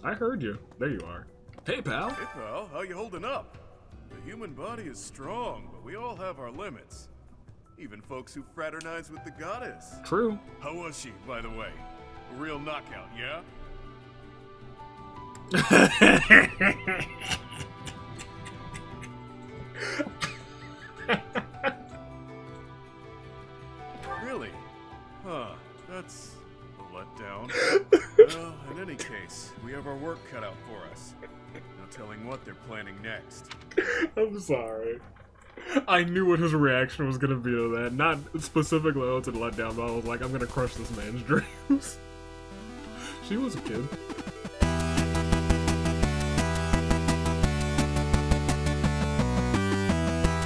I heard you. There you are. Hey, pal. Hey, pal. How you holding up? The human body is strong, but we all have our limits. Even folks who fraternize with the goddess. True. How was she, by the way? A real knockout, yeah? Really? Huh. That's a letdown. Well, in any case, we have our work cut out for us. No telling what they're planning next. I'm sorry. I knew what his reaction was gonna be to that. Not specifically, oh, it's a letdown, but I was like, I'm gonna crush this man's dreams. She was a kid.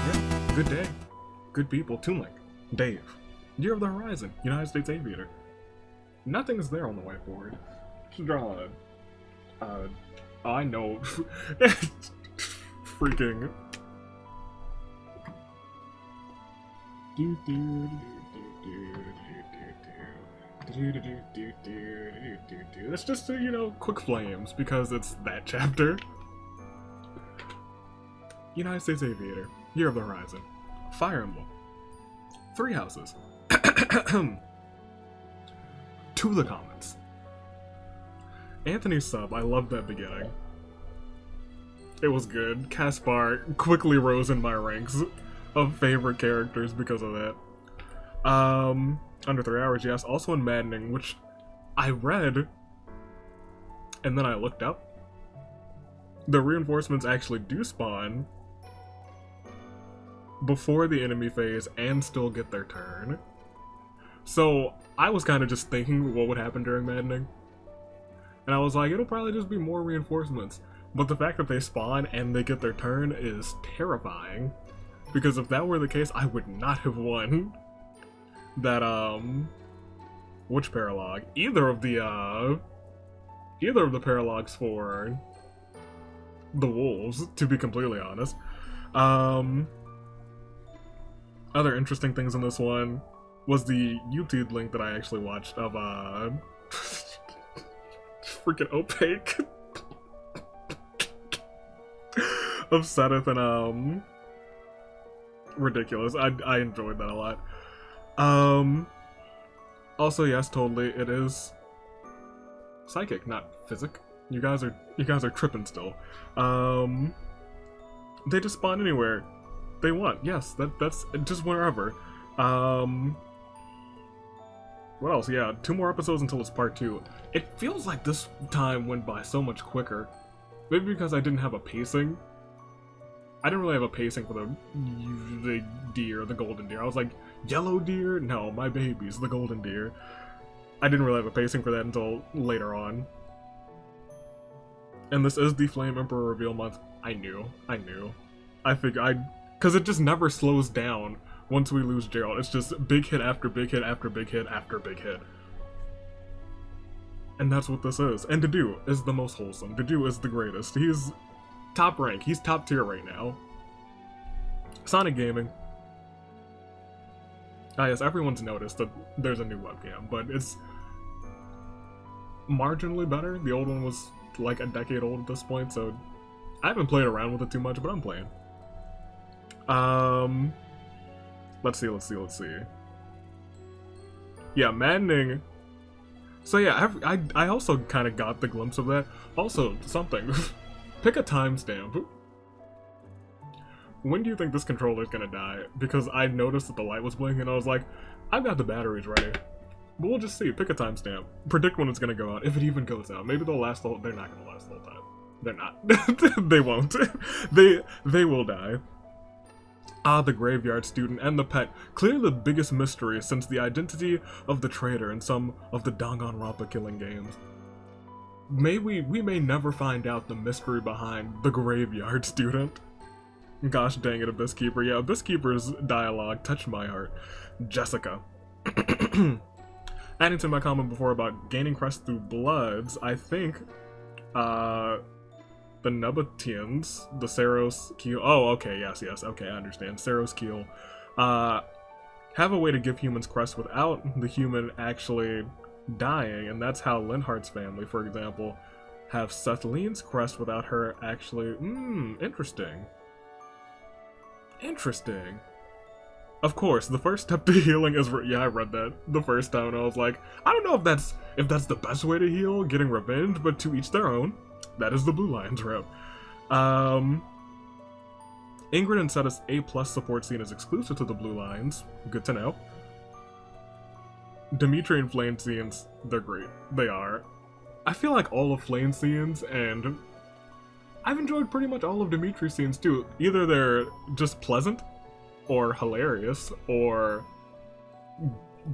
Yeah, good day. Good people. Toon Link. Dave. Year of the Horizon. United States Aviator. Nothing's there on the way forward. Should draw I know. Freaking. It's just, you know, quick flames because it's that chapter. United States Aviator. Year of the Horizon. Fire Emblem. 3 houses. To the comments. Anthony's sub, I loved that beginning. It was good. Caspar quickly rose in my ranks of favorite characters because of that. Under 3 hours, yes. Also in Maddening, which I read, and then I looked up. The reinforcements actually do spawn before the enemy phase and still get their turn. So I was kind of just thinking what would happen during Maddening. And I was like, it'll probably just be more reinforcements. But the fact that they spawn and they get their turn is terrifying. Because if that were the case, I would not have won that, which Paralogue? Either of the Paralogues for the Wolves, to be completely honest. Other interesting things in this one was the YouTube link that I actually watched of, freaking Opaque. Of Sedith and, Ridiculous. I enjoyed that a lot. Also, yes, totally, it is psychic, not physic. You guys are tripping still. They just spawn anywhere they want. Yes, that's just wherever. What else? Yeah, 2 more episodes until it's part 2. It feels like this time went by so much quicker. Maybe because I didn't have a pacing. I didn't really have a pacing for the deer, the golden deer. I was like, yellow deer? No, my baby's the golden deer. I didn't really have a pacing for that until later on. And this is the Flame Emperor reveal month. I knew. I figured because it just never slows down once we lose Gerald. It's just big hit after big hit after big hit after big hit. And that's what this is. And Dedue is the most wholesome. Dedue is the greatest. He's top rank. He's top tier right now. Sonic Gaming. Ah yes, everyone's noticed that there's a new webcam, but it's marginally better. The old one was like a decade old at this point, so I haven't played around with it too much, but I'm playing. Let's see. Yeah, Maddening. So yeah, I also kind of got the glimpse of that. Also, something. Pick a timestamp. When do you think this controller's gonna die? Because I noticed that the light was blinking and I was like, I've got the batteries ready. But we'll just see. Pick a timestamp. Predict when it's gonna go out. If it even goes out. Maybe they'll last the whole... They're not gonna last the whole time. They're not. They won't. They will die. Ah, the graveyard student and the pet. Clearly the biggest mystery since the identity of the traitor in some of the Danganronpa killing games. We may never find out the mystery behind the graveyard student. Gosh dang it, Abyss Keeper. Yeah, Abyss Keeper's dialogue touched my heart. Jessica. Adding to my comment before about gaining crest through bloods, I think, the Nubatians, the Saros Keel. Oh, okay, yes, okay, I understand. Saros Keel, have a way to give humans crest without the human actually dying, and that's how Linhart's family, for example, have Sethleen's crest without her actually... interesting. Interesting. Of course, the first step to healing is... Yeah, I read that the first time and I was like, I don't know if that's the best way to heal, getting revenge, but to each their own. That is the Blue Lions rep. Ingrid and Setta's A+ support scene is exclusive to the Blue Lions. Good to know. Dimitri and Flame scenes, they're great. They are. I feel like all of Flame scenes, and I've enjoyed pretty much all of Dimitri's scenes too. Either they're just pleasant, or hilarious, or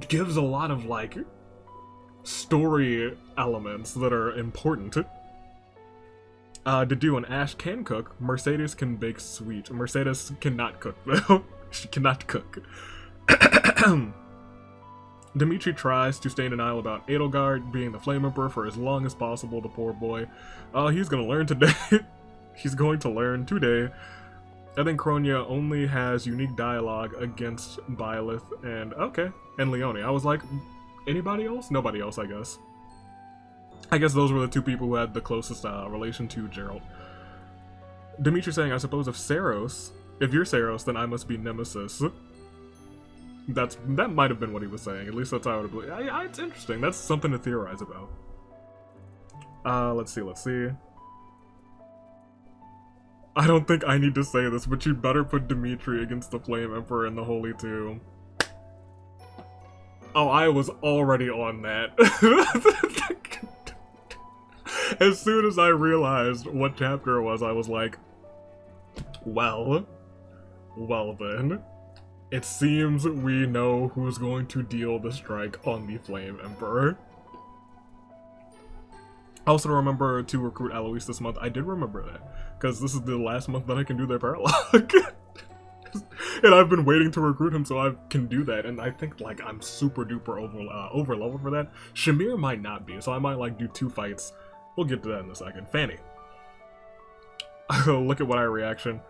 gives a lot of, like, story elements that are important. Dedue and Ashe can cook. Mercedes can bake sweet. Mercedes cannot cook, though. She cannot cook. Dimitri tries to stay in denial about Edelgard being the Flame Emperor for as long as possible, the poor boy. He's gonna learn today. He's going to learn today. I think Kronia only has unique dialogue against Byleth and Leone. I was like, anybody else? Nobody else, I guess. I guess those were the two people who had the closest relation to Geralt. Dimitri saying, I suppose if you're Saros, then I must be Nemesis. That might have been what he was saying. At least that's how I would believe. It's interesting. That's something to theorize about. Let's see. I don't think I need to say this, but you better put Dimitri against the Flame Emperor in the Holy Two. Oh, I was already on that. As soon as I realized what chapter it was, I was like, well then. It seems we know who's going to deal the strike on the Flame Emperor. I also remember to recruit Alois this month. I did remember that, because this is the last month that I can do their Paralogue. And I've been waiting to recruit him so I can do that, and I think, like, I'm super duper over level for that. Shamir might not be, so I might, like, do 2 fights. We'll get to that in a second. Fanny. Look at what I reaction.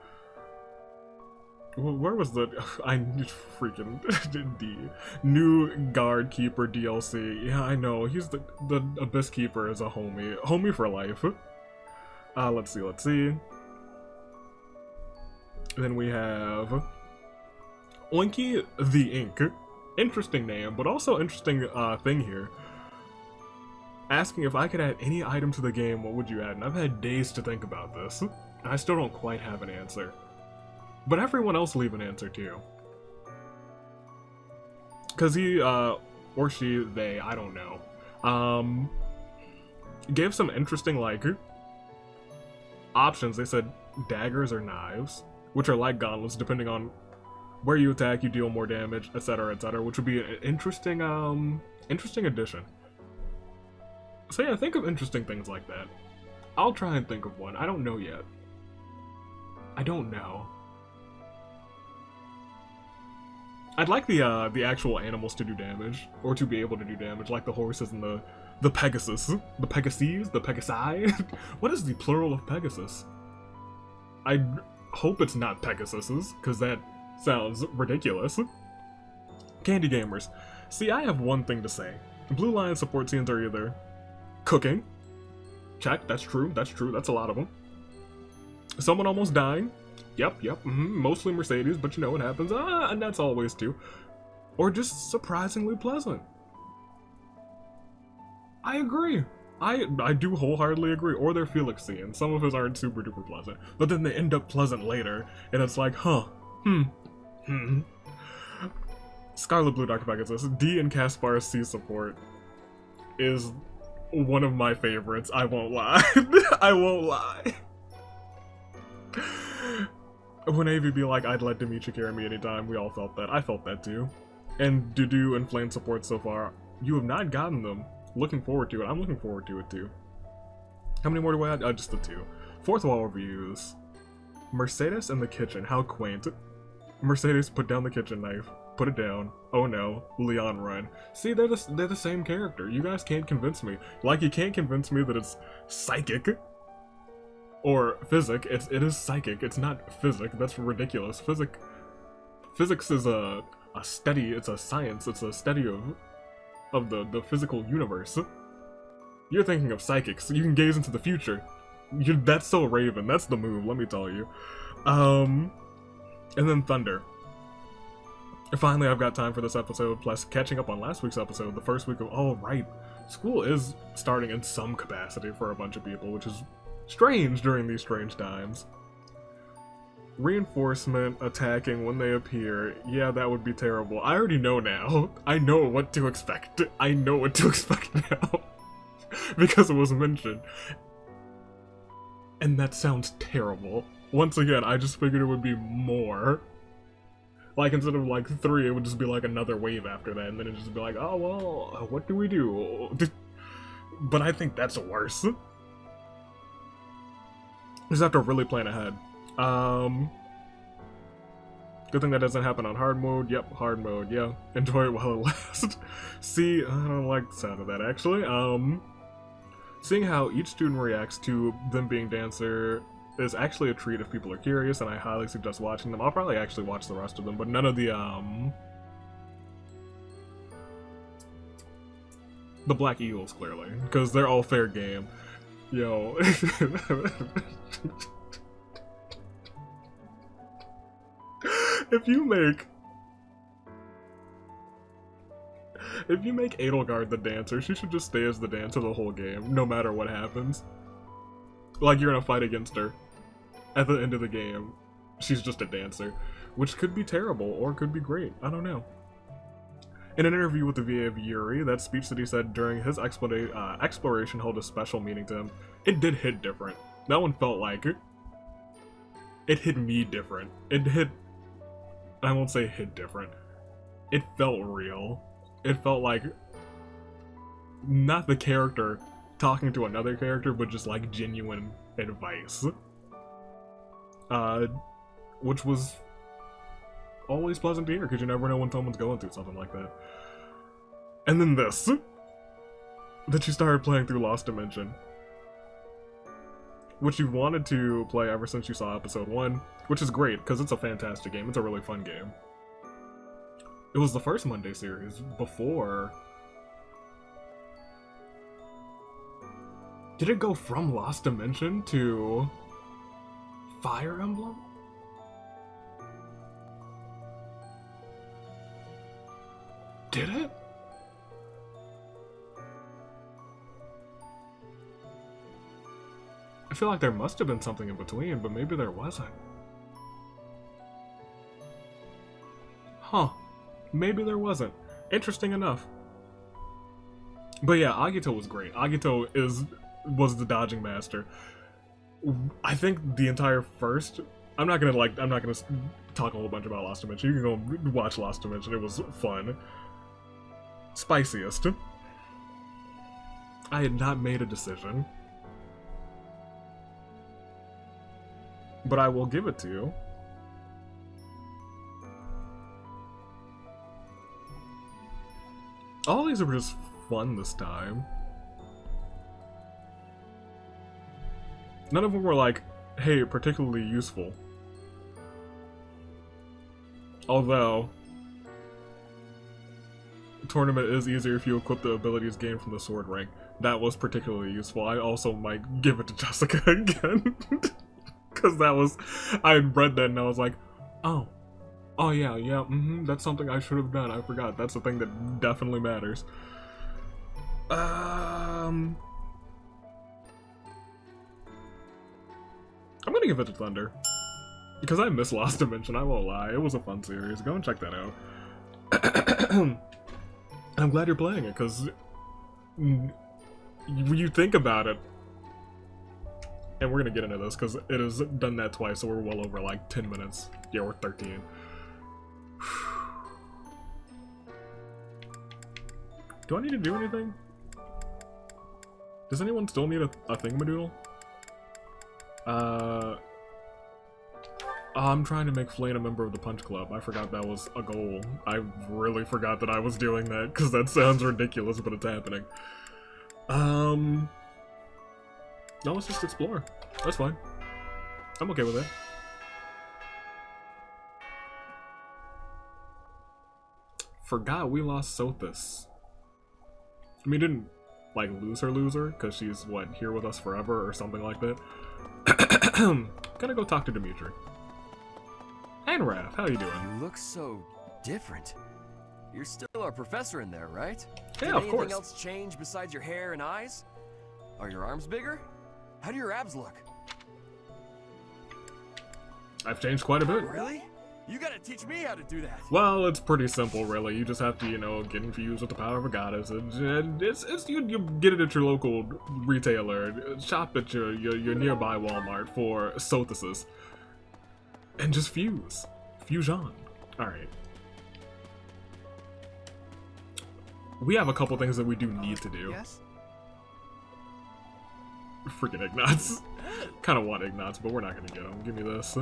Where was the... I need freaking... D. New Guard Keeper DLC. Yeah, I know. He's the Abyss Keeper is a homie. Homie for life. Let's see. Then we have... Oinky the Ink. Interesting name, but also interesting thing here. Asking if I could add any item to the game, what would you add? And I've had days to think about this. And I still don't quite have an answer. But everyone else leave an answer too. Cause he, or she, they, I don't know, gave some interesting, like, options. They said daggers or knives, which are like gauntlets, depending on where you attack, you deal more damage, etc., which would be an interesting, interesting addition. So yeah, think of interesting things like that. I'll try and think of one. I don't know yet. I don't know. I'd like the actual animals to do damage, or to be able to do damage, like the horses and the Pegasus. The Pegases? The Pegasi? What is the plural of Pegasus? I hope it's not Pegasuses, because that sounds ridiculous. Candy Gamers. See, I have one thing to say. Blue Lion support scenes are either cooking. Check, that's true, that's a lot of them. Someone almost dying. Yep, mostly Mercedes, but you know what happens. And that's always too. Or just surprisingly pleasant. I agree. I do wholeheartedly agree. Or they're Felix scenes. Some of his aren't super duper pleasant, but then they end up pleasant later, and it's like, Scarlet Blue Dr. Packet says, D and Kaspar's C support is one of my favorites. I won't lie. I won't lie. When AV be like, I'd let Dimitri carry me anytime, we all felt that. I felt that too. And Dedue and Flame support so far, you have not gotten them. Looking forward to it. I'm looking forward to it too. How many more do I add? Just the 2. Fourth wall reviews. Mercedes in the kitchen. How quaint. Mercedes put down the kitchen knife. Put it down. Oh no. Leon run. See, they're the same character. You guys can't convince me. Like, you can't convince me that it's psychic. Or physic. It is psychic. It's not physic. That's ridiculous. Physics is a study. It's a science. It's a study of the physical universe. You're thinking of psychics. You can gaze into the future. That's so Raven. That's the move, let me tell you. And then Thunder. Finally, I've got time for this episode, plus catching up on last week's episode, the first week of... Oh, right. School is starting in some capacity for a bunch of people, which is strange during these strange times. Reinforcement attacking when they appear. Yeah, that would be terrible. I already know now. I know what to expect. I know what to expect now. Because it was mentioned. And that sounds terrible. Once again, I just figured it would be more. Like, instead of like 3, it would just be like another wave after that, and then it'd just be like, oh, well, what do we do? But I think that's worse. Just have to really plan ahead. Good thing that doesn't happen on hard mode. Yep, hard mode, yeah. Enjoy it while it lasts. See, I don't like the sound of that, actually. Seeing how each student reacts to them being dancer is actually a treat if people are curious, and I highly suggest watching them. I'll probably actually watch the rest of them, but none of the Black Eagles, clearly, because they're all fair game. Yo. If you make Edelgard the dancer, she should just stay as the dancer the whole game, no matter what happens. Like, you're gonna fight against her. At the end of the game, she's just a dancer. Which could be terrible, or could be great. I don't know. In an interview with the VA of Yuri, that speech that he said during his exploration held a special meaning to him. It did hit different. That one felt like it. It hit me different. It hit... I won't say hit different. It felt real. It felt like... not the character talking to another character, but just like genuine advice. Which was always pleasant to hear, because you never know when someone's going through something like that. And then this. That you started playing through Lost Dimension. Which you wanted to play ever since you saw episode 1, which is great, because it's a fantastic game. It's a really fun game. It was the first Monday series before... Did it go from Lost Dimension to Fire Emblem? Did it? I feel like there must have been something in between, but maybe there wasn't. Huh. Maybe there wasn't. Interesting enough. But yeah, Agito was great. Agito was the dodging master. I think the entire first... I'm not gonna talk a whole bunch about Lost Dimension. You can go watch Lost Dimension. It was fun. Spiciest. I had not made a decision. But I will give it to you. All these are just fun this time. None of them were like, hey, particularly useful. Although, tournament is easier if you equip the abilities gained from the sword rank. That was particularly useful. I also might give it to Jessica again. Because that was, I had read that and I was like, oh yeah, that's something I should have done. I forgot. That's the thing that definitely matters. I'm gonna give it to Thunder. Because I miss Lost Dimension, I won't lie. It was a fun series. Go and check that out. I'm glad you're playing it, because when you think about it, and we're gonna get into this, because it has done that twice, so we're well over like 10 minutes. Yeah, we're 13. Do I need to do anything? Does anyone still need a thingamadoodle? I'm trying to make Flane a member of the Punch Club. I forgot that was a goal. I really forgot that I was doing that, because that sounds ridiculous, but it's happening. No, let's just explore. That's fine. I'm okay with it. Forgot we lost Sothis. I mean, like loser, because she's, what, here with us forever or something like that. Gonna go talk to Dimitri. And Raph, how you doing? You look so different. You're still our professor in there, right? Yeah, Did of course. anything else change besides your hair and eyes? Are your arms bigger? How do your abs look? I've changed quite a bit. Really? You gotta teach me how to do that. Well, it's pretty simple, really. You just have to, you know, get infused with the power of a goddess. And you get it at your local retailer. Shop at your nearby Walmart for Sothesis. And just fuse. Fusion. Alright. We have a couple things that we do need to do. Yes? Freaking Ignots. Kind of want Ignots, but we're not gonna get them. Give me this.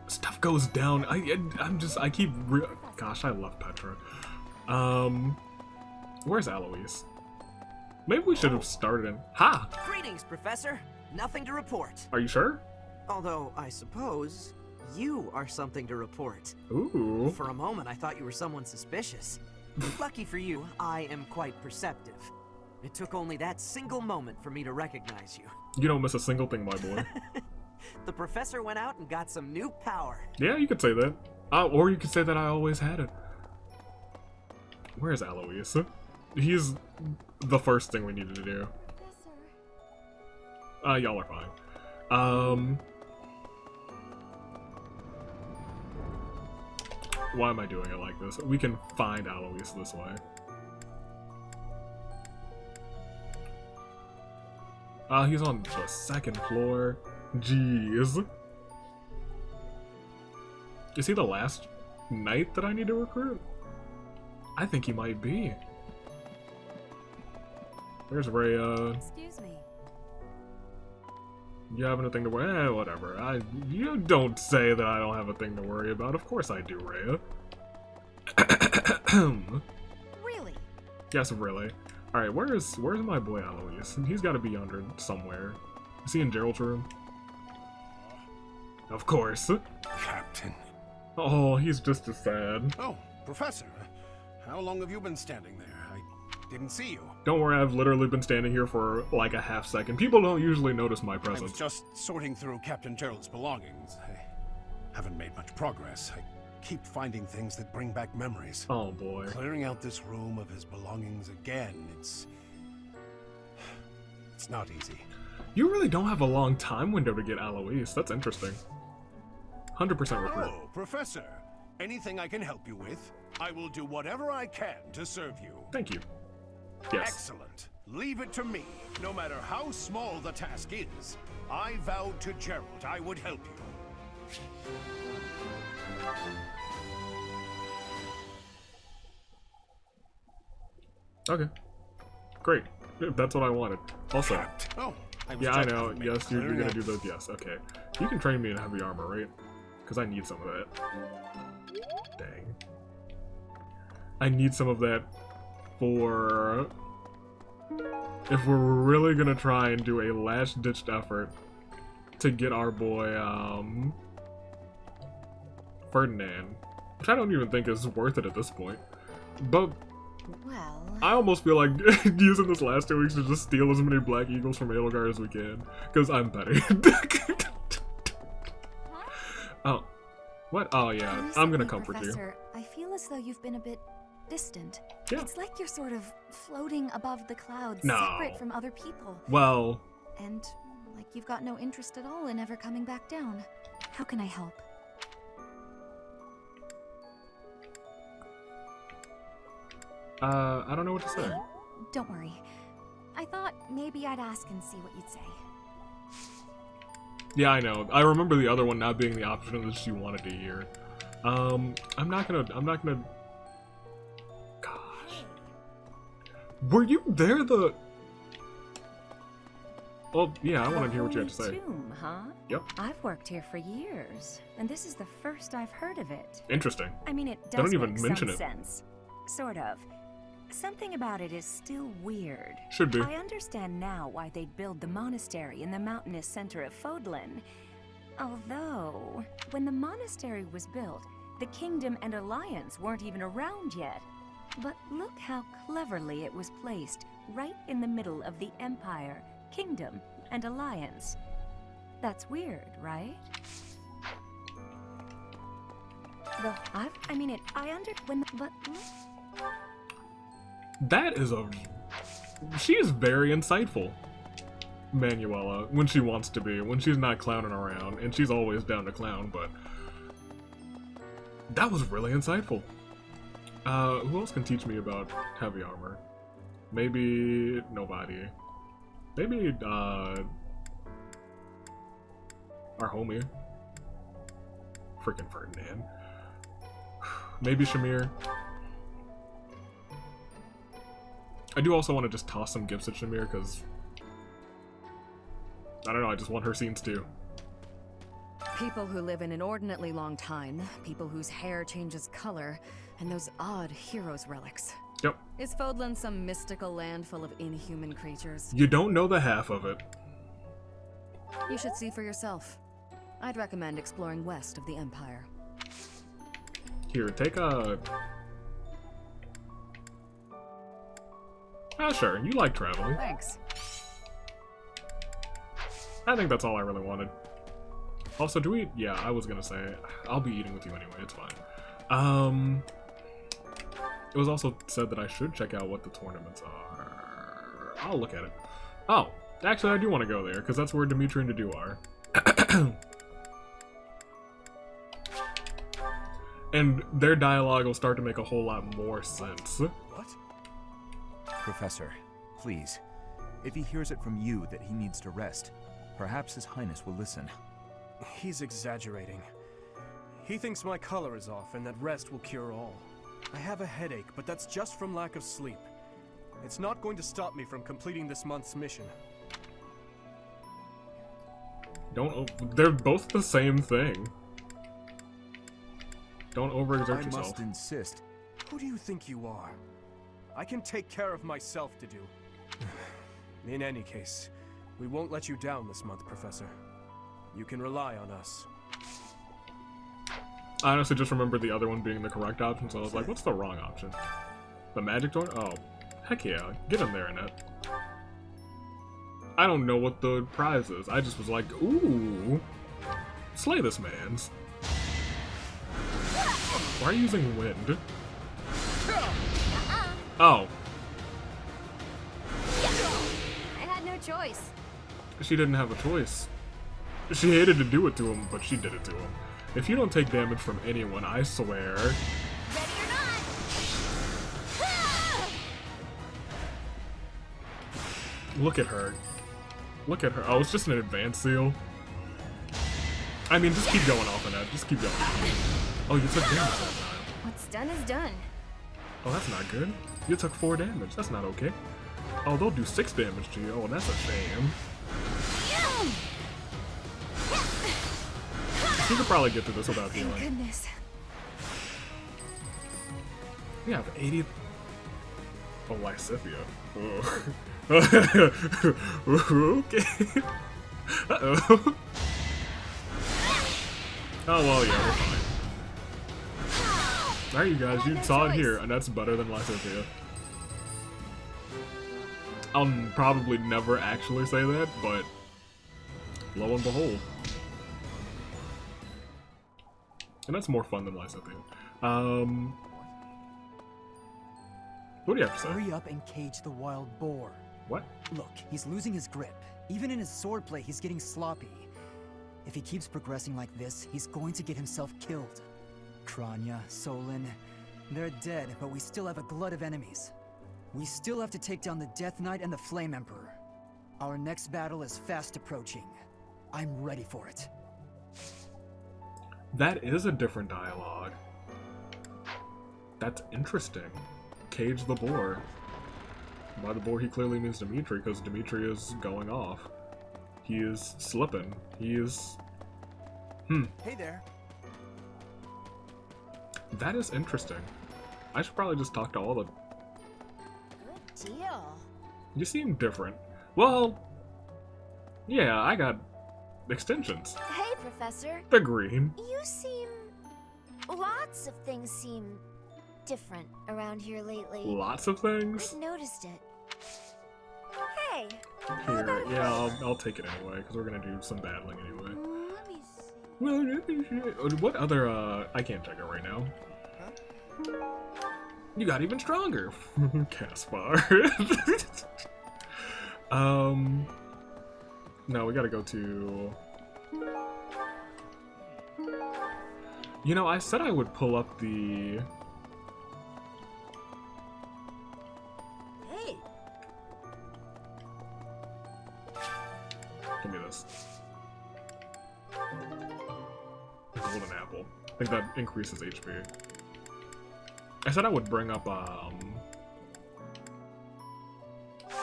Stuff goes down. Gosh, I love Petra. Where's Alois? Maybe we should have started in. Ha! Greetings, Professor. Nothing to report. Are you sure? Although, I suppose, you are something to report. Ooh. For a moment, I thought you were someone suspicious. Lucky for you, I am quite perceptive. It took only that single moment for me to recognize you. You don't miss a single thing, my boy. The Professor went out and got some new power. Yeah, you could say that. Or you could say that I always had it. Where's Alois? He's the first thing we needed to do. Y'all are fine. Why am I doing it like this? We can find Alois this way. He's on the second floor. Jeez. Is he the last knight that I need to recruit? I think he might be. There's Rhea. Excuse me. You have anything to worry? Whatever. You don't say that I don't have a thing to worry about. Of course I do, Rhea. Really? Yes, really. Alright, where's my boy Alois? He's gotta be under somewhere. Is he in Gerald's room? Of course. Captain. Oh, he's just as sad. Oh, Professor. How long have you been standing there? I didn't see you. Don't worry, I've literally been standing here for like a half second. People don't usually notice my I was presence. just sorting through Captain Gerald's belongings. I haven't made much progress. I keep finding things that bring back memories. Oh boy. Clearing out this room of his belongings again, it's not easy. You really don't have a long time window to get Alois. That's interesting. 100% recruit. Oh, Professor. Anything I can help you with, I will do whatever I can to serve you. Thank you. Yes. Excellent. Leave it to me. No matter how small the task is, I vowed to Gerald I would help you. Okay. Great. That's what I wanted. Also, Oh, yeah, I know. Yes, you're gonna do those. Yes, okay. You can train me in heavy armor, right? Because I need some of that. Dang. I need some of that for... if we're really gonna try and do a last-ditched effort to get our boy, Ferdinand. Which I don't even think is worth it at this point. But Well, I almost feel like using this last 2 weeks to just steal as many Black Eagles from Edelgar as we can. Because I'm petty. Oh. What? Oh yeah, I'm gonna recently, comfort you. Professor, I feel as though you've been a bit distant. Yeah. It's like you're sort of floating above the clouds, No. separate from other people. Well, And like you've got no interest at all in ever coming back down. How can I help? I don't know what to say. Don't worry. I thought maybe I'd ask and see what you'd say. Yeah, I know. I remember the other one not being the option that she wanted to hear. I'm not gonna... Gosh. Were you there the... Well, yeah, I want to hear what you have to say. Tomb, huh? Yep. I've worked here for years, and this is the first I've heard of it. Interesting. I mean, it They don't does even make mention some it. sense. Sort of. Something about it is still weird. Should be. I understand now why they'd build the monastery in the mountainous center of Fodlan. Although, when the monastery was built, the kingdom and alliance weren't even around yet. But look how cleverly it was placed, right in the middle of the Empire, Kingdom, and Alliance. That's weird, right? That is a... She is very insightful, Manuela, when she wants to be, when she's not clowning around, and she's always down to clown, but... That was really insightful. Who else can teach me about heavy armor? Maybe... nobody. Maybe, our homie. Freaking Ferdinand. Maybe Shamir. I do also want to just toss some gifts at Shamir, because... I don't know, I just want her scenes too. People who live an inordinately long time, people whose hair changes color, and those odd heroes' relics. Yep. Is Fodlan some mystical land full of inhuman creatures? You don't know the half of it. You should see for yourself. I'd recommend exploring west of the Empire. Here, take a... Ah, sure, you like traveling. Thanks. I think that's all I really wanted. Also, do we... Yeah, I was gonna say, I'll be eating with you anyway, it's fine. It was also said that I should check out what the tournaments are. I'll look at it. Oh, actually I do want to go there, because that's where Dimitri and Dedue are. And their dialogue will start to make a whole lot more sense. What? Professor, please. If he hears it from you that he needs to rest, perhaps His Highness will listen. He's exaggerating. He thinks my color is off and that rest will cure all. I have a headache, but that's just from lack of sleep. It's not going to stop me from completing this month's mission. They're both the same thing. Don't overexert yourself. I must insist. Who do you think you are? I can take care of myself, Dedue. In any case, we won't let you down this month, Professor. You can rely on us. I honestly just remembered the other one being the correct option, so I was like, what's the wrong option? The magic door? Oh, heck yeah. Get in there, Annette. I don't know what the prize is. I just was like, ooh. Slay this man's. Why are you using wind? Oh. I had no choice. She didn't have a choice. She hated to do it to him, but she did it to him. If you don't take damage from anyone, I swear... Ready or not? Look at her. Look at her. Oh, it's just an advanced seal. I mean, just keep going off of that. Just keep going. Oh, you took damage that time. What's done is done. Oh, that's not good. You took 4 damage. That's not okay. Oh, they'll do 6 damage to you. Oh, that's a shame. You could probably get through this without healing. Thank goodness. We have 80... Oh, Lysithia. Oh. Okay. Uh-oh. Oh, well, yeah, we're fine. Alright, you guys, you saw it here, and that's better than Lysithia. I'll probably never actually say that, but lo and behold. And that's more fun than Lysithia. What do you have to say? Hurry up and cage the wild boar. What? Look, he's losing his grip. Even in his swordplay, he's getting sloppy. If he keeps progressing like this, he's going to get himself killed. Kranya, Solin, they're dead, but we still have a glut of enemies. We still have to take down the Death Knight and the Flame Emperor. Our next battle is fast approaching. I'm ready for it. That is a different dialogue. That's interesting. Cage the boar. By the boar, he clearly means Dimitri, because Dimitri is going off. He is slipping. He is... Hey there. That is interesting. I should probably just talk to all the... Good deal. You seem different. Well... Yeah, I got... extensions. Hey, Professor. The green. You seem... Lots of things seem... different around here lately. Lots of things? I've noticed it. Hey! Here, yeah, I'll take it anyway, because we're gonna do some battling anyway. Let me see. What other, I can't check it right now. You got even stronger! Caspar. No, we gotta go to... You know, I said I would pull up the... Hey! Give me this. Golden apple. I think that increases HP. I said I would bring up, a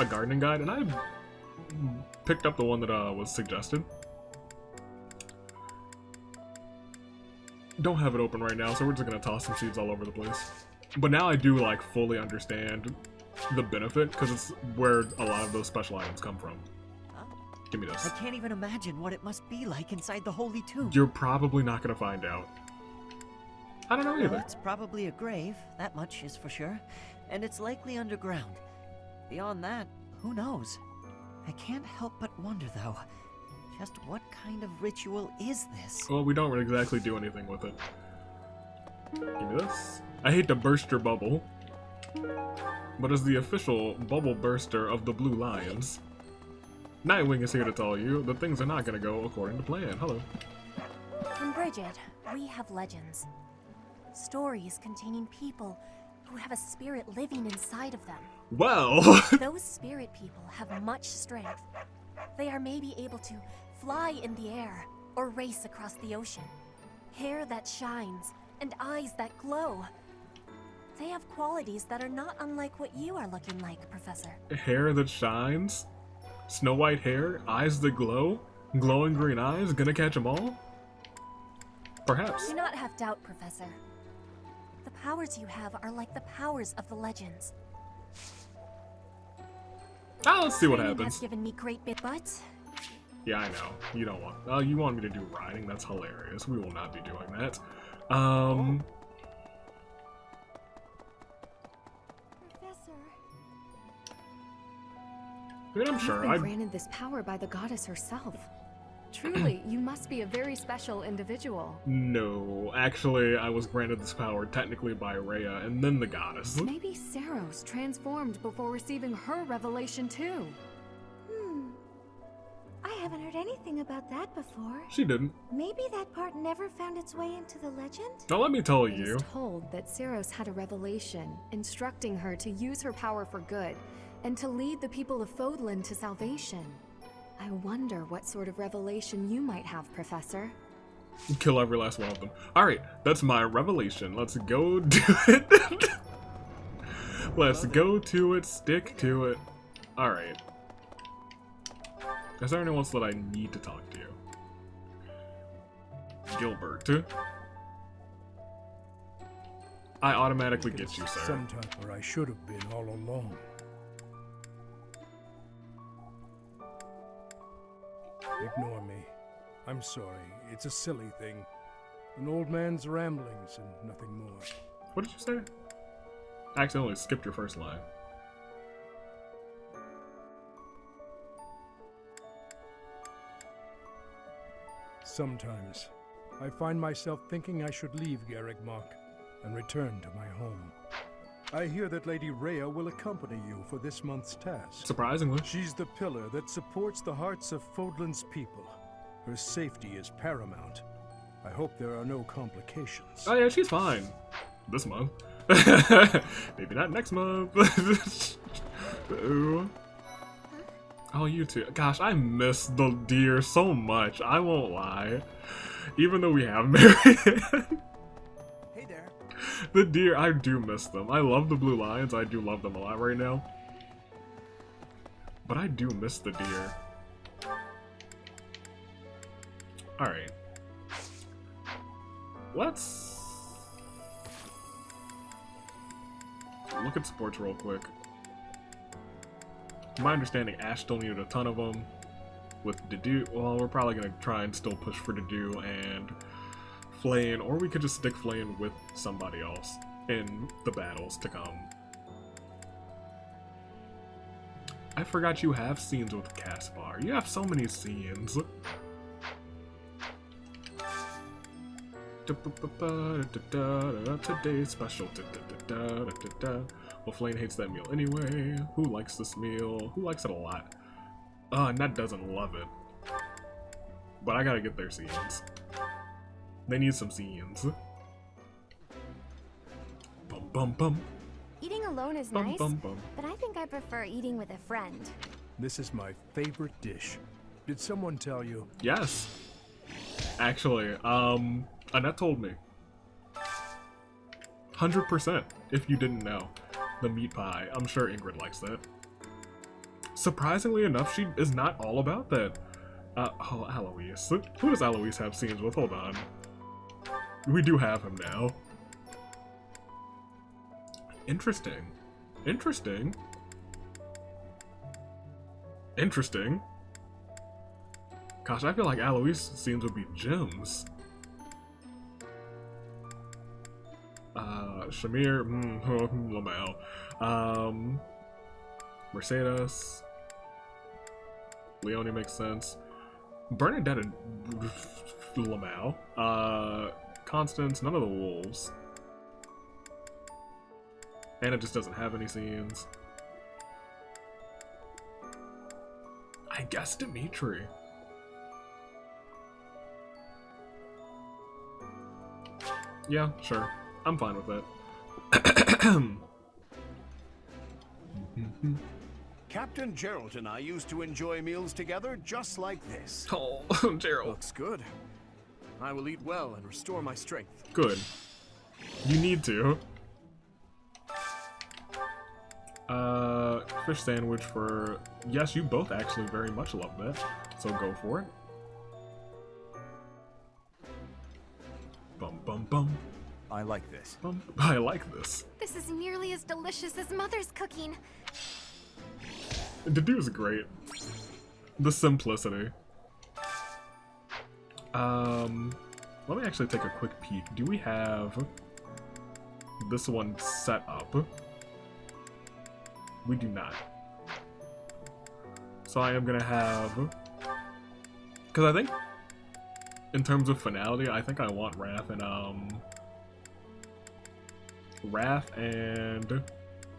gardening guide, and I picked up the one that, was suggested. Don't have it open right now, so we're just gonna toss some seeds all over the place. But now I do, like, fully understand the benefit, because it's where a lot of those special items come from. Give me this. I can't even imagine what it must be like inside the Holy Tomb. You're probably not gonna find out. I don't know either. Well, it's probably a grave, that much is for sure. And it's likely underground. Beyond that, who knows? I can't help but wonder, though, just what kind of ritual is this? Well, we don't exactly do anything with it. Give me this. I hate to burst your bubble, but as the official bubble burster of the Blue Lions, Nightwing is here to tell you that things are not going to go according to plan. Hello. In Bridget, we have legends. Stories containing people who have a spirit living inside of them. Well! Those spirit people have much strength. They are maybe able to fly in the air or race across the ocean. Hair that shines and eyes that glow. They have qualities that are not unlike what you are looking like, Professor. Hair that shines? Snow White hair? Eyes that glow? Glowing green eyes? Gonna catch them all? Perhaps. Do not have doubt, Professor. The powers you have are like the powers of the legends. Ah, let's see what Training happens. has given me great but Yeah, I know. You don't want... you want me to do riding? That's hilarious. We will not be doing that. Professor. I mean, I'm sure. You've been granted this power by the goddess herself. Truly, you must be a very special individual. No, actually, I was granted this power technically by Rhea and then the goddess. Maybe Saros transformed before receiving her revelation too. I haven't heard anything about that before. She didn't. Maybe that part never found its way into the legend? Now let me tell It you. is told that Saros had a revelation, instructing her to use her power for good, and to lead the people of Fodlan to salvation. I wonder what sort of revelation you might have, Professor. Kill every last one of them. Alright, that's my revelation. Let's go do it. Let's go to it, stick to it. Alright. Is there anyone else that I need to talk to? Gilbert. I automatically get you, sir. Sometime where I should have been all along. Ignore me. I'm sorry. It's a silly thing. An old man's ramblings and nothing more. What did you say? I accidentally skipped your first line. Sometimes, I find myself thinking I should leave Garrigmach and return to my home. I hear that Lady Rhea will accompany you for this month's task. Surprisingly. She's the pillar that supports the hearts of Fodlan's people. Her safety is paramount. I hope there are no complications. Oh yeah, she's fine. This month. Maybe not next month. Ooh. Oh, you too. Gosh, I miss the deer so much. I won't lie. Even though we have Marianne. Hey there. The deer, I do miss them. I love the blue lions. I do love them a lot right now. But I do miss the deer. Alright. Let's look at sports real quick. My understanding, Ashe still needed a ton of them. With Dedue, well, we're probably going to try and still push for Dedue and Flayn, or we could just stick Flayn with somebody else. in the battles to come. I forgot you have scenes with Caspar. You have so many scenes. Today's special. Well, Flame hates that meal anyway. Who likes this meal? Who likes it a lot? Annette doesn't love it. But I gotta get their scenes. They need some scenes. Bum bum bum. Eating alone is Bum nice, bum bum. but I think I prefer eating with a friend. This is my favorite dish. Did someone tell you? Yes. Actually, Annette told me. 100%, if you didn't know. The meat pie. I'm sure Ingrid likes that. Surprisingly enough, she is not all about that. Oh, Alois. Who does Alois have scenes with? Hold on. We do have him now. Interesting. Interesting. Interesting. Gosh, I feel like Alois scenes would be gems. Shamir, Lamau. Mercedes. Leone makes sense. Bernadette and Lamau. Constance, none of the wolves. Annette just doesn't have any scenes. I guess Dimitri. Yeah, sure. I'm fine with that. Captain Gerald and I used to enjoy meals together just like this. Oh, Gerald. Looks good. I will eat well and restore my strength. Good. You need to. Fish sandwich for... Yes, you both actually very much love that. So go for it. Bum bum bum. I like this. I like this. This is nearly as delicious as Mother's cooking. Dedue's great. The simplicity. Let me actually take a quick peek. Do we have this one set up? We do not. So I am gonna have... Because I think, in terms of finality, I think I want Raph and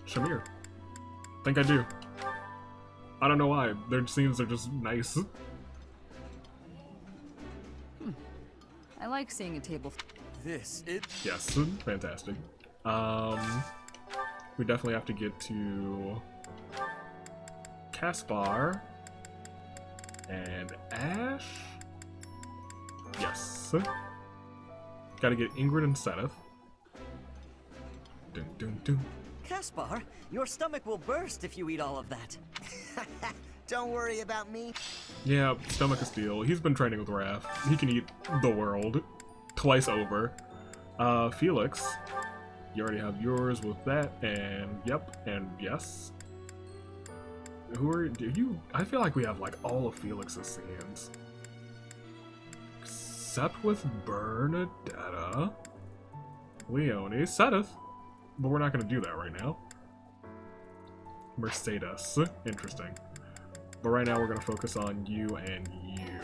Shamir. I think I do. I don't know why. Their scenes are just nice. I like seeing a table. This Yes, fantastic. We definitely have to get to Caspar and Ashe. Yes. Gotta get Ingrid and Seth. Dun, dun, dun. Caspar, your stomach will burst if you eat all of that. Don't worry about me. Yeah, stomach of steel. He's been training with Raph. He can eat the world twice over. Felix, you already have yours with that, and yep, and yes. Who are you? I feel like we have like all of Felix's scenes. Except with Bernadetta, Leone, Seth. But we're not going to do that right now. Mercedes. Interesting. But right now we're going to focus on you and you.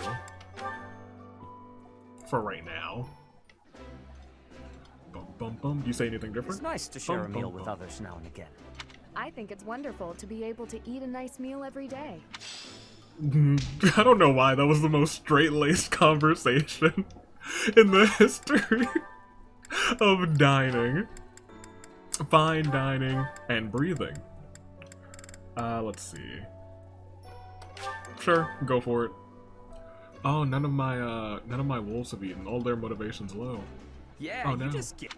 For right now. Bum bum bum. Do you say anything different? It's nice to share Bum, a meal bum, with bum. others now and again. I think it's wonderful to be able to eat a nice meal every day. I don't know why that was the most straight-laced conversation in the history of dining. Fine dining and breathing. Let's see. Sure, go for it. Oh, none of my wolves have eaten. All their motivation's low. Yeah, Oh, no. you just get.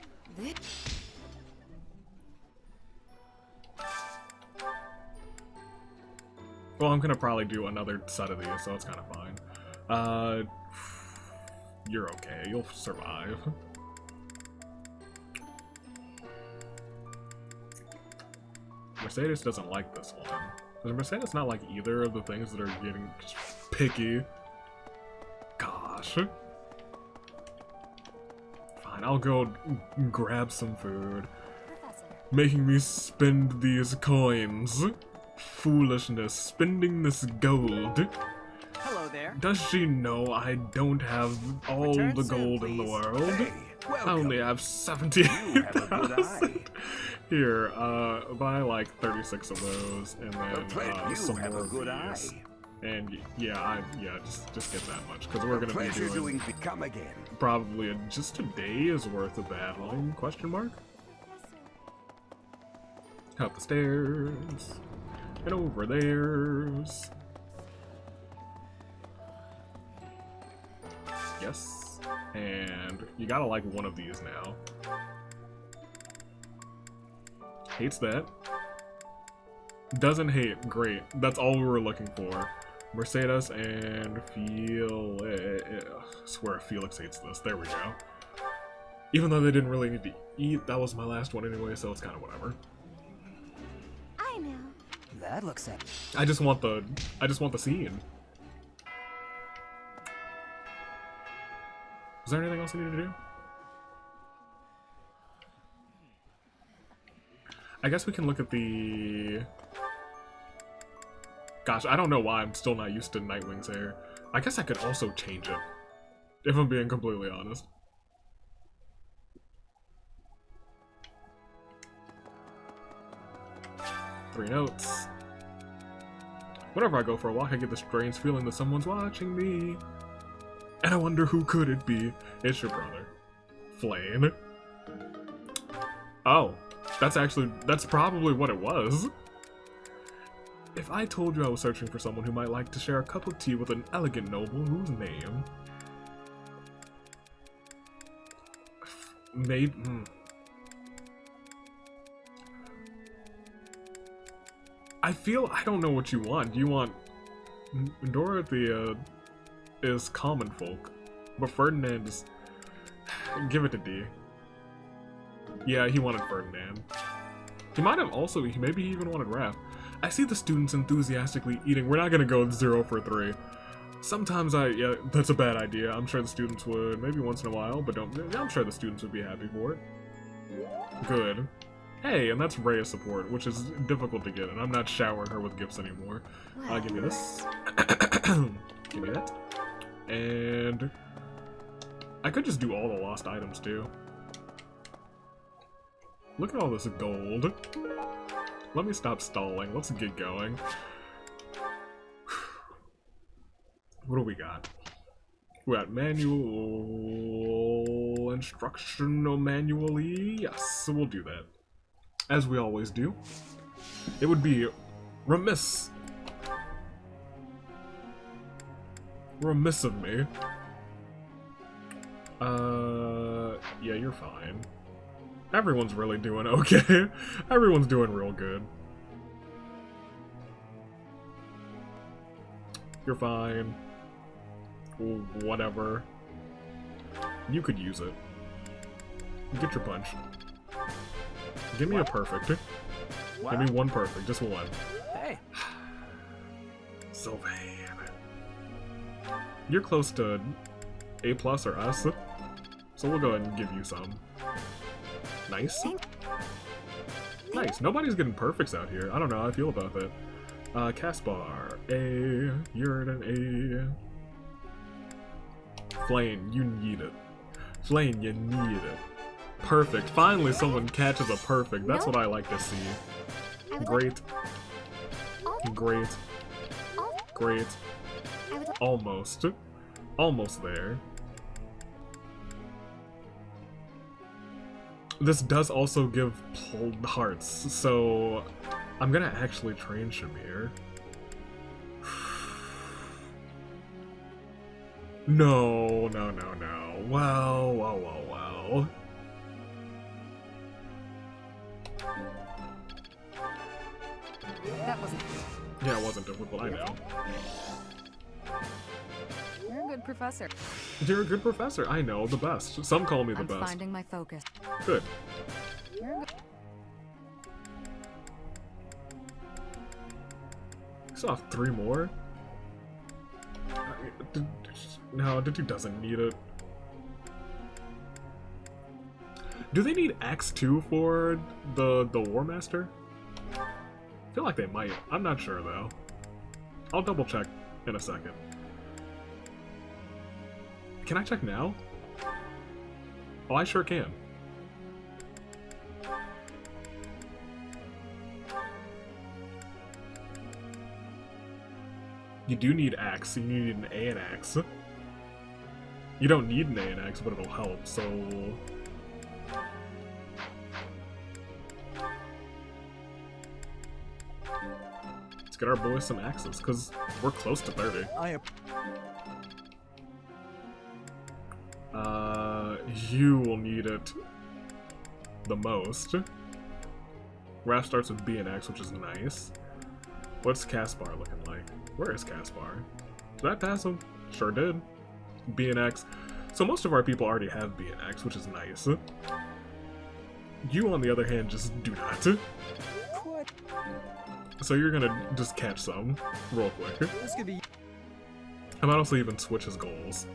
Well, I'm gonna probably do another set of these, so it's kind of fine. You're okay. You'll survive. Mercedes doesn't like this one. Does Mercedes not like either of the things that are getting picky? Gosh. Fine, I'll go grab some food. making me spend these coins. Foolishness, spending this gold. Hello there. Does she know I don't have all Return the soon, gold in the please. world? Hey, I only have 78,000. Here, buy like 36 of those, and then some more of these. And yeah, just get that much, because we're gonna be doing come again. probably just a day's worth of battling? Question mark? Up the stairs and over there's. Yes, and you gotta like one of these now. Hates that. Doesn't hate. Great. That's all we were looking for. Mercedes and swear Felix hates this. There we go. Even though they didn't really need to eat, that was my last one anyway, so it's kind of whatever. I know. That looks epic. I just want the scene. Is there anything else I need to do? I guess we can look at the... Gosh, I don't know why I'm still not used to Nightwing's hair. I guess I could also change it, if I'm being completely honest. Three notes. Whenever I go for a walk, I get the strange feeling that someone's watching me. And I wonder who could it be? It's your brother. Flane. Oh. That's probably what it was. If I told you I was searching for someone who might like to share a cup of tea with an elegant noble, whose name? Maybe... I don't know what you want. Do you want... Dorothea is common folk, but Ferdinand is... Give it to D. Yeah, he wanted Ferdinand. He might have also... Maybe he even wanted Raph. I see the students enthusiastically eating. We're not gonna go 0 for 3. Sometimes yeah, that's a bad idea. I'm sure the students would, maybe once in a while, but I'm sure the students would be happy for it. Good. Hey, and that's Rhea's support, which is difficult to get, and I'm not showering her with gifts anymore. Give me this. Give me that. And... I could just do all the lost items, too. Look at all this gold. Let me stop stalling. Let's get going. What do we got? We got manual instructional manually. Yes, we'll do that. As we always do. It would be remiss of me. Yeah, you're fine. Everyone's really doing okay. Everyone's doing real good. You're fine. Whatever. You could use it. Get your punch. Give me a perfect. Give me one perfect, just one. Hey. Sylvain. You're close to A+ or S, so we'll go ahead and give you some. Nice. Nice. Nobody's getting perfects out here. I don't know how I feel about that. Caspar. A. You're an A. Flane, you need it. Flane, you need it. Perfect. Finally someone catches a perfect. That's what I like to see. Great. Great. Great. Almost. Almost there. This does also give pulled hearts, so I'm gonna actually train Shamir. No. Well. That wasn't... Yeah, it wasn't difficult, I know. You're a good professor. You're a good professor, I know, the best. Some call me the I'm best. finding my focus. Good. You're a good... Still have 3 more? No, Dedue doesn't need it. Do they need Axe 2 for the War Master? I feel like they might. I'm not sure though. I'll double check in a second. Can I check now? Oh, I sure can. You do need Axe. You need an A and Axe. You don't need an A and Axe, but it'll help, so... Let's get our boys some axes, because we're close to 30. You will need it the most. Raph starts with B and X, which is nice. What's Caspar looking like? Where is Caspar? Did I pass him? Sure did. B and X. So most of our people already have B and X, which is nice. You, on the other hand, just do not. So you're gonna just catch some real quick. This could be. I might also even switch his goals.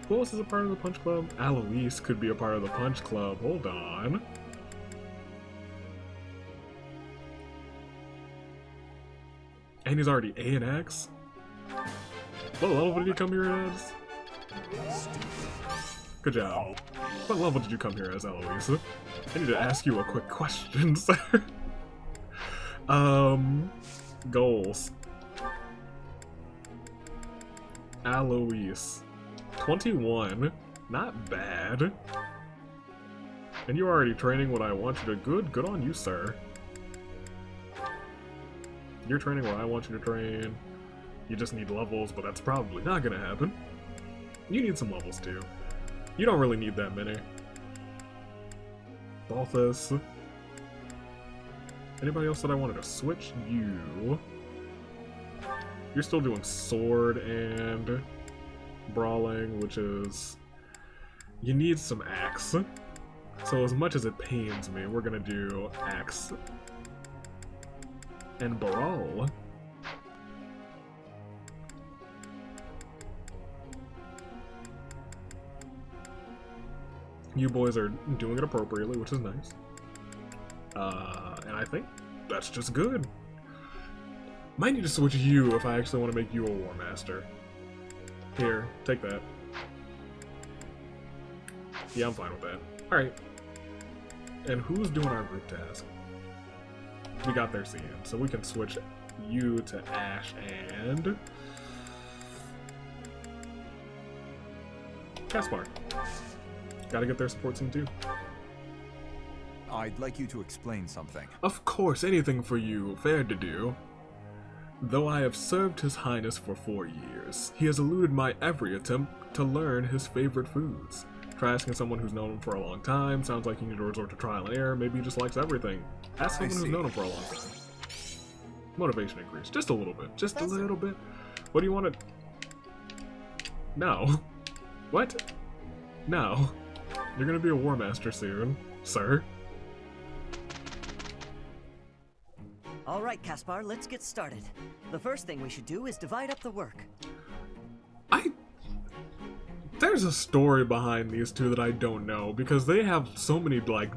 Who else is a part of the Punch Club? Alois could be a part of the Punch Club. Hold on. And he's already A and X? What level did you come here as? Good job. What level did you come here as, Alois? I need to ask you a quick question, sir. Goals. Alois. 21. Not bad. And you're already training what I want you to. Good on you, sir. You're training what I want you to train. You just need levels, but that's probably not gonna happen. You need some levels too. You don't really need that many. Balthus. Anybody else that I wanted to switch? You. You're still doing sword and brawling, which is... You need some axe. So as much as it pains me, we're gonna do axe and brawl. You boys are doing it appropriately, which is nice. And I think that's just good. Might need to switch you if I actually want to make you a War Master. Here, take that. Yeah, I'm fine with that. Alright. And who's doing our group task? We got their CM, so we can switch you to Ashe and... Caspar. Gotta get their support team too. I'd like you to explain something. Of course, anything for you, fair to do. Though I have served His Highness for 4 years, he has eluded my every attempt to learn his favorite foods. Try asking someone who's known him for a long time. Sounds like you need to resort to trial and error. Maybe he just likes everything. Ask someone who's known him for a long time. Motivation increase. Just a little bit. Just a little bit. What do you want to... No. What? No. You're gonna be a War Master soon, sir. Alright, Caspar, let's get started. The first thing we should do is divide up the work. There's a story behind these two that I don't know, because they have so many, like,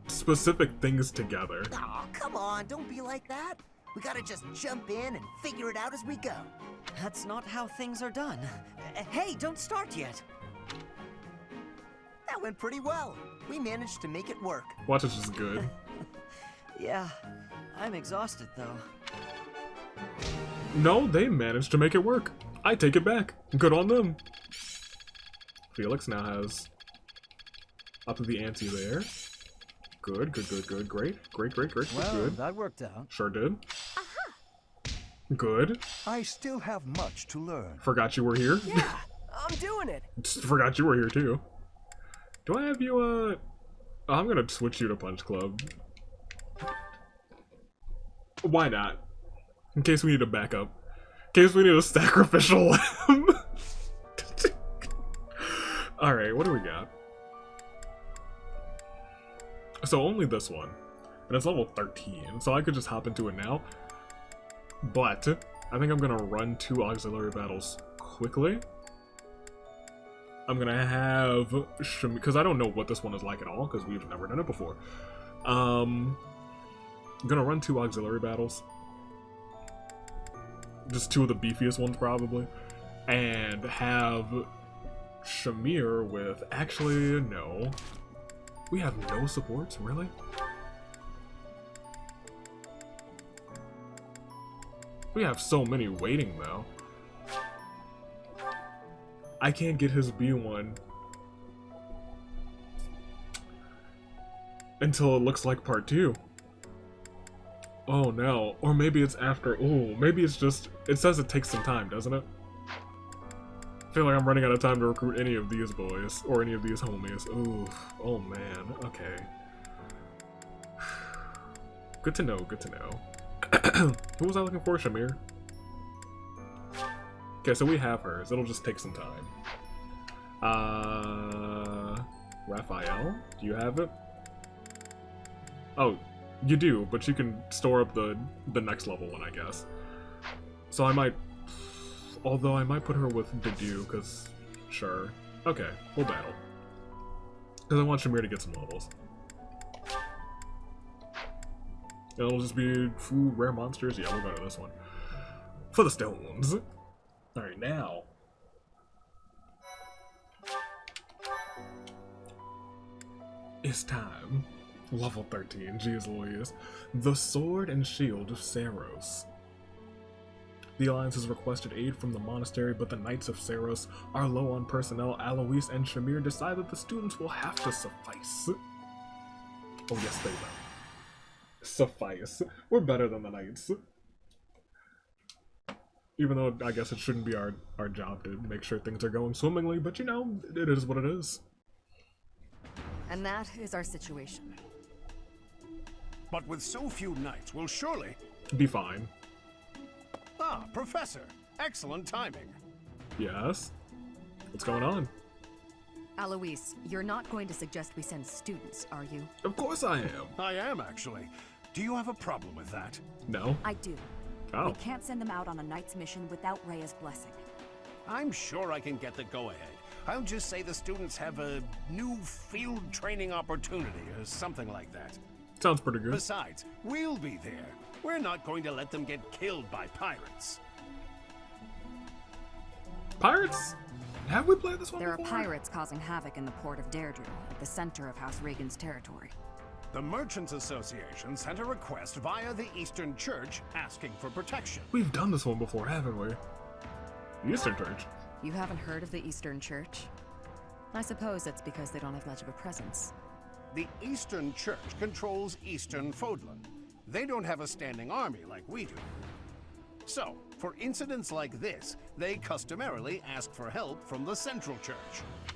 specific things together. Oh, come on, don't be like that. We gotta just jump in and figure it out as we go. That's not how things are done. Hey, don't start yet. That went pretty well. We managed to make it work. Watch, it's just good. Yeah, I'm exhausted though. No, they managed to make it work. I take it back. Good on them. Felix now has up to the ante there. Good, good, good, good, great. Great, great, great, well, good. That worked out. Sure did. Good. I still have much to learn. Forgot you were here. Yeah, I'm doing it. Forgot you were here too. Do I have you, oh, I'm gonna switch you to Punch Club. Why not? In case we need a backup. In case we need a sacrificial lamb. Alright, what do we got? So only this one. And it's level 13, so I could just hop into it now. But I think I'm gonna run 2 auxiliary battles quickly. I'm gonna have because I don't know what this one is like at all because we've never done it before. I'm gonna run 2 auxiliary battles, just 2 of the beefiest ones probably, and have Shamir with actually no. We have no supports, really? We have so many waiting though. I can't get his B1 until it looks like part 2. Oh no. Or maybe it's after. Oh, maybe it's just. It says it takes some time, doesn't it? I feel like I'm running out of time to recruit any of these boys or any of these homies. Ooh. Oh man. Okay. Good to know. Good to know. Who was I looking for? Shamir? Okay, so we have hers. It'll just take some time. Raphael? Do you have it? Oh, you do, but you can store up the next level one, I guess. So I might... Although I might put her with Dedue, because... Sure. Okay, we'll battle. Because I want Shamir to get some levels. It'll just be food, rare monsters. Yeah, we'll go to this one. For the stones. Alright, now. It's time. Level 13, geez Louise. The Sword and Shield of Saros. The Alliance has requested aid from the monastery, but the Knights of Saros are low on personnel. Alois and Shamir decide that the students will have to suffice. Oh yes, they will. Suffice. We're better than the Knights. Even though I guess it shouldn't be our job to make sure things are going swimmingly, but you know, it is what it is. And that is our situation. But with so few knights, we'll surely... Be fine. Ah, Professor. Excellent timing. Yes? What's going on? Alois, you're not going to suggest we send students, are you? Of course I am. I am, actually. Do you have a problem with that? No. I do. Oh. We can't send them out on a knight's mission without Rhea's blessing. I'm sure I can get the go-ahead. I'll just say the students have a new field training opportunity or something like that. Sounds pretty good. Besides, we'll be there. We're not going to let them get killed by pirates. Pirates? Have we played this one There before? are pirates causing havoc in the port of Dedue, at the center of House Regan's territory. The Merchants Association sent a request via the Eastern Church asking for protection. We've done this one before, haven't we? The Eastern Church. You haven't heard of the Eastern Church? I suppose it's because they don't have much of a presence. The Eastern Church controls Eastern Fodlan. They don't have a standing army like we do. So, for incidents like this, they customarily ask for help from the Central Church.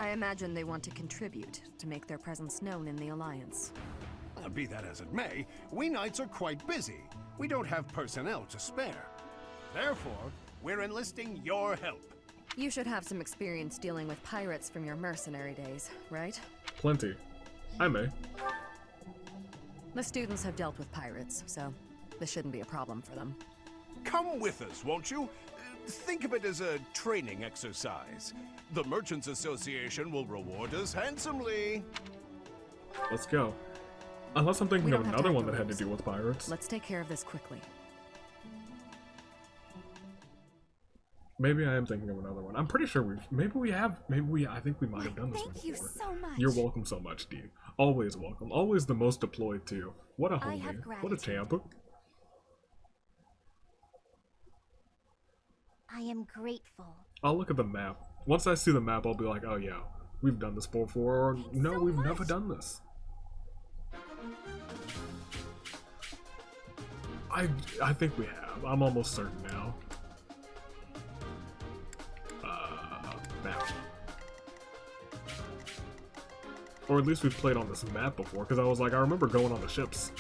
I imagine they want to contribute to make their presence known in the Alliance. Be that as it may, we knights are quite busy. We don't have personnel to spare. Therefore, we're enlisting your help. You should have some experience dealing with pirates from your mercenary days, right? Plenty. I may. The students have dealt with pirates, so this shouldn't be a problem for them. Come with us, won't you? Think of it as a training exercise. The Merchants Association will reward us handsomely. Let's go. Unless I'm thinking of another one that had to do with pirates. Let's take care of this quickly. Maybe I am thinking of another one. I'm pretty sure I think we might have done this one before. Thank you so much. You're welcome so much, Dee. Always welcome. Always the most deployed too. What a homie. What a champ. I am grateful. I'll look at the map. Once I see the map, I'll be like, oh yeah, we've done this before, or no, we've never done this. I think we have. I'm almost certain now. Map. Or at least we've played on this map before, because I was like, I remember going on the ships.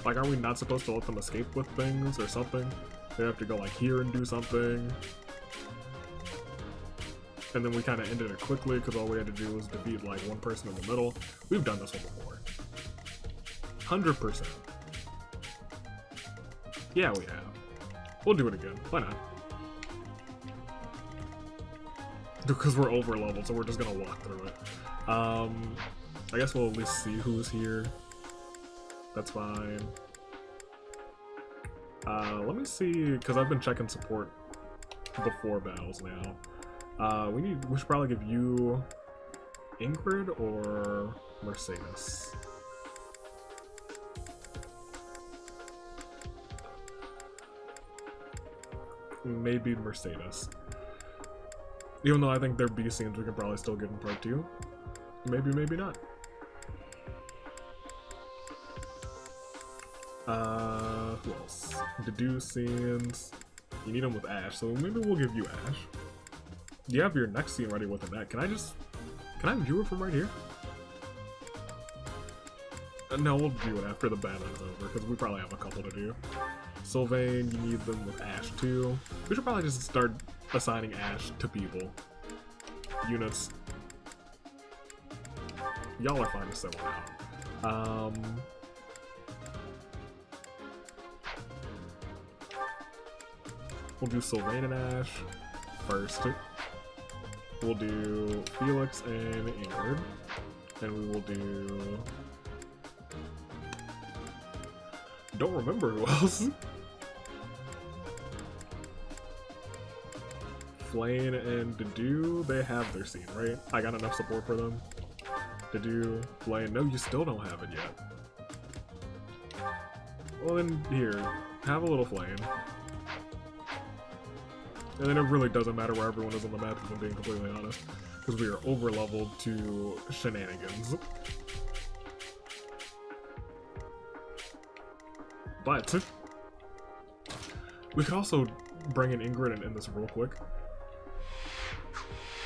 Like, are we not supposed to let them escape with things or something? They have to go like here and do something. And then we kind of ended it quickly because all we had to do was defeat like one person in the middle. We've done this one before. 100%. Yeah, we have. We'll do it again. Why not? Because we're over leveled, so we're just gonna walk through it. I guess we'll at least see who's here. That's fine. Let me see, because I've been checking support before battles now. We should probably give you Ingrid or Mercedes. Maybe Mercedes. Even though I think their B scenes we can probably still give them part 2. Maybe, maybe not. Who else? Dedue scenes. You need them with Ashe, so maybe we'll give you Ashe. You have your next scene ready with Annette. Can I view it from right here? No, we'll view it after the battle is over, because we probably have a couple to do. Sylvain, you need them with Ashe too. We should probably just start assigning Ashe to people. Units. Y'all are fine to set one out. We'll do Sylvain and Ashe first. We'll do Felix and Ingrid. And we will do... Don't remember who else. Flane and Dedue, they have their scene, right? I got enough support for them. Dedue, Flane, no, you still don't have it yet. Well then, here, have a little Flane. And then it really doesn't matter where everyone is on the map, if I'm being completely honest. Because we are over-leveled to shenanigans. But we could also bring in Ingrid and end this real quick.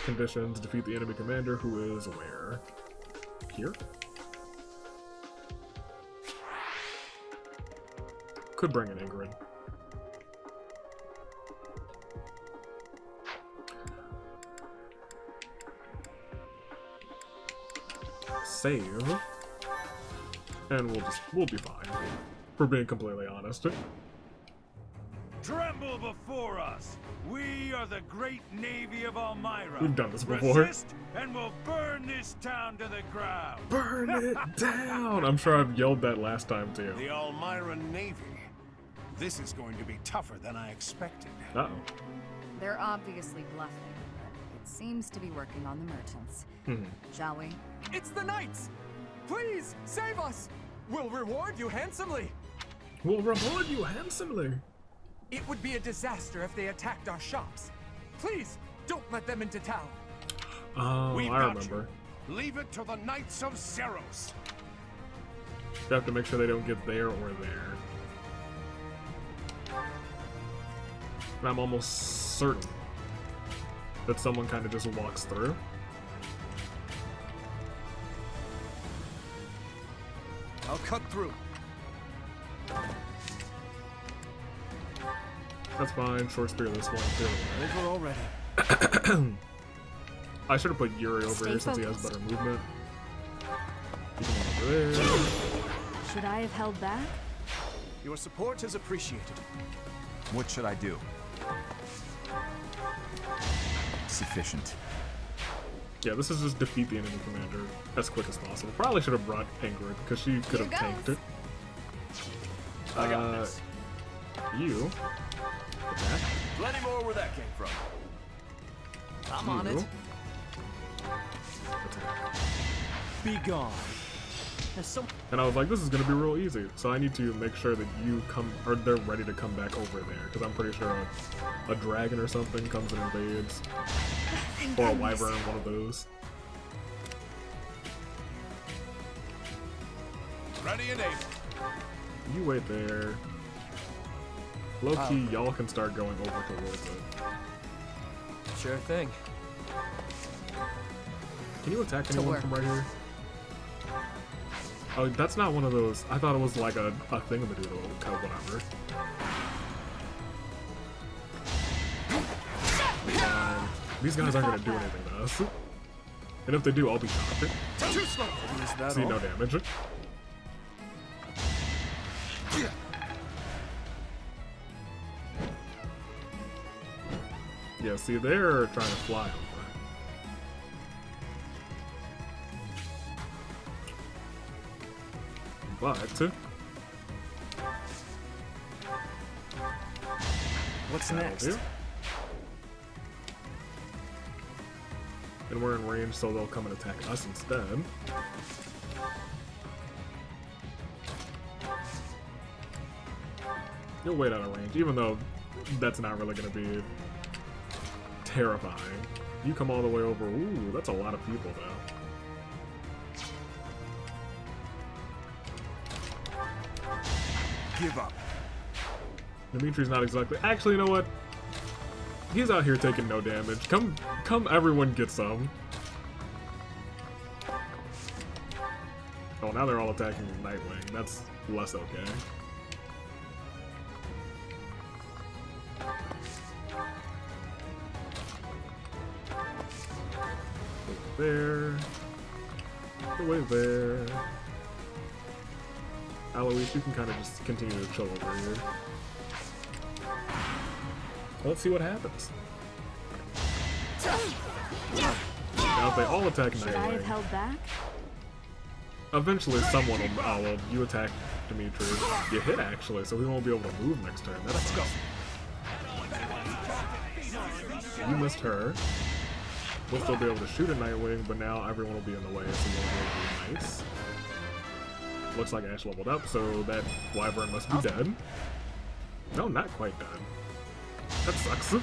Conditions: defeat the enemy commander who is where? Here? Could bring in Ingrid. Save. And we'll be fine. For being completely honest. Tremble before us! We are the great navy of Elmira. We've done this before. Resist, and we'll burn this town to the ground. Burn it down! I'm sure I've yelled that last time too. The Elmira Navy. This is going to be tougher than I expected. Uh-oh. They're obviously bluffing, but it seems to be working on the merchants. Shall we? It's the knights! Please, save us! We'll reward you handsomely! We'll reward you handsomely! It would be a disaster if they attacked our shops. Please, don't let them into town. Oh, I remember. You. Leave it to the Knights of Zeros. You have to make sure they don't get there or there. And I'm almost certain that someone kind of just walks through. I'll cut through. That's fine. Short spear this one. Over already. I should have put Yuri over here since he has better movement. Over there. Should I have held back? Your support is appreciated. What should I do? Sufficient. Yeah, this is just defeat the enemy commander as quick as possible. Probably should have brought Ingrid, because she could have tanked it. I got this. You. Attack. Plenty more where that came from. I'm on it. Attack. Be gone. And I was like, this is gonna be real easy. So I need to make sure that you come, or they're ready to come back over there, because I'm pretty sure a dragon or something comes and invades. Or a wyvern, one of those. Ready and able. You wait there. Low key, y'all can start going over towards it. Sure thing. Can you attack anyone from right here? Oh, that's not one of those. I thought it was like a thingamadoodle. Okay, whatever. These guys aren't gonna do anything to us. And if they do, I'll be shocked. Too slow. See no damage. Yeah, see, they're trying to fly over. But what's next? And we're in range, so they'll come and attack us instead. You'll wait out of range, even though that's not really going to be terrifying. You come all the way over. Ooh, that's a lot of people, though. Give up. Dimitri's not exactly. Actually, you know what? He's out here taking no damage. Come, everyone get some. Oh, now they're all attacking Nightwing. That's less okay. There. Away there. Alois, you can kind of just continue to chill over here. Let's see what happens. Now, if they all attack Should I have Nightwing, held back? eventually someone will. Oh, well, you attack Dimitri. You hit, actually, so we won't be able to move next turn. Let's go. You missed her. We'll still be able to shoot a Nightwing, but now everyone will be in the way, so we'll be able to be nice. Looks like Ashe leveled up, so that Wyvern must be dead. No, not quite dead. That sucks.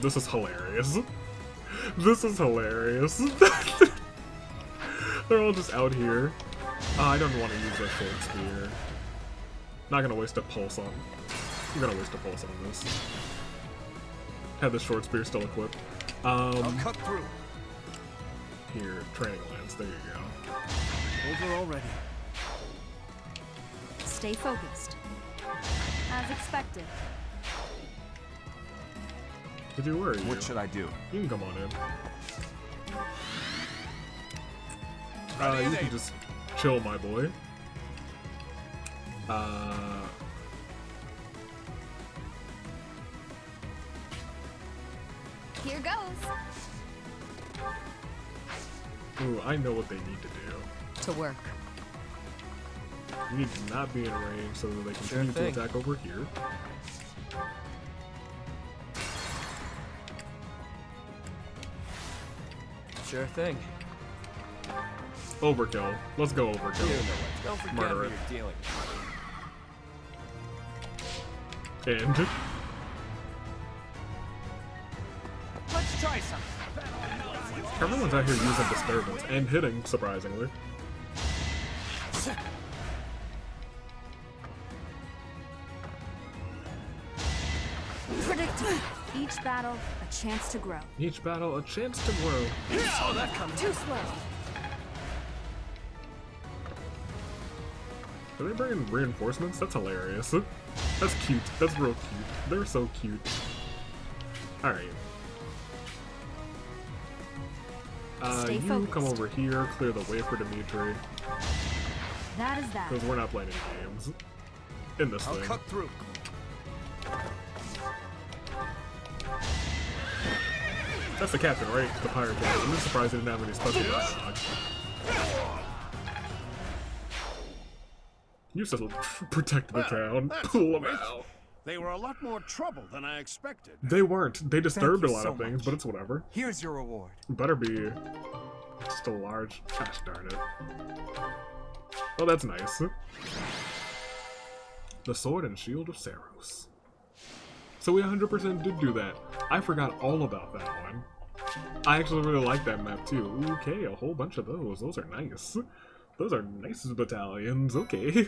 This is hilarious. This is hilarious. They're all just out here. I don't want to use that short spear. Not gonna waste a pulse on. I'm gonna waste a pulse on this. Have the short spear still equipped. I'll cut through. Here, training lands. There you go. Over already. Stay focused. As expected. Dedue, where are you? What should I do? You can come on in. You can just chill, my boy. Here goes. Ooh, I know what they need to do. To work. You need to not be in range so that they continue to attack over here. Sure thing. Overkill. Let's go overkill. Don't forget Murder who it. you're dealing with. And Let's try some. everyone's out here using disturbance and hitting, surprisingly. Predictable. Each battle, a chance to grow. Each battle, a chance to grow. Saw that coming. Too slow. Are they bringing reinforcements? That's hilarious. That's cute. That's real cute. They're so cute. Alright. You focused. come over here, clear the way for Dimitri. That is that. Because we're not playing any games. In this I'll thing. cut through. That's the captain, right? The pirate captain. I'm just surprised they didn't have any special dialogue. You said protect the town. Pull them out. They were a lot more trouble than I expected. They weren't. They disturbed a you lot so of things, much. but it's whatever. Here's your reward. Better be just a large. Gosh darn it. Oh, that's nice. The Sword and Shield of Saros. So we 100% did do that. I forgot all about that one. I actually really like that map too. Okay, a whole bunch of those. Those are nice. Those are nice battalions. Okay.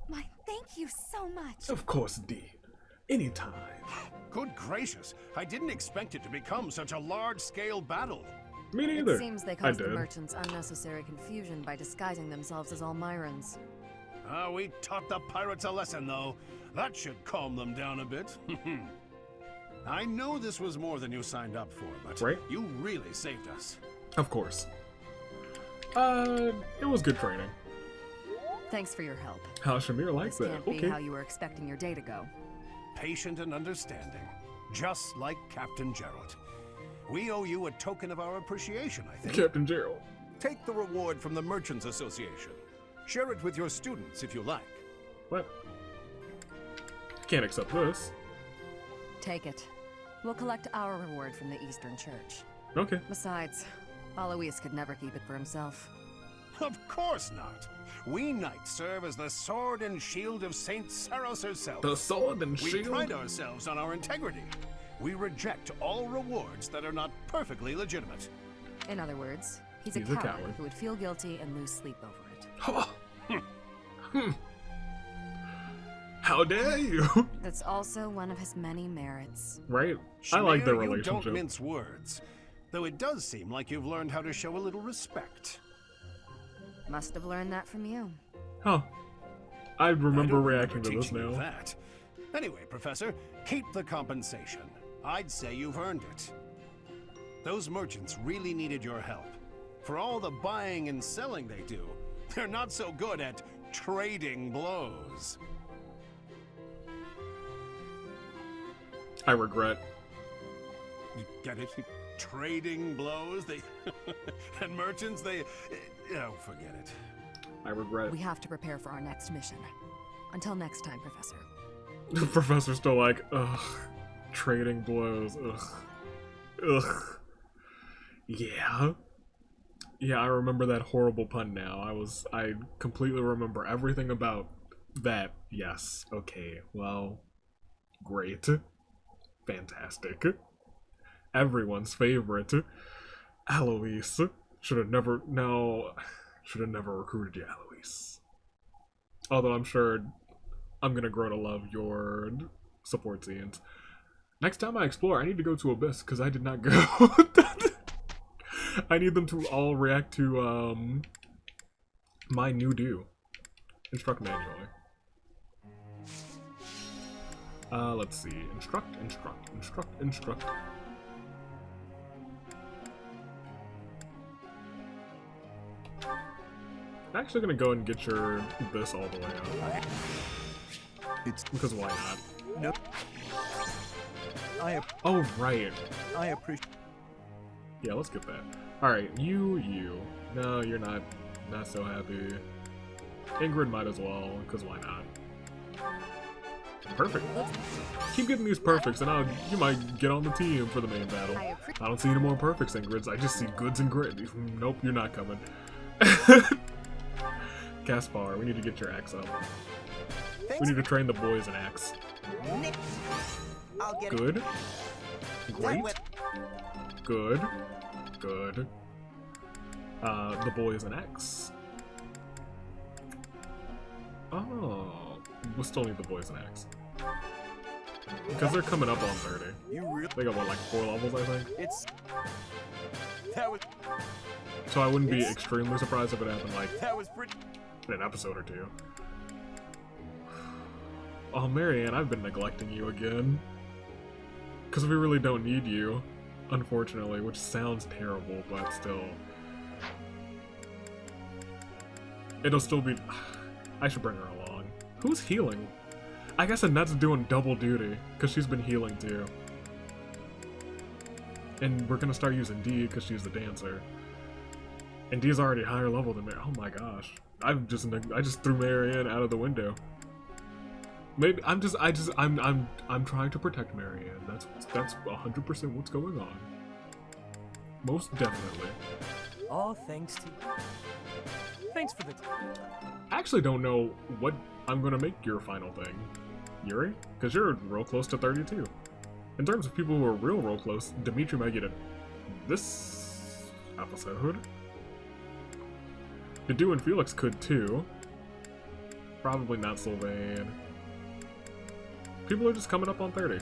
My thank you so much. Of course, Dean. Anytime. Good gracious, I didn't expect it to become such a large-scale battle. Me neither. It seems they caused the merchants unnecessary confusion by disguising themselves as Almirans. We taught the pirates a lesson, though. That should calm them down a bit. I know this was more than you signed up for, but you really saved us. Of course. It was good training. Thanks for your help. How Shamir likes This that. can't be Okay. how you were expecting your day to go. Patient and understanding, just like Captain Gerald. We owe you a token of our appreciation, I think. Captain Gerald. Take the reward from the Merchants Association. Share it with your students if you like. What? Can't accept this. Take it. We'll collect our reward from the Eastern Church. Okay. Besides, Alois could never keep it for himself. Of course not. We knights serve as the sword and shield of Saint Saros herself. The sword and We shield? pride ourselves on our integrity. We reject all rewards that are not perfectly legitimate. In other words, he's He's a a coward coward. who would feel guilty and lose sleep over it. How dare you? That's also one of his many merits. Right? I like their Shamir, you relationship. don't mince words. Though it does seem like you've learned how to show a little respect. Must have learned that from you. Huh. I remember I don't reacting to remember this teaching you now. that. Anyway, Professor, keep the compensation. I'd say you've earned it. Those merchants really needed your help. For all the buying and selling they do, they're not so good at trading blows. I regret. You get it? Trading blows? They and merchants, they... Oh, forget it. I regret. We have to prepare for our next mission. Until next time, Professor. The professor's still like, ugh. Trading blows. Ugh. Ugh. Yeah. Yeah, I remember that horrible pun now. I completely remember everything about that. Yes. Okay. Well, great. Fantastic. Everyone's favorite. Alois. Should have never recruited you, Alois. Although I'm sure I'm gonna grow to love your support scenes. Next time I explore, I need to go to Abyss, because I did not go. I need them to all react to my new do. Instruct manually. Let's see. Instruct. I'm actually gonna go and get your this all the way out. It's because why not? Nope. Oh right. I appreciate. Yeah, let's get that. All right, you. No, you're not so happy. Ingrid might as well, because why not? Perfect. Keep getting these perfects, and you might get on the team for the main battle. I don't see any more perfects, Ingrids. I just see goods and grit. Nope, you're not coming. Gaspar, we need to get your axe up. We need to train the boys in axe. Good. Great. Good. Good. The boys in axe. Oh, we'll still need the boys in axe. Because they're coming up on 30. They got what, like 4 levels, I think? So I wouldn't be extremely surprised if it happened like in an episode or 2. Oh, Marianne, I've been neglecting you again. Because we really don't need you, unfortunately, which sounds terrible, but still. It'll still be... I should bring her along. Who's healing? I guess Annette's doing double duty, because she's been healing too. And we're gonna start using Dee, because she's the dancer. And Dee's already higher level than me. Oh my gosh. I just threw Marianne out of the window. Maybe I'm trying to protect Marianne. That's 100% what's going on. Most definitely. All thanks to you. Thanks for the I actually don't know what I'm gonna make your final thing, Yuri, because you're real close to 32. In terms of people who are real close, Dimitri might get it this episode. Dedue and Felix could too. Probably not Sylvain. People are just coming up on 30.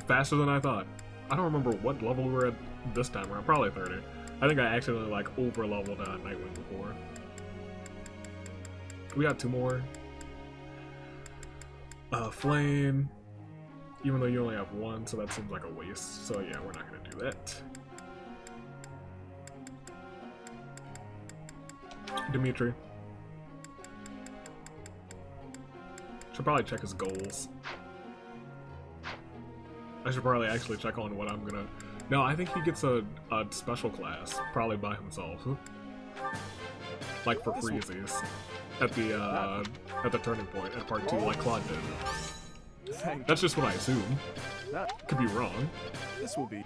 Faster than I thought. I don't remember what level we were at this time around. Probably 30. I think I actually like over leveled on Nightwing before. We got 2 more. Flame. Even though you only have 1, so that seems like a waste. So yeah, we're not gonna do that. Dimitri. Should probably check his goals. I should probably actually check on what I'm gonna... No, I think he gets a special class, probably by himself. Like for freezies. At the turning point, at part 2, like Claude did. That's just what I assume. Could be wrong. This will be...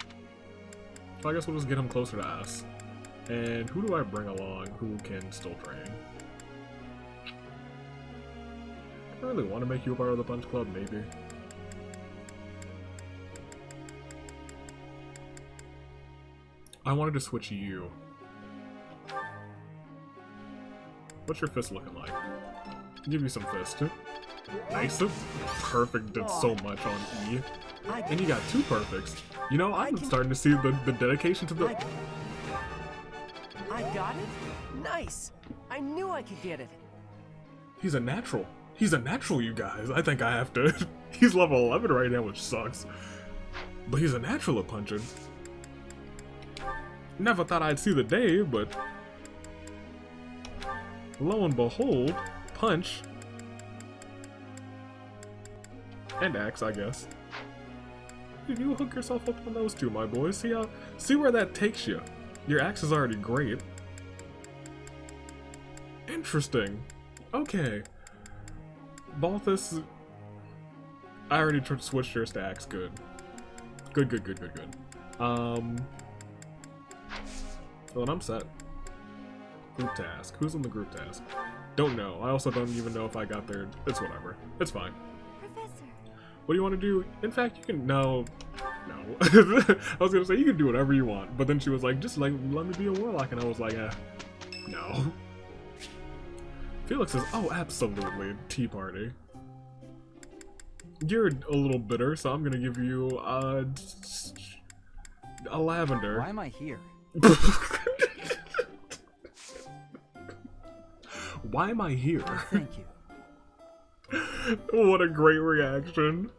So I guess we'll just get him closer to us. And who do I bring along who can still train? I really want to make you a part of the Punch Club, maybe. I wanted to switch you. What's your fist looking like? Give you some fist. Nice. Perfect did so much on E. And you got 2 perfects. You know, I'm starting to see the dedication to the... I got it? Nice! I knew I could get it. He's a natural. He's a natural, you guys. I think I have to... He's level 11 right now, which sucks. But he's a natural at punching. Never thought I'd see the day, but... Lo and behold, punch. And axe, I guess. You hook yourself up on those 2, my boy. See where that takes you. Your axe is already great. Interesting. Okay. Balthus... I already switched yours to axe. Good. Good. Well, I'm set. Group task. Who's in the group task? Don't know. I also don't even know if I got there. It's whatever. It's fine. Professor. What do you want to do? In fact, you can... No. I was gonna say, you can do whatever you want. But then she was like, just like, let me be a warlock. And I was like, no. Felix says, oh, absolutely. Tea party. You're a little bitter, so I'm gonna give you a lavender. Why am I here? Why am I here? Oh, thank you. What a great reaction.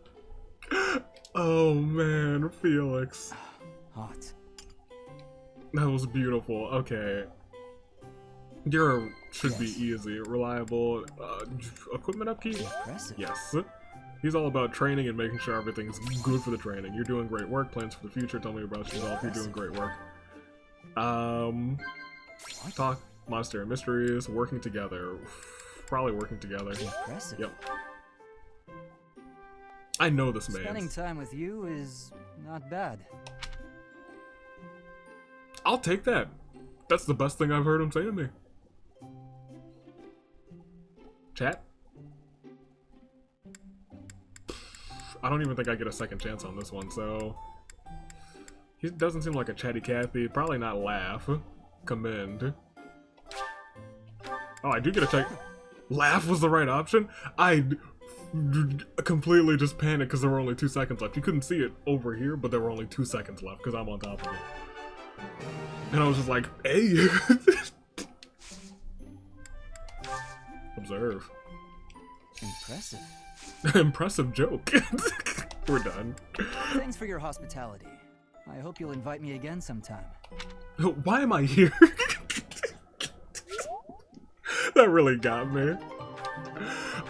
Oh man, Felix. Hot. That was beautiful. Okay. Should be easy. Reliable. Equipment upkeep? Impressive. Yes. He's all about training and making sure everything's good for the training. You're doing great work. Plans for the future. Tell me about yourself. You're doing great work. Talk. Monster and mysteries. Working together. Probably working together. Impressive. Yep. I know this man. Spending time with you is not bad. I'll take that. That's the best thing I've heard him say to me. Chat? I don't even think I get a second chance on this one, so... He doesn't seem like a chatty Cathy. Probably not laugh. Commend. Oh, I do get a check. Laugh was the right option? I completely just panicked because there were only 2 seconds left. You couldn't see it over here, but there were only 2 seconds left because I'm on top of it. And I was just like, hey! Observe. Impressive. Impressive joke. We're done. Thanks for your hospitality. I hope you'll invite me again sometime. Why am I here? That really got me.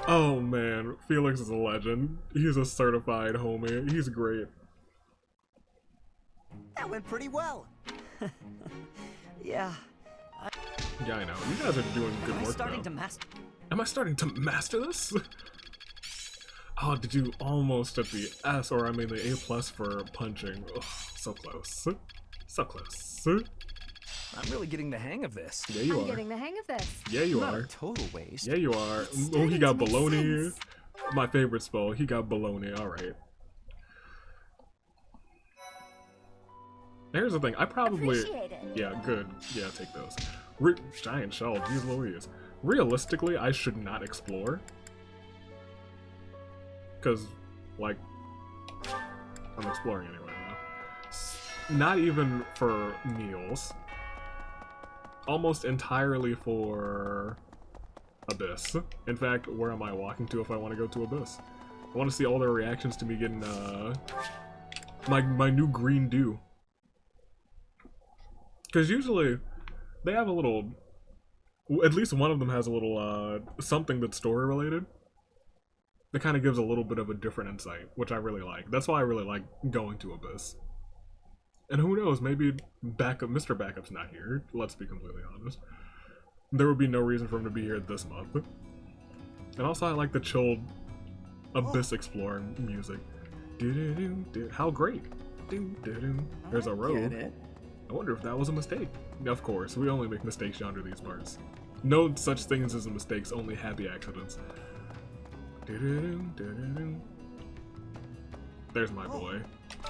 Oh man, Felix is a legend. He's a certified homie. He's great. That went pretty well. Yeah. Yeah, I know. You guys are doing good work now. Am I starting to master this? Oh, did you almost at the S, or I mean the A+ for punching. Ugh, so close. So close. I'm really getting the hang of this. Yeah, you are. I'm getting the hang of this. Yeah, you Not are. a total waste. Yeah, you are. Oh, he got baloney. My favorite spell. He got baloney. Alright. Here's the thing. I probably... Appreciate it. Yeah, good. Yeah, take those. Giant shell. Jeez Louise. Realistically, I should not explore. Because, like, I'm exploring anyway now. Not even for meals. Almost entirely for Abyss. In fact, where am I walking to if I want to go to Abyss? I want to see all their reactions to me getting my new green dew. Because usually they have a little, at least one of them has a little something that's story related. It kind of gives a little bit of a different insight, which I really like. That's why I really like going to Abyss. And who knows, maybe Mr. Backup's not here, let's be completely honest. There would be no reason for him to be here this month. And also I like the chilled Abyss exploring music. How great. There's a road. I wonder if that was a mistake. Of course, we only make mistakes yonder these parts. No such things as mistakes, only happy accidents. There's my boy.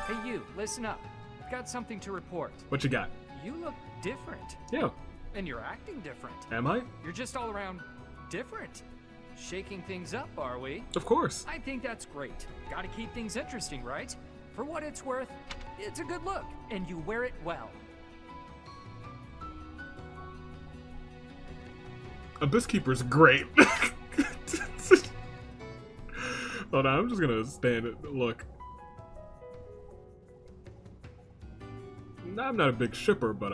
Hey you, listen up. I've got something to report. What you got? You look different. Yeah. And you're acting different. Am I? You're just all around different. Shaking things up, are we? Of course. I think that's great. Gotta keep things interesting, right? For what it's worth, it's a good look, and you wear it well. Abyss Keeper's great. Hold on, I'm just gonna stand it. Look. I'm not a big shipper, but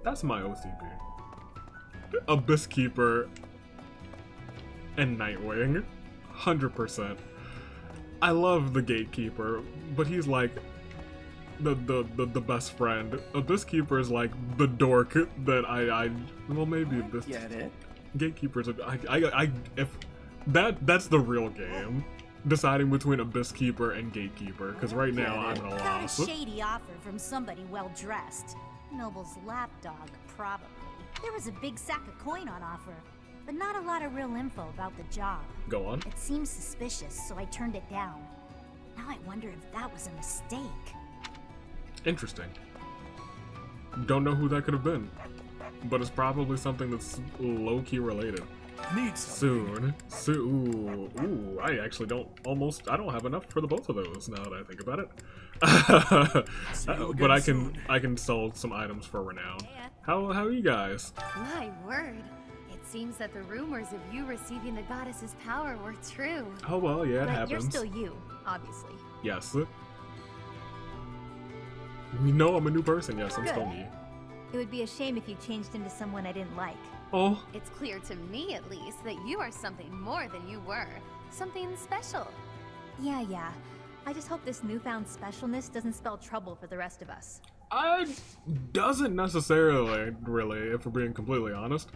that's my OCP. Abyss Keeper and Nightwing, 100%. I love the Gatekeeper, but he's like the best friend. Abyss Keeper is like the dork that well, maybe Abyss. Get it? Gatekeeper's that's the real game. Deciding between Abyss Keeper and Gatekeeper, because right now I'm at a Got a loss. shady offer from somebody well-dressed. Noble's lapdog, probably. There was a big sack of coin on offer, but not a lot of real info about the job. Go on. It seemed suspicious, so I turned it down. Now I wonder if that was a mistake. Interesting. Don't know who that could have been, but it's probably something that's low-key related. Soon. Ooh, I actually don't have enough for the both of those now that I think about it. But I can sell some items for renown. How are you guys? My word. It seems that the rumors of you receiving the goddess's power were true. Oh well, yeah, it but happens. You're still you, obviously. Yes. You know I'm a new person, yes, I'm Good. still me. It would be a shame if you changed into someone I didn't like. Oh. It's clear to me, at least, that you are something more than you were. Something special. Yeah. I just hope this newfound specialness doesn't spell trouble for the rest of us. Doesn't necessarily, really, if we're being completely honest.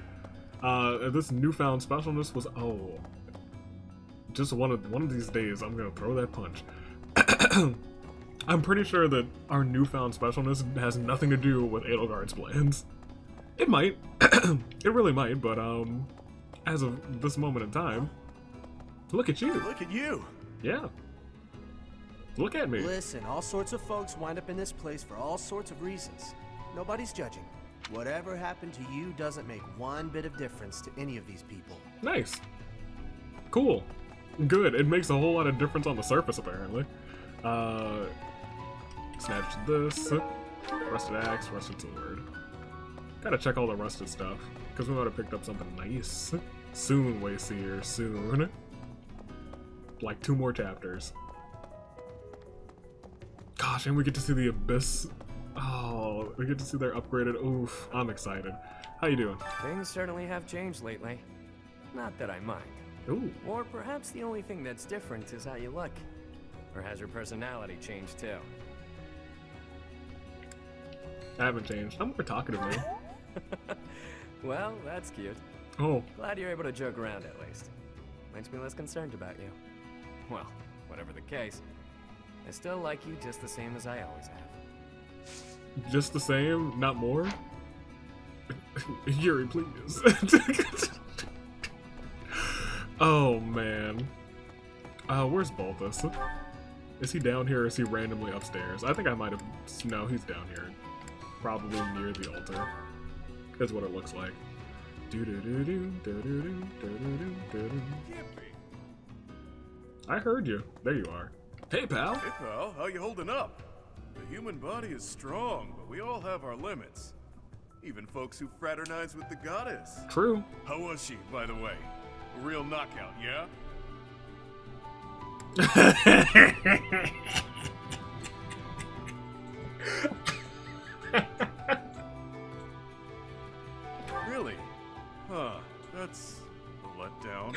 This newfound specialness was just one of these days I'm gonna throw that punch. I'm pretty sure that our newfound specialness has nothing to do with Edelgard's plans. It might. It really might, but as of this moment in time, look at you. Look at you. Yeah. Look at me. Listen, all sorts of folks wind up in this place for all sorts of reasons. Nobody's judging. Whatever happened to you doesn't make one bit of difference to any of these people. Nice. Cool. Good. It makes a whole lot of difference on the surface, apparently. Snatch this. Rusted axe, rusted sword. Gotta check all the rusted stuff, because we might have picked up something nice. Soon, Wayseer, soon. Like 2 more chapters. Gosh, and we get to see the Abyss. Oh, we get to see their upgraded. Oof, I'm excited. How you doing? Things certainly have changed lately. Not that I mind. Ooh. Or perhaps the only thing that's different is how you look. Or has your personality changed too? I haven't changed. I'm more talkative now. Well, that's cute. Oh. Glad you're able to joke around at least. Makes me less concerned about you. Well, whatever the case, I still like you just the same as I always have. Just the same, not more? Yuri, please. Oh, man. Where's Balthus? Is he down here or is he randomly upstairs? I think I might have... No, he's down here. Probably near the altar. Is what it looks like. I heard you. There you are. Hey, pal. Hey, pal. How you holding up? The human body is strong, but we all have our limits. Even folks who fraternize with the goddess. True. How was she, by the way? A real knockout, yeah? Really? Huh. That's a letdown.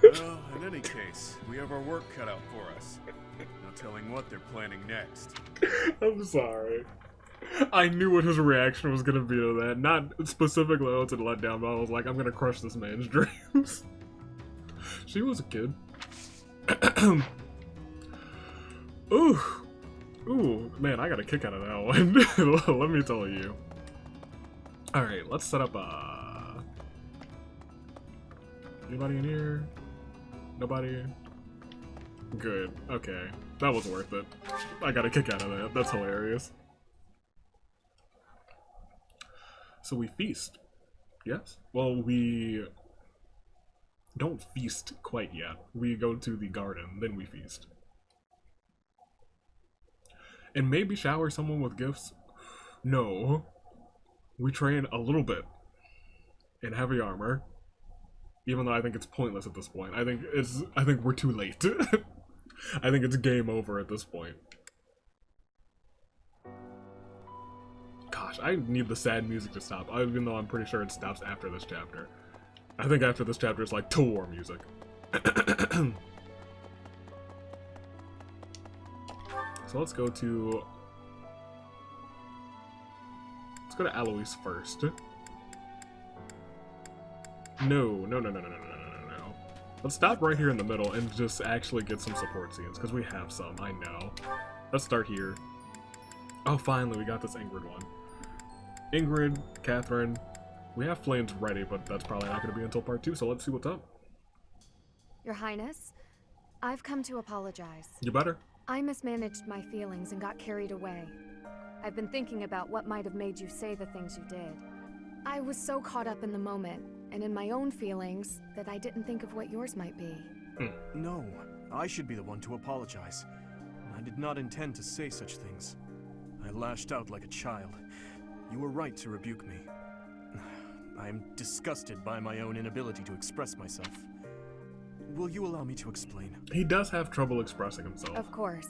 Well, in case, we have our work cut out for us. No telling what they're planning next. I'm sorry. I knew what his reaction was gonna be to that. Not specifically to let down, but I was like, I'm gonna crush this man's dreams. She was a kid. Ooh. Ooh, man, I got a kick out of that one. Let me tell you. Alright, let's set up anybody in here? Nobody? Good. Okay. That was worth it. I got a kick out of that. That's hilarious. So we feast. Yes? Well, we don't feast quite yet. We go to the garden, then we feast. And maybe shower someone with gifts? No. We train a little bit in heavy armor. Even though I think it's pointless at this point. I think we're too late. I think it's game over at this point. Gosh, I need the sad music to stop, even though I'm pretty sure it stops after this chapter. I think after this chapter it's like to war music. So let's go to Alois first. No. Let's stop right here in the middle and just actually get some support scenes, because we have some, I know. Let's start here. Oh, finally, we got this Ingrid one. Ingrid, Catherine, we have flames ready, but that's probably not going to be until part 2, so let's see what's up. Your Highness, I've come to apologize. You better. I mismanaged my feelings and got carried away. I've been thinking about what might have made you say the things you did. I was so caught up in the moment, and in my own feelings, that I didn't think of what yours might be. No, I should be the one to apologize. I did not intend to say such things. I lashed out like a child. You were right to rebuke me. I am disgusted by my own inability to express myself. Will you allow me to explain? He does have trouble expressing himself. Of course.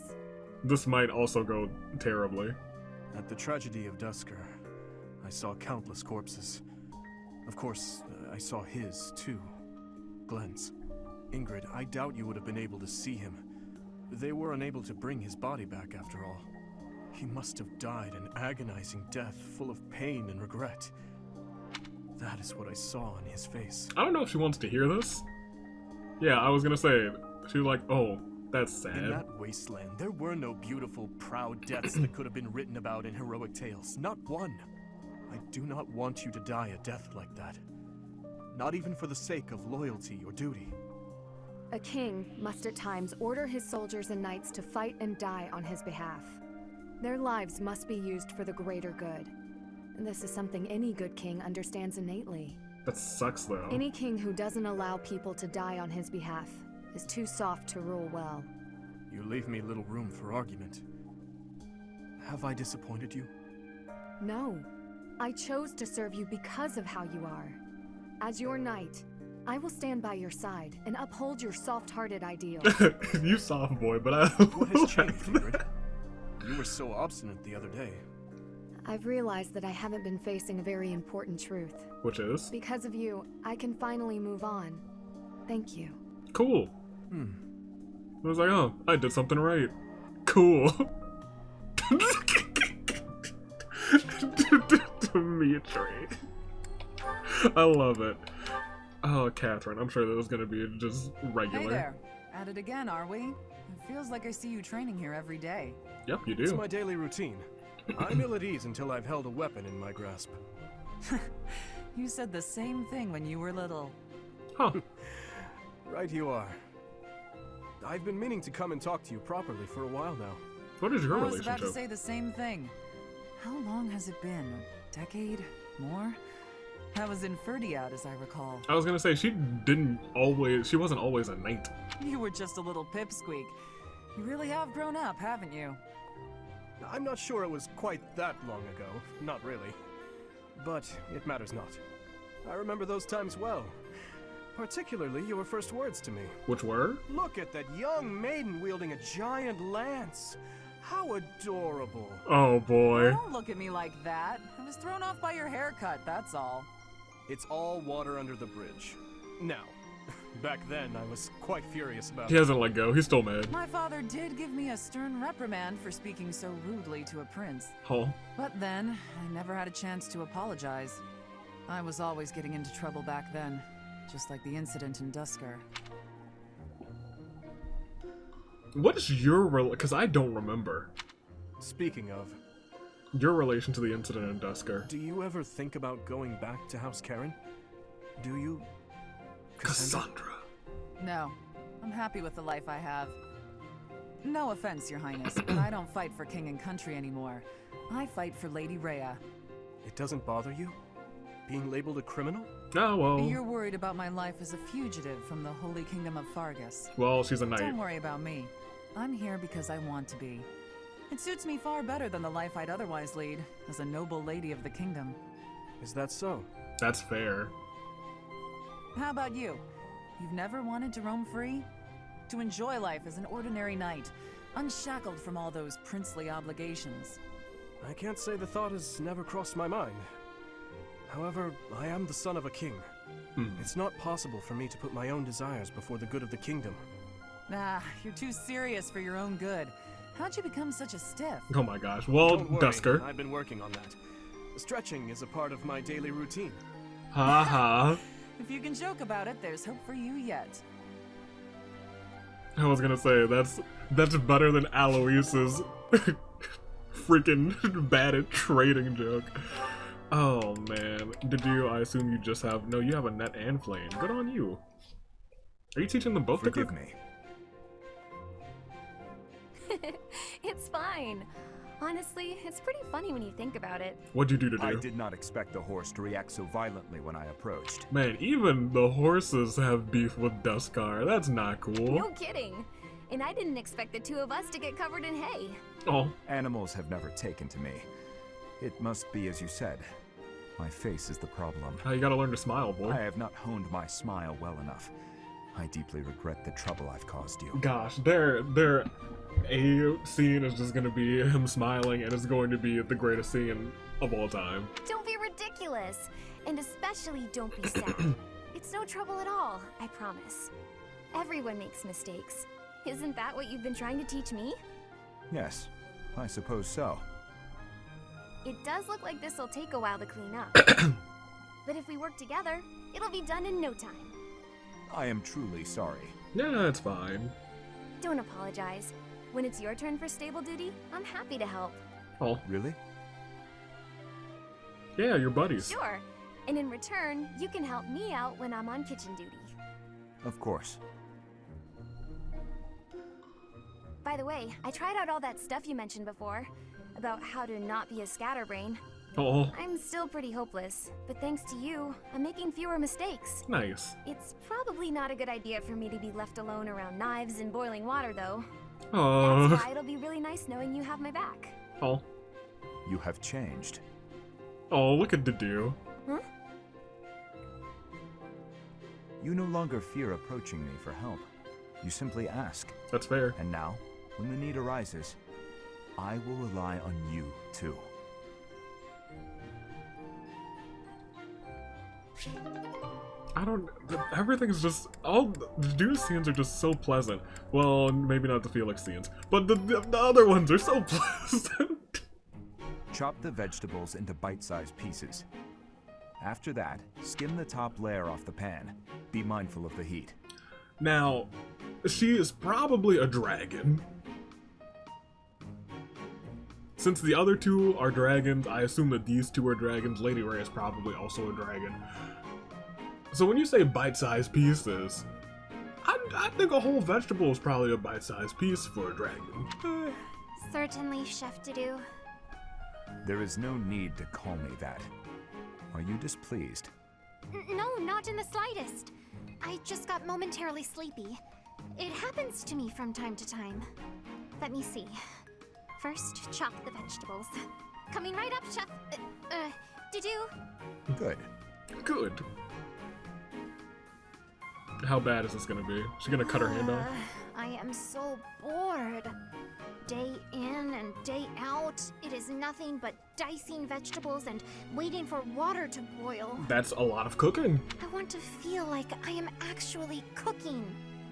This might also go terribly. At the tragedy of Dusker, I saw countless corpses. Of course, I saw his, too. Glenn's. Ingrid, I doubt you would have been able to see him. They were unable to bring his body back, after all. He must have died an agonizing death, full of pain and regret. That is what I saw on his face. I don't know if she wants to hear this. Yeah, I was gonna say, she was like, oh, that's sad. In that wasteland, there were no beautiful, proud deaths that could have been written about in heroic tales. Not one. I do not want you to die a death like that. Not even for the sake of loyalty or duty. A king must at times order his soldiers and knights to fight and die on his behalf. Their lives must be used for the greater good. And this is something any good king understands innately. That sucks, though. Any king who doesn't allow people to die on his behalf is too soft to rule well. You leave me little room for argument. Have I disappointed you? No. I chose to serve you because of how you are. As your knight, I will stand by your side and uphold your soft-hearted ideals. You soft boy, but I... What has changed, Ingrid? You were so obstinate the other day. I've realized that I haven't been facing a very important truth. Which is? Because of you, I can finally move on. Thank you. Cool. I was like, oh, I did something right. Cool. Dimitri. I love it. Oh, Catherine, I'm sure that was gonna be just regular. Hey there. At it again, are we? It feels like I see you training here every day. Yep, you do. It's my daily routine. I'm ill at ease until I've held a weapon in my grasp. You said the same thing when you were little. Huh. Right you are. I've been meaning to come and talk to you properly for a while now. What is your I was relationship? about to say the same thing. How long has it been? A decade? More? I was in Ferdiad, as I recall. I was gonna say, she wasn't always a knight. You were just a little pipsqueak. You really have grown up, haven't you? I'm not sure it was quite that long ago. Not really. But it matters not. I remember those times well. Particularly your first words to me. Which were? Look at that young maiden wielding a giant lance. How adorable. Oh boy. Don't look at me like that. I was thrown off by your haircut, that's all. It's all water under the bridge. Now, Back then, I was quite furious about He it. hasn't let go. He's still mad. My father did give me a stern reprimand for speaking so rudely to a prince. Oh. But then, I never had a chance to apologize. I was always getting into trouble back then, just like the incident in Dusker. What is your because I don't remember. Speaking of, your relation to the incident in Dusker. Do you ever think about going back to House Karen? Do you, Cassandra? No, I'm happy with the life I have. No offense, Your Highness, but I don't fight for king and country anymore. I fight for Lady Rhea. It doesn't bother you? Being labeled a criminal? Oh, well. You're worried about my life as a fugitive from the Holy Kingdom of Fargus. Well, she's a knight. Don't worry about me. I'm here because I want to be. It suits me far better than the life I'd otherwise lead, as a noble lady of the kingdom. Is that so? That's fair. How about you? You've never wanted to roam free? To enjoy life as an ordinary knight, unshackled from all those princely obligations? I can't say the thought has never crossed my mind. However, I am the son of a king. It's not possible for me to put my own desires before the good of the kingdom. Ah, you're too serious for your own good. How'd you become such a stiff? Oh my gosh. Well, Don't worry, Dusker. I've been working on that. Stretching is a part of my daily routine. Haha. If you can joke about it, there's hope for you yet. I was gonna say, that's better than Aloise's freaking bad at trading joke. Oh man. Dedue, I assume you just have, no, you have Annette and Flame. Good on you. Are you teaching them both to cook? Forgive me. It's fine. Honestly, it's pretty funny when you think about it. What'd you do to I do? did not expect the horse to react so violently when I approached. Man, even the horses have beef with Duskar. That's not cool. No kidding. And I didn't expect the two of us to get covered in hay. Oh. Animals have never taken to me. It must be as you said. My face is the problem. You gotta learn to smile, boy. I have not honed my smile well enough. I deeply regret the trouble I've caused you. Gosh, their A scene is just gonna be him smiling, and it's going to be the greatest scene of all time. Don't be ridiculous. And especially don't be sad. It's no trouble at all, I promise. Everyone makes mistakes. Isn't that what you've been trying to teach me? Yes, I suppose so. It does look like this'll take a while to clean up. But if we work together, it'll be done in no time. I am truly sorry. Yeah, it's fine. Don't apologize. When it's your turn for stable duty, I'm happy to help. Oh. Really? Yeah, you're buddies. Sure. And in return, you can help me out when I'm on kitchen duty. Of course. By the way, I tried out all that stuff you mentioned before, about how to not be a scatterbrain. Oh. I'm still pretty hopeless, but thanks to you, I'm making fewer mistakes. Nice. It's probably not a good idea for me to be left alone around knives and boiling water, though. Oh. That's why it'll be really nice knowing you have my back. Oh. You have changed. Oh, look at Dedue. Huh? You no longer fear approaching me for help. You simply ask. That's fair. And now, when the need arises, I will rely on you, too. I don't... Everything's just... All the Dedue scenes are just so pleasant. Well, maybe not the Felix scenes, but the other ones are so pleasant. Chop the vegetables into bite-sized pieces. After that, skim the top layer off the pan. Be mindful of the heat. Now, she is probably a dragon. Since the other two are dragons, I assume that these two are dragons. Lady Rhea is probably also a dragon. So when you say bite-sized pieces, I think a whole vegetable is probably a bite-sized piece for a dragon. Certainly, Chef Dedue. There is no need to call me that. Are you displeased? No, not in the slightest. I just got momentarily sleepy. It happens to me from time to time. Let me see. First, chop the vegetables. Coming right up, Chef. Dedue. Good. Good. How bad is this gonna be? Is she gonna cut her hand off? I am so bored. Day in and day out, it is nothing but dicing vegetables and waiting for water to boil. That's a lot of cooking. I want to feel like I am actually cooking.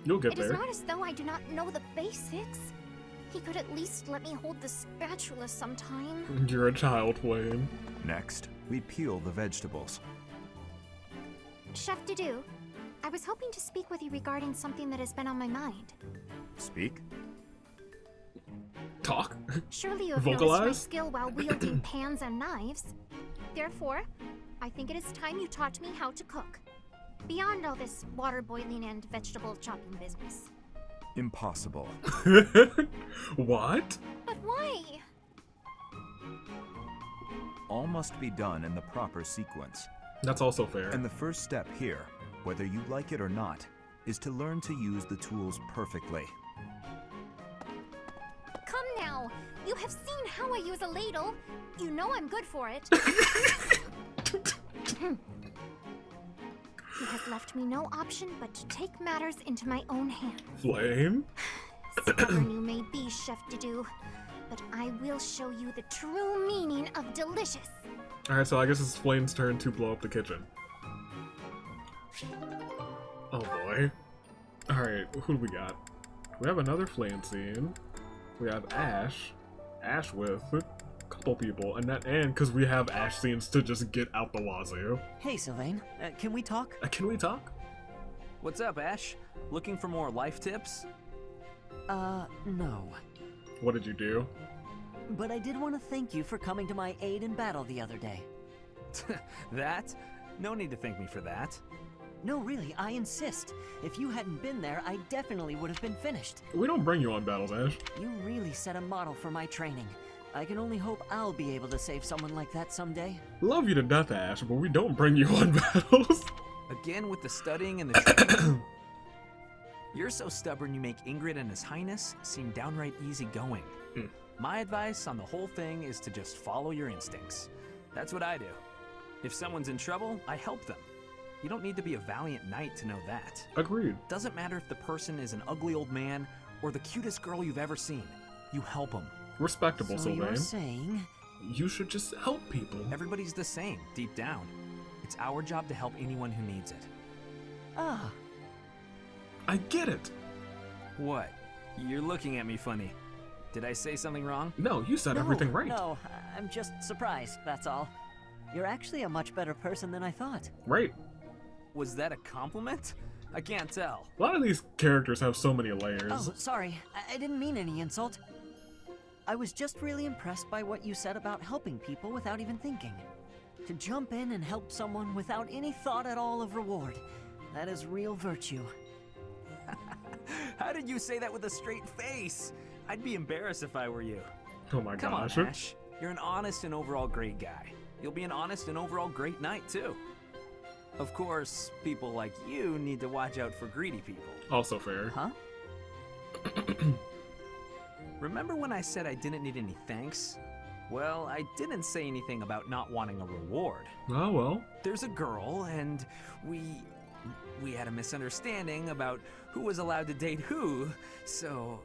You'll get It there. is not as though I do not know the basics. He could at least let me hold the spatula sometime. You're a child, Flame. Next, we peel the vegetables. Chef Dedue, I was hoping to speak with you regarding something that has been on my mind. Speak? Talk? Surely you have Vocalize? noticed my skill while wielding pans and knives. Therefore, I think it is time you taught me how to cook. Beyond all this water boiling and vegetable chopping business. Impossible. What? But why? All must be done in the proper sequence. That's also fair. And the first step here, whether you like it or not, is to learn to use the tools perfectly. Come now! You have seen how I use a ladle. You know I'm good for it. He has left me no option but to take matters into my own hands. Flame? Stubborn you may be, Chef Dedue, but I will show you the true meaning of delicious. Alright, so I guess it's Flame's turn to blow up the kitchen. Oh boy. Alright, who do we got? We have another Flame scene. We have Ashe. Ashe with a couple people. Annette, and because we have Ashe scenes to just get out the wazoo. Hey, Sylvain. Can we talk? Can we talk? What's up, Ashe? Looking for more life tips? No. What did you do? But I did want to thank you for coming to my aid in battle the other day. That? No need to thank me for that. No, really, I insist. If you hadn't been there, I definitely would have been finished. We don't bring you on battles, Ashe. You really set a model for my training. I can only hope I'll be able to save someone like that someday. Love you to death, Ashe, but we don't bring you on battles. Again with the studying and the training? You're so stubborn you make Ingrid and His Highness seem downright easygoing. My advice on the whole thing is to just follow your instincts. That's what I do. If someone's in trouble, I help them. You don't need to be a valiant knight to know that. Agreed. Doesn't matter if the person is an ugly old man or the cutest girl you've ever seen. You help them. Respectable, so Sylvain. You're saying you should just help people. Everybody's the same, deep down. It's our job to help anyone who needs it. Ah. I get it. What? You're looking at me funny. Did I say something wrong? No, you said everything right. No, I'm just surprised, that's all. You're actually a much better person than I thought. Right. Was that a compliment? I can't tell. A lot of these characters have so many layers. Oh, sorry. I didn't mean any insult. I was just really impressed by what you said about helping people without even thinking. To jump in and help someone without any thought at all of reward. That is real virtue. How did you say that with a straight face? I'd be embarrassed if I were you. Oh my Come gosh. on, Ashe. You're an honest and overall great guy. You'll be an honest and overall great knight, too. Of course, people like you need to watch out for greedy people. Also fair. Huh? Remember when I said I didn't need any thanks? Well, I didn't say anything about not wanting a reward. Oh, well. There's a girl, and we had a misunderstanding about who was allowed to date who, so,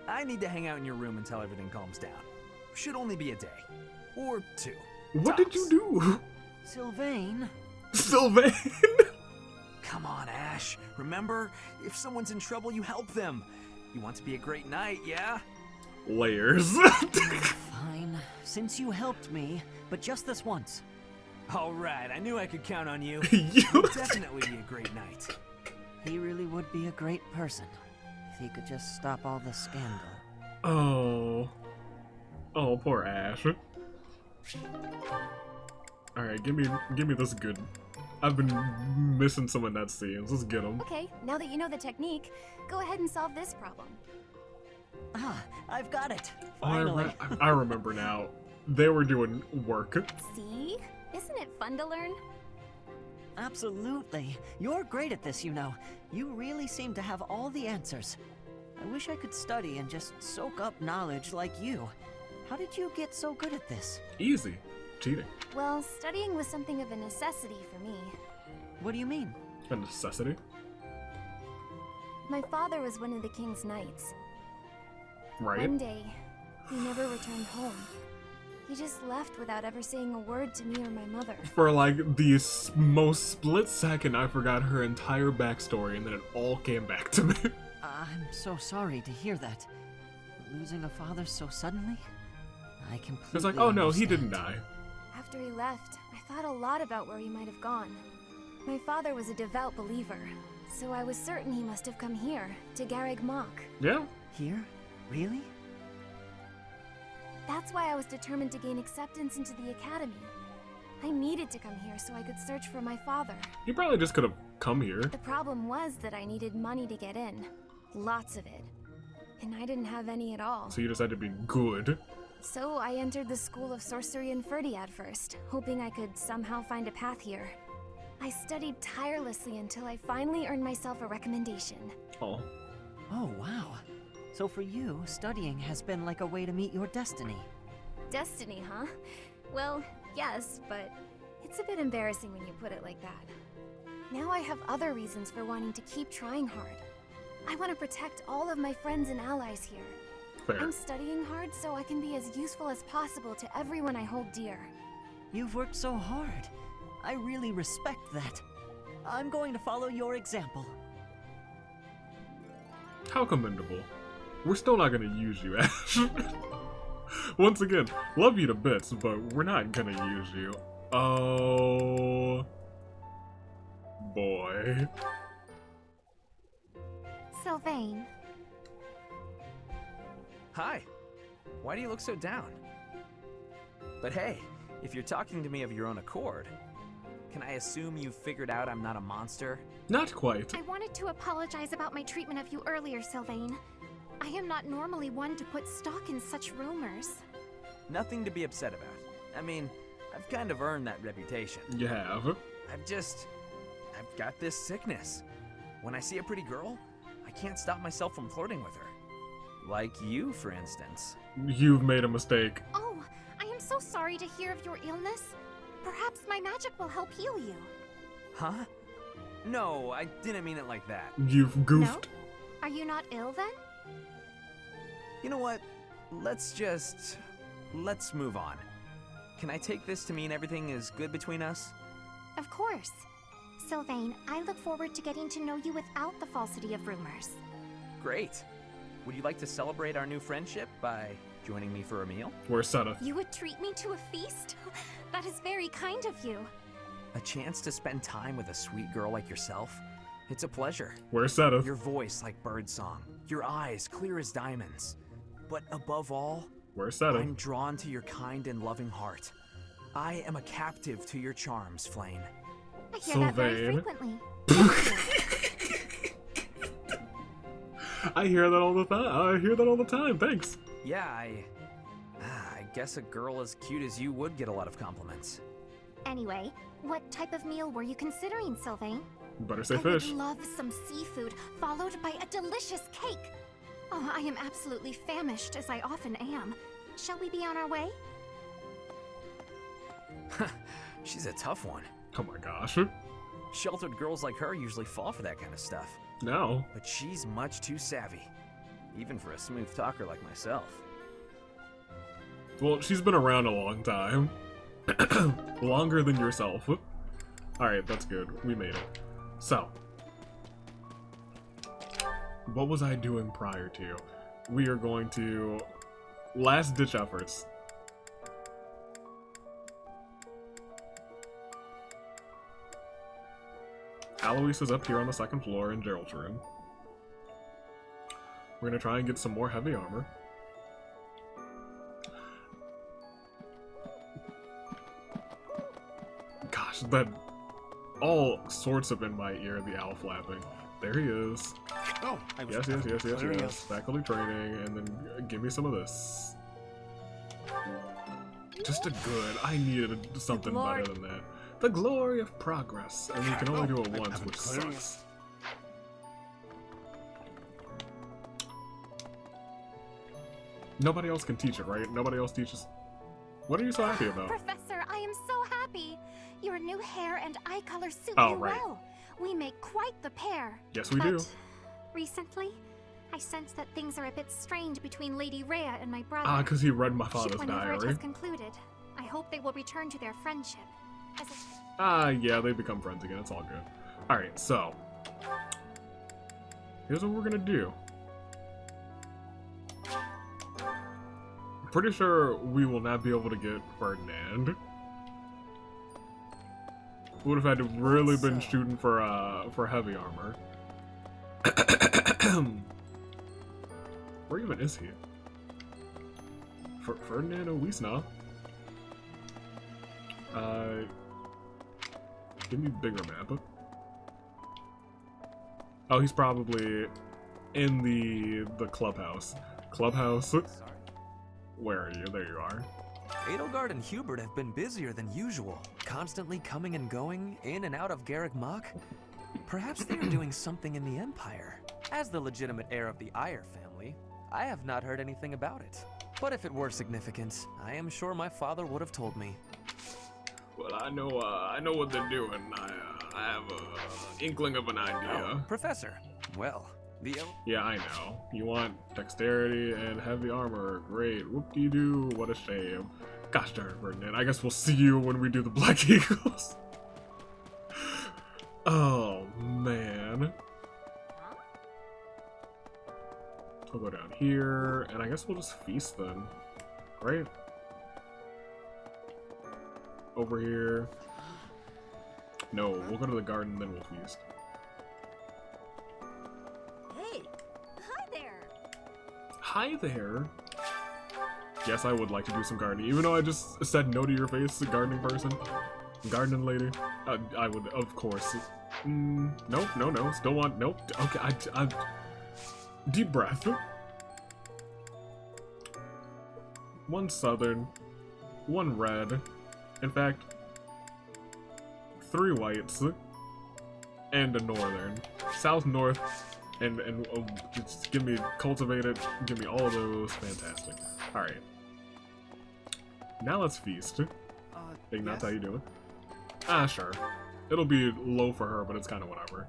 I need to hang out in your room until everything calms down. Should only be a day. Or two. What did you do? Sylvain. Sylvain! Come on, Ashe. Remember, if someone's in trouble, you help them. You want to be a great knight, yeah? Layers. Fine, since you helped me, but just this once. All right, I knew I could count on you. You'll definitely be a great knight. He really would be a great person if he could just stop all the scandal. Oh. Oh, poor Ashe. Alright, give me this good. I've been missing some of that scenes. Let's get them. Okay, now that you know the technique, go ahead and solve this problem. Ah, I've got it. Oh, Finally. I remember now. They were doing work. See? Isn't it fun to learn? Absolutely. You're great at this, you know. You really seem to have all the answers. I wish I could study and just soak up knowledge like you. How did you get so good at this? Easy. Cheating. Well, studying was something of a necessity for me. What do you mean? A necessity? My father was one of the king's knights. Right. One day, he never returned home. He just left without ever saying a word to me or my mother. For like the most split second, I forgot her entire backstory, and then it all came back to me. I'm so sorry to hear that. Losing a father so suddenly? I completely It's like, oh no, he understand. didn't die. After he left, I thought a lot about where he might have gone. My father was a devout believer, so I was certain he must have come here, to Garreg Mach. Yeah. Here? Really? That's why I was determined to gain acceptance into the academy. I needed to come here so I could search for my father. You probably just could have come here. The problem was that I needed money to get in. Lots of it. And I didn't have any at all. So you decided to be good. So I entered the School of Sorcery in Ferdiad first, hoping I could somehow find a path here. I studied tirelessly until I finally earned myself a recommendation. Oh. Oh, wow. So for you, studying has been like a way to meet your destiny. Destiny, huh? Well, yes, but it's a bit embarrassing when you put it like that. Now I have other reasons for wanting to keep trying hard. I want to protect all of my friends and allies here. Fair. I'm studying hard so I can be as useful as possible to everyone I hold dear. You've worked so hard. I really respect that. I'm going to follow your example. How commendable. We're still not gonna use you, Ashe. Once again, love you to bits, but we're not gonna use you. Oh boy. Sylvain. Hi. Why do you look so down? But hey, if you're talking to me of your own accord, can I assume you've figured out I'm not a monster? Not quite. I wanted to apologize about my treatment of you earlier, Sylvain. I am not normally one to put stock in such rumors. Nothing to be upset about. I mean, I've kind of earned that reputation. You have. I've got this sickness. When I see a pretty girl, I can't stop myself from flirting with her. Like you, for instance. You've made a mistake. Oh, I am so sorry to hear of your illness. Perhaps my magic will help heal you. Huh? No, I didn't mean it like that. You've goofed. No? Are you not ill then? You know what? Let's move on. Can I take this to mean everything is good between us? Of course. Sylvain, I look forward to getting to know you without the falsity of rumors. Great. Would you like to celebrate our new friendship by joining me for a meal? Where's Seta? You would treat me to a feast? That is very kind of you. A chance to spend time with a sweet girl like yourself? It's a pleasure. Where's Seta? Your voice like birdsong. Your eyes clear as diamonds. But above all, where's Seta? I'm drawn to your kind and loving heart. I am a captive to your charms, Flame. I hear that very frequently. I hear that all the time. I hear that all the time. Thanks. Yeah, I guess a girl as cute as you would get a lot of compliments. Anyway, what type of meal were you considering, Sylvain? Better say I fish. would love some seafood, followed by a delicious cake. Oh, I am absolutely famished, as I often am. Shall we be on our way? She's a tough one. Oh my gosh. Sheltered girls like her usually fall for that kind of stuff. No. But she's much too savvy, even for a smooth talker like myself. Well, she's been around a long time. Longer than yourself. Alright, that's good. We made it. So, what was I doing prior to? We are going to last ditch efforts. Alois is up here on the second floor in Gerald's room. We're gonna try and get some more heavy armor. Gosh, that all sorts of in my ear, the owl flapping. There he is. Oh, I was yes. Faculty training, and then give me some of this. Just a good. I needed something better than that. The glory of progress, and you can only do it once, which sucks. Nobody else can teach it, right? Nobody else teaches. What are you so happy about? Professor, I am so happy. Your new hair and eye color suit Oh, you right. well. We make quite the pair. Yes, we do. recently. I sense that things are a bit strained between Lady Rhea and my brother. Ah, because he read my father's Whenever it diary. has concluded, I hope they will return to their friendship. Yeah, they become friends again. It's all good. Alright, so. Here's what we're gonna do. I'm pretty sure we will not be able to get Ferdinand. Would have had to really been shooting for heavy armor. Where even is he? Ferdinand Owisna? Give me a bigger map. Oh, he's probably in the clubhouse. Clubhouse? Where are you? There you are. Edelgard and Hubert have been busier than usual, constantly coming and going, in and out of Garrick Mach. Perhaps they are doing something in the Empire. As the legitimate heir of the Eyre family, I have not heard anything about it. But if it were significant, I am sure my father would have told me. Well, I know what they're doing. I have a inkling of an idea. Oh, Professor, well, Yeah, I know. You want dexterity and heavy armor. Great. Whoop-de-doo. What a shame. Gosh darn it, Ferdinand. I guess we'll see you when we do the Black Eagles. Oh, man. We'll go down here, and I guess we'll just feast then. Right? Over here. No, we'll go to the garden, then we'll feast. Hey, hi there. Hi there. Yes, I would like to do some gardening. Even though I just said no to your face, gardening person. Gardening lady. I would, of course. Nope, no. Still want, nope. Okay, I deep breath. One southern, one red. In fact, 3 whites, and a northern. South, north, and just give me cultivated, give me all of those. Fantastic. Alright. Now let's feast. Ignat, how you doing? Ah, sure. It'll be low for her, but it's kind of whatever.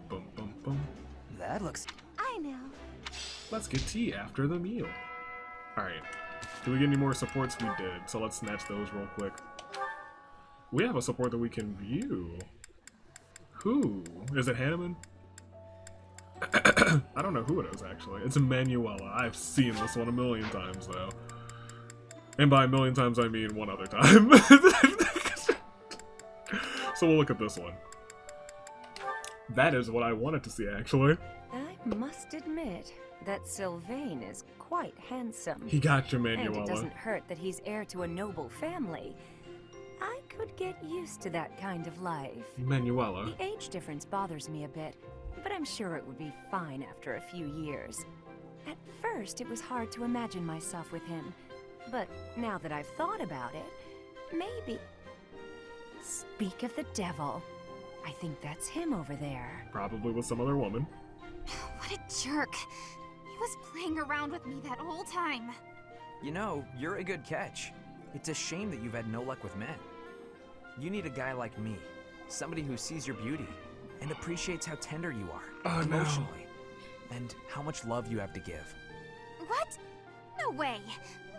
Boom, boom, boom. That looks... I know. Let's get tea after the meal. Alright. Do we get any more supports? We did, so let's snatch those real quick. We have a support that we can view. Who? Is it Hanneman? I don't know who it is, actually. It's Emanuela. I've seen this one a million times, though. And by a million times, I mean one other time. So we'll look at this one. That is what I wanted to see, actually. I must admit that Sylvain is quite handsome. He got you, And Manuela. it doesn't hurt that he's heir to a noble family. I could get used to that kind of life. Manuela. The age difference bothers me a bit, but I'm sure it would be fine after a few years. At first, it was hard to imagine myself with him, but now that I've thought about it, maybe... Speak of the devil. I think that's him over there. Probably with some other woman. What a jerk. He was playing around with me that whole time. You know, you're a good catch. It's a shame that you've had no luck with men. You need a guy like me. Somebody who sees your beauty and appreciates how tender you are, emotionally, and how much love you have to give. What? No way.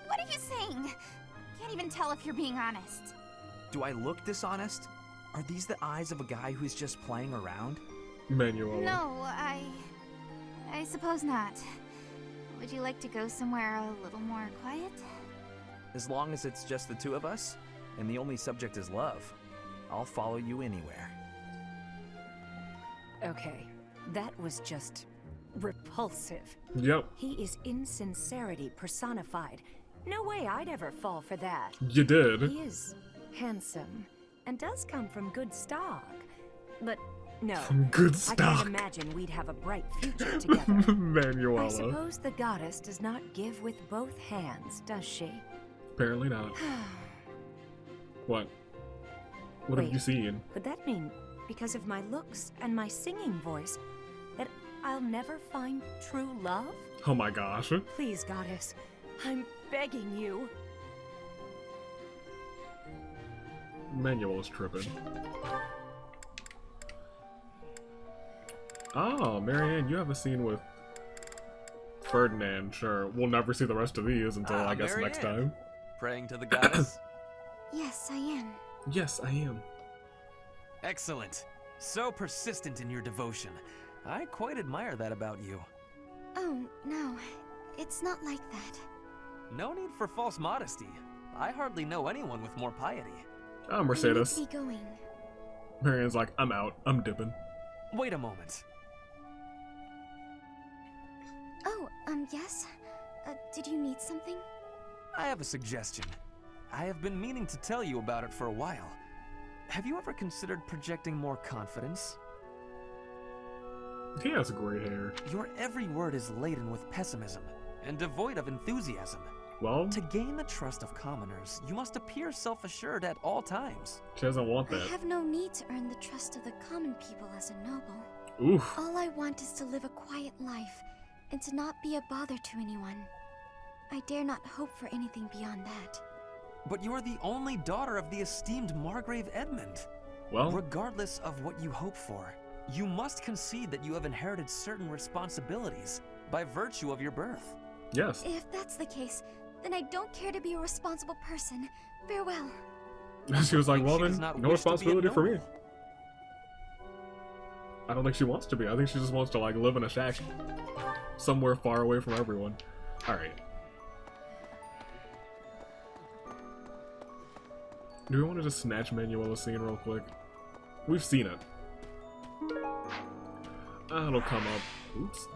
What are you saying? Can't even tell if you're being honest. Do I look dishonest? Are these the eyes of a guy who's just playing around? Manuela. No, I suppose not. Would you like to go somewhere a little more quiet? As long as it's just the two of us, and the only subject is love, I'll follow you anywhere. Okay, that was just repulsive. Yep. He is insincerity personified. No way I'd ever fall for that. You did. He is handsome and does come from good stock. But no, From good I stock. can't imagine we'd have a bright future together. Manuela. I suppose the goddess does not give with both hands, does she? Apparently not. What? What have Wait, you seen? Could that mean, because of my looks and my singing voice, that I'll never find true love? Oh my gosh. Please, goddess, I'm begging you. Manuela's tripping. Oh, Marianne, you have a scene with Ferdinand. Sure, we'll never see the rest of these until I guess next time. Praying to the goddess? Yes, I am. Yes, I am. Excellent. So persistent in your devotion. I quite admire that about you. Oh, no. It's not like that. No need for false modesty. I hardly know anyone with more piety. Oh, Mercedes. I need to be going. Marianne's like, I'm out. I'm dipping. Wait a moment. Oh, yes? Did you need something? I have a suggestion. I have been meaning to tell you about it for a while. Have you ever considered projecting more confidence? He has great hair. Your every word is laden with pessimism and devoid of enthusiasm. Well, to gain the trust of commoners, you must appear self-assured at all times. She doesn't want that. I have no need to earn the trust of the common people as a noble. Oof. All I want is to live a quiet life and to not be a bother to anyone. I dare not hope for anything beyond that. But you are the only daughter of the esteemed Margrave Edmund. Well, regardless of what you hope for, you must concede that you have inherited certain responsibilities by virtue of your birth. Yes. If that's the case, then I don't care to be a responsible person. Farewell. She was like, well then, no responsibility for me. I don't think she wants to be. I think she just wants to like live in a shack somewhere far away from everyone. Alright. Do we want to just snatch Manuela's scene real quick? We've seen it. It'll come up. Oops.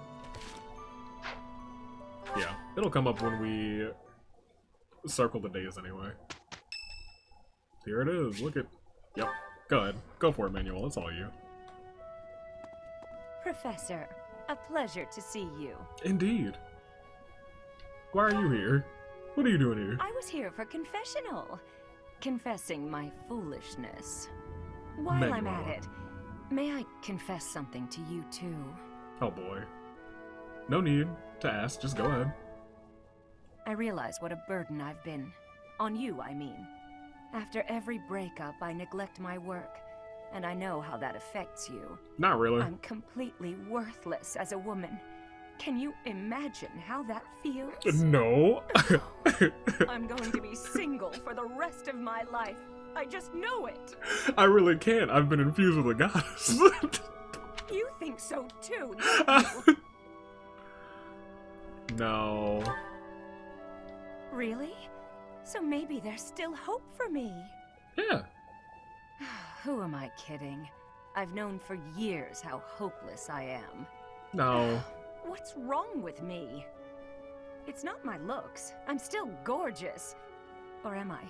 Yeah, it'll come up when we circle the days anyway. Here it is. Look at. Yep. Go ahead. Go for it, Manuel. It's all you. Professor, a pleasure to see you. Indeed. Why are you here? What are you doing here? I was here for confessional. Confessing my foolishness. While I'm at it, may I confess something to you too? Oh boy. No need to ask, just go ahead. I realize what a burden I've been. On you, I mean. After every breakup, I neglect my work, and I know how that affects you. Not really. I'm completely worthless as a woman. Can you imagine how that feels? No. I'm going to be single for the rest of my life. I just know it. I really can't. I've been infused with a goddess. You think so too, don't you? No. Really? So maybe there's still hope for me. Yeah. Who am I kidding? I've known for years how hopeless I am. No. What's wrong with me? It's not my looks. I'm still gorgeous. Or am I?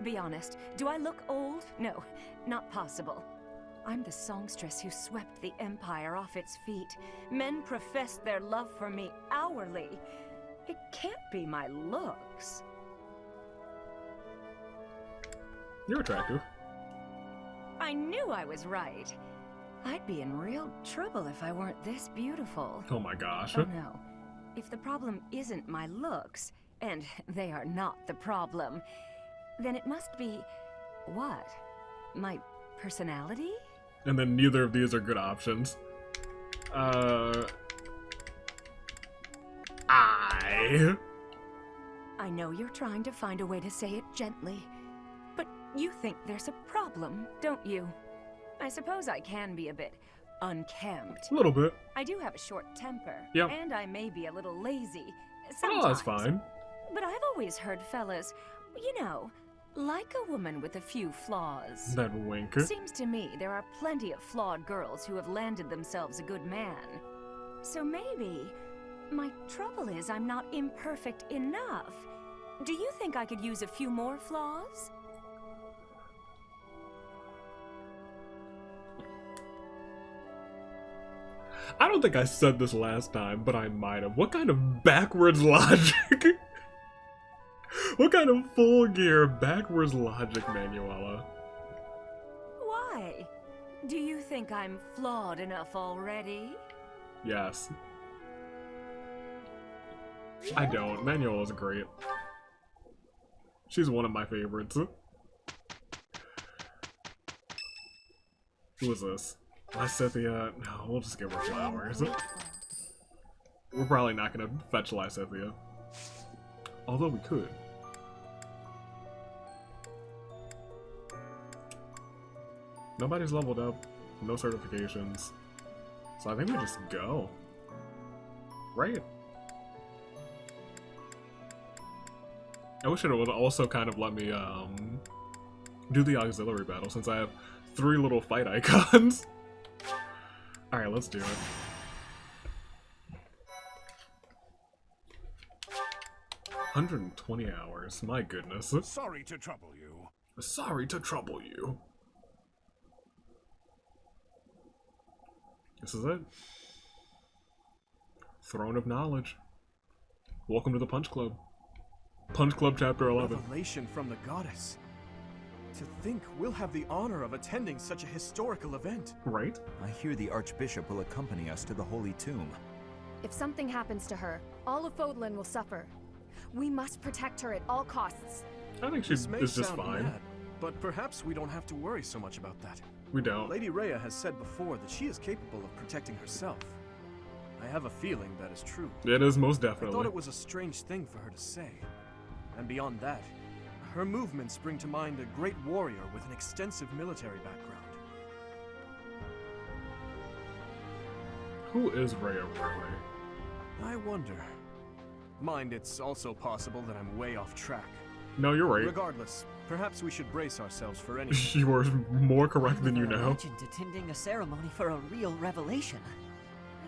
Be honest. Do I look old? No, not possible. I'm the songstress who swept the Empire off its feet. Men professed their love for me hourly. It can't be my looks. You're attractive. I knew I was right. I'd be in real trouble if I weren't this beautiful. Oh my gosh. Oh no. If the problem isn't my looks, and they are not the problem, then it must be... what? My personality? And then neither of these are good options. I know you're trying to find a way to say it gently, but you think there's a problem, don't you? I suppose I can be a bit unkempt. A little bit. I do have a short temper, yep. And I may be a little lazy sometimes. Oh, that's fine. But I've always heard fellas, you know, like a woman with a few flaws. That winker. Seems to me there are plenty of flawed girls who have landed themselves a good man. So maybe my trouble is I'm not imperfect enough. Do you think I could use a few more flaws? I don't think I said this last time, but I might have. What kind of backwards logic? What kind of full gear backwards logic, Manuela? Why? Do you think I'm flawed enough already? Yes. I don't. Manuela's great. She's one of my favorites. Who is this? Lysithia, no, we'll just give her flowers. We're probably not gonna fetch Lysithia. Although we could. Nobody's leveled up, no certifications. So I think we just go. Right? I wish it would also kind of let me do the auxiliary battle since I have 3 little fight icons. Alright, let's do it. $120 hours, my goodness. Sorry to trouble you. Sorry to trouble you. This is it. Throne of Knowledge. Welcome to the Punch Club. Punch Club Chapter 11. Revelation from the goddess. To think we'll have the honor of attending such a historical event. Right? I hear the Archbishop will accompany us to the Holy Tomb. If something happens to her, all of Fodlan will suffer. We must protect her at all costs. I think she's just fine. Mad, but perhaps we don't have to worry so much about that. We don't. Lady Rhea has said before that she is capable of protecting herself. I have a feeling that is true. It is most definitely. I thought it was a strange thing for her to say. And beyond that, her movements bring to mind a great warrior with an extensive military background. Who is Rhea really? I wonder. Mind, it's also possible that I'm way off track. No, you're right. Regardless, perhaps we should brace ourselves for anything. You are more correct than you know. Imagined attending a ceremony for a real revelation.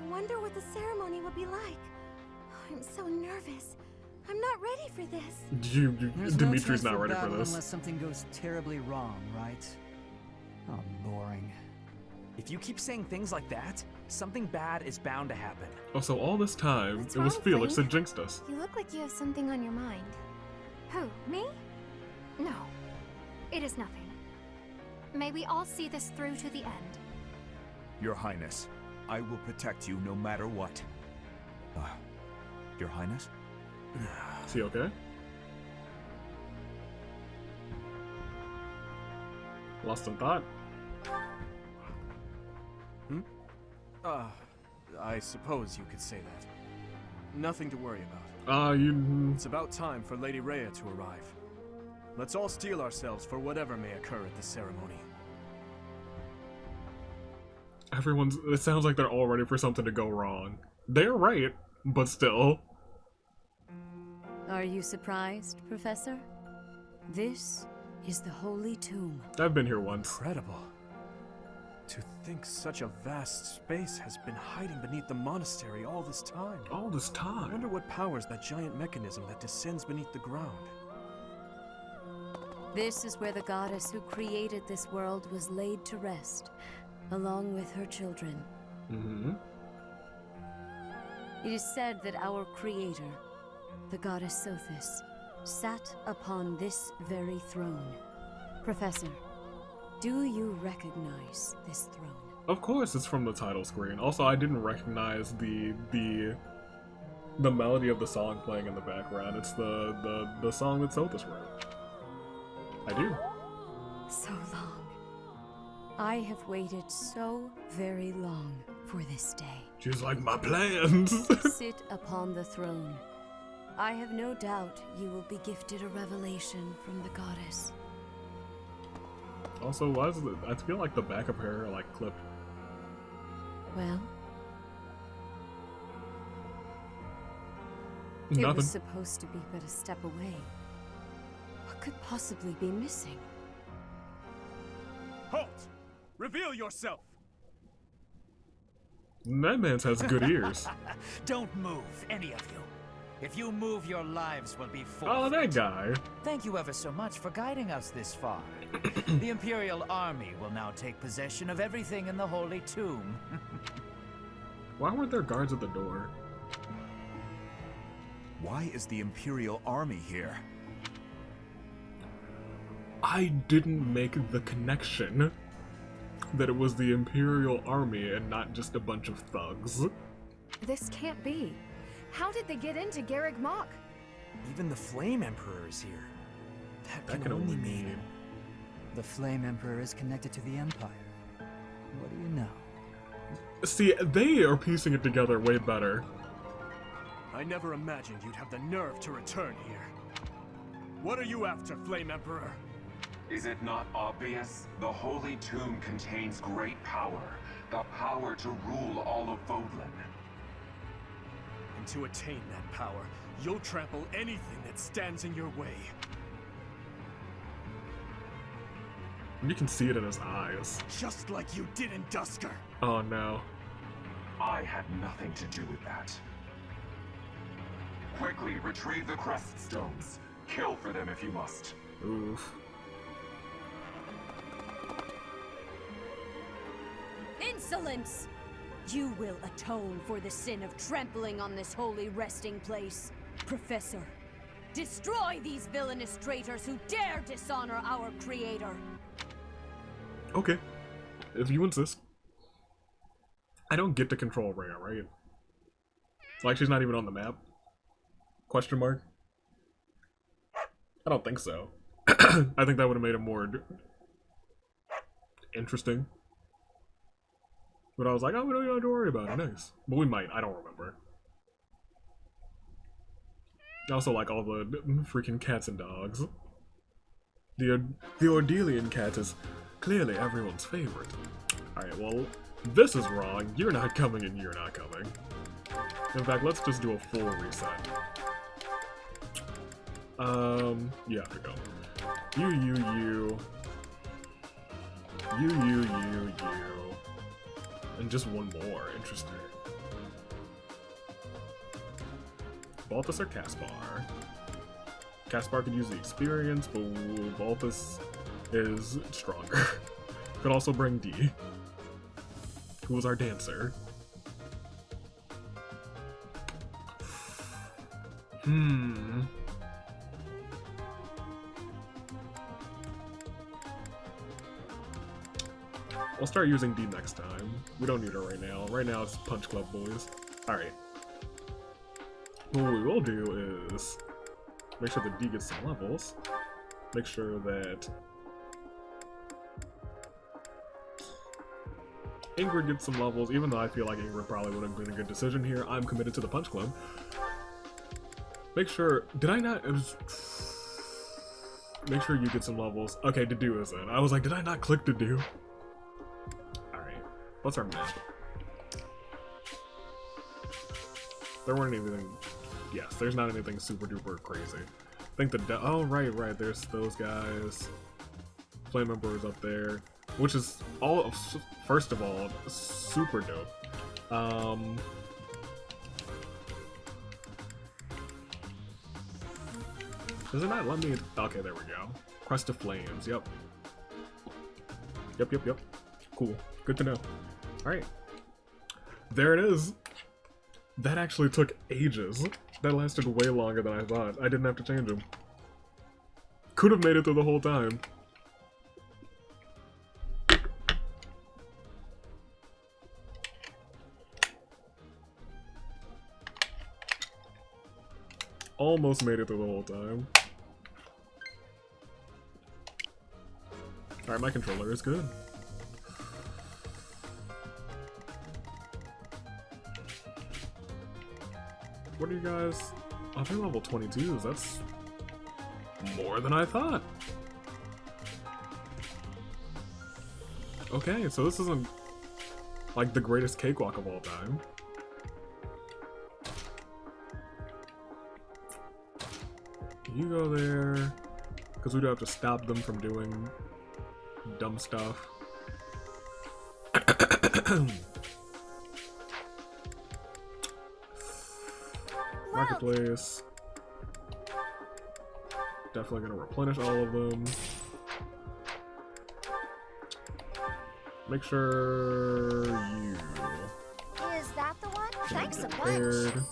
I wonder what the ceremony will be like. I'm so nervous. I'm not ready for this. Dimitri's not ready for this. Unless something goes terribly wrong, right? Oh, boring. If you keep saying things like that, something bad is bound to happen. Oh, so all this time, it was Felix that jinxed us. You look like you have something on your mind. Who, me? No, it is nothing. May we all see this through to the end. Your Highness, I will protect you no matter what. Your Highness? Is he okay? Lost in thought? I suppose you could say that. Nothing to worry about. It's about time for Lady Rhea to arrive. Let's all steel ourselves for whatever may occur at the ceremony. It sounds like they're all ready for something to go wrong. They're right, but still. Are you surprised, Professor? This is the Holy Tomb. I've been here once. Incredible. To think such a vast space has been hiding beneath the monastery all this time. All this time? I wonder what powers that giant mechanism that descends beneath the ground. This is where the goddess who created this world was laid to rest, along with her children. Mm-hmm. It is said that our creator, the goddess Sothis, sat upon this very throne. Professor, do you recognize this throne? Of course, it's from the title screen. Also, I didn't recognize the melody of the song playing in the background. It's the song that Sothis wrote. I do. So long. I have waited so very long for this day. She's like, my plans. Sit upon the throne. I have no doubt you will be gifted a revelation from the goddess. Also, why is it? I feel like the back of her hair like clipped. Well, nothing. It was supposed to be but a step away. What could possibly be missing? Halt! Reveal yourself! That man has good ears. Don't move, any of you. If you move, your lives will be forfeit. Oh, that guy. Thank you ever so much for guiding us this far. The Imperial Army will now take possession of everything in the Holy Tomb. Why weren't there guards at the door? Why is the Imperial Army here? I didn't make the connection that it was the Imperial Army and not just a bunch of thugs. This can't be. How did they get into Garreg Mach? Even the Flame Emperor is here. That can only mean... The Flame Emperor is connected to the Empire. What do you know? See, they are piecing it together way better. I never imagined you'd have the nerve to return here. What are you after, Flame Emperor? Is it not obvious? The Holy Tomb contains great power. The power to rule all of Fodlan. And to attain that power, you'll trample anything that stands in your way. You can see it in his eyes. Just like you did in Dusker. Oh no. I had nothing to do with that. Quickly retrieve the crest stones. Kill for them if you must. Oof. Insolence! You will atone for the sin of trampling on this holy resting place. Professor, destroy these villainous traitors who dare dishonor our creator. Okay. If you insist. I don't get to control Rhea, right? Like, she's not even on the map? Question mark? I don't think so. I think that would have made it more interesting. But I was like, oh, we don't have to worry about it. Nice. But we might. I don't remember. I also like all the freaking cats and dogs. The Ordelian cat is clearly everyone's favorite. Alright, well, this is wrong. You're not coming and you're not coming. In fact, let's just do a full reset. You have to go. You. And just one more. Interesting. Balthus or Caspar? Caspar could use the experience, but Balthus is stronger. Could also bring D, who was our dancer. We'll start using D next time. We don't need her right now. Right now it's Punch Club boys. Alright. What we will do is make sure that D gets some levels. Make sure that Ingrid gets some levels, even though I feel like Ingrid probably would have been a good decision here. I'm committed to the Punch Club. Make sure... Did I not... It was... Make sure you get some levels. Okay, Dedue is in. I was like, did I not click Dedue? What's our map? There weren't anything... Yes, there's not anything super duper crazy. I think the... Oh, right, there's those guys. Flame Emperor's up there. Which is all... First of all, super dope. Does it not let me... Okay, there we go. Crest of Flames, yep. Yep. Cool. Good to know. Alright. There it is. That actually took ages. That lasted way longer than I thought. I didn't have to change them. Could have made it through the whole time. Almost made it through the whole time. Alright, my controller is good. What are you guys? Oh, they're level 22s. That's more than I thought. Okay, so this isn't like the greatest cakewalk of all time. You go there, because we do have to stop them from doing dumb stuff. Marketplace. Definitely gonna replenish all of them. Make sure you... Is that the one? Thanks a bunch. Prepared.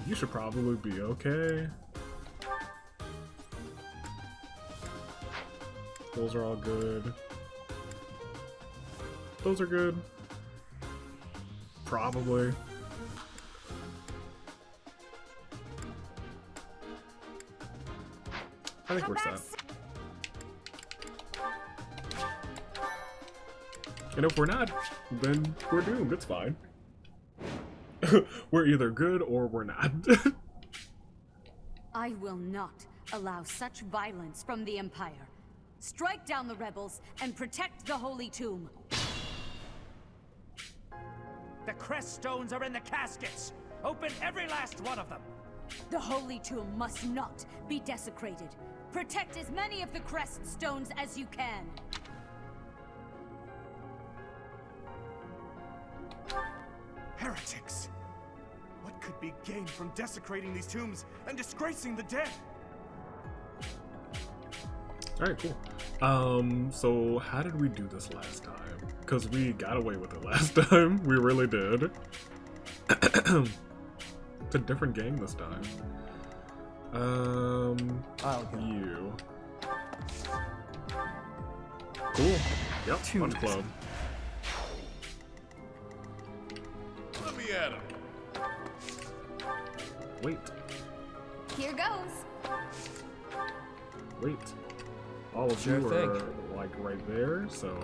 You should probably be okay. Those are all good. Those are good. Probably. I think we're set. And if we're not, then we're doomed. It's fine. We're either good or we're not. I will not allow such violence from the Empire. Strike down the rebels and protect the Holy Tomb. The crest stones are in the caskets. Open every last one of them. The Holy Tomb must not be desecrated. Protect as many of the crest stones as you can. Heretics! What could be gained from desecrating these tombs and disgracing the dead? Alright, cool. So how did we do this last time? Because we got away with it last time. We really did. It's a different gang this time. I'll go. You. Cool. Yep, Punch Club. Let me at him. Wait. Here goes. Wait. All of Sure you thing. are like right there, so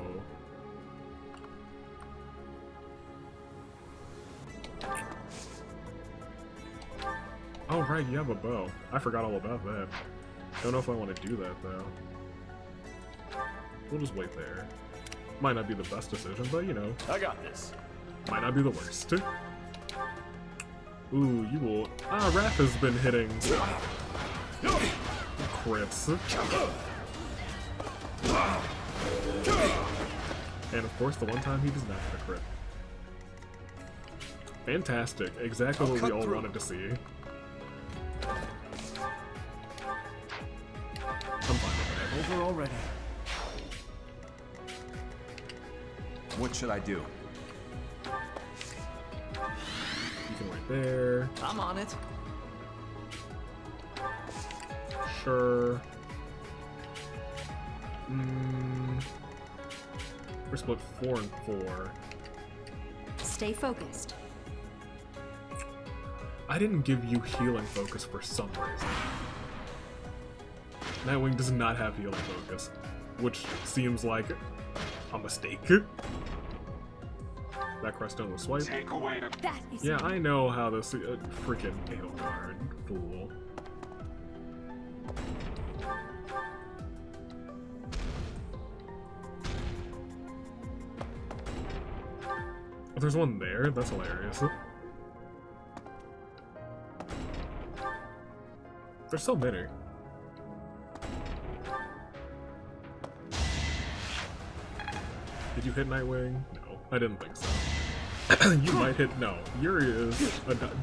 oh right, you have a bow. I forgot all about that. Don't know if I want to do that though. We'll just wait there. Might not be the best decision, but you know. I got this. Might not be the worst. Ooh, you will. Ah, Raph has been hitting crits. And of course, the one time he does not hit a crit. Fantastic. Exactly what we all wanted to see. I'm fine with that. Over already. What should I do? You can right there. I'm on it. Sure. We're split 4 and 4. Stay focused. I didn't give you healing focus for some reason. Nightwing does not have healing focus, which seems like a mistake. That creststone was swiped. Take away That is Yeah, I know how this freaking Aelgard fool. Oh, there's one there. That's hilarious. There's so many. Did you hit Nightwing? No, I didn't think so. You might hit. No, Yuri is.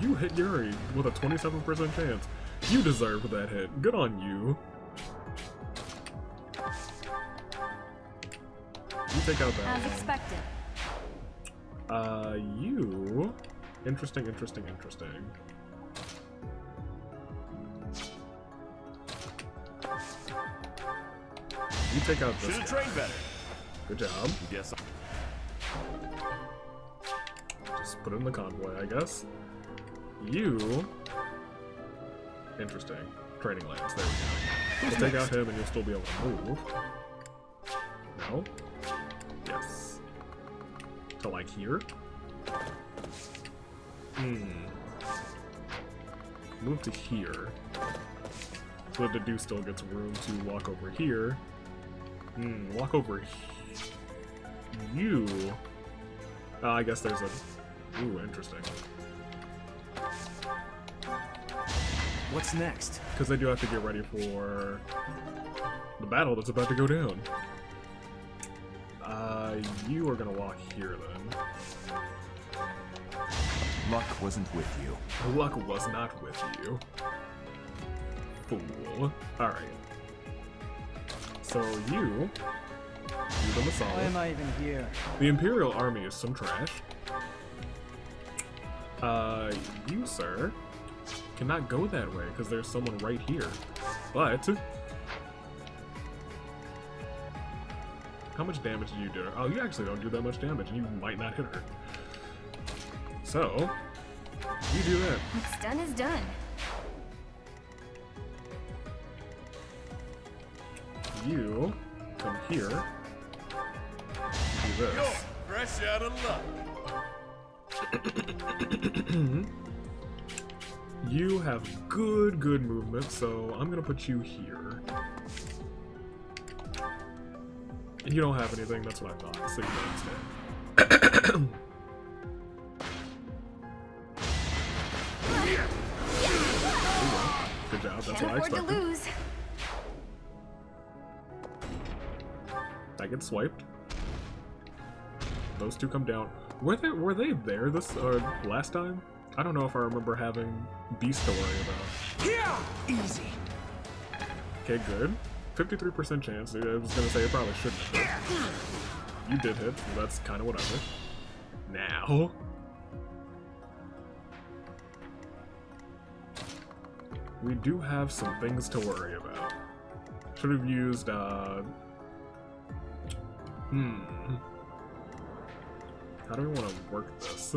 You hit Yuri with a 27% chance. You deserve that hit. Good on you. You take out that As one. expected. You. Interesting, interesting, interesting. You take out this. Should've guy. trained better. Good job. Yes. Just put it in the convoy, I guess. You. Interesting. Training lands. There we go. We'll take out him and you'll still be able to move. No? Yes. To like here? Move to here. So the Dedue still gets room to walk over here. Walk over you. I guess there's a... Ooh, interesting. What's next? Because they do have to get ready for the battle that's about to go down. You are gonna walk here then. Luck wasn't with you. Luck was not with you. Fool. Alright. So you them a solid. Why am I even here? The Imperial Army is some trash. You, sir, cannot go that way because there's someone right here. But how much damage do you do? Oh, you actually don't do that much damage, and you might not hit her. So you do that. What's done is done. You come here. Do this. fresh out of luck. You have good movement, so I'm gonna put you here. And you don't have anything, that's what I thought, so you don't stay. Good job, that's what I expected. To lose. That gets swiped. Those two come down. Were they there this last time? I don't know if I remember having Beast to worry about. Yeah, easy. Okay, good. 53% chance. I was gonna say it probably shouldn't have hit. You did hit, so that's kind of whatever. Now. We do have some things to worry about. Should have used, How do we want to work this?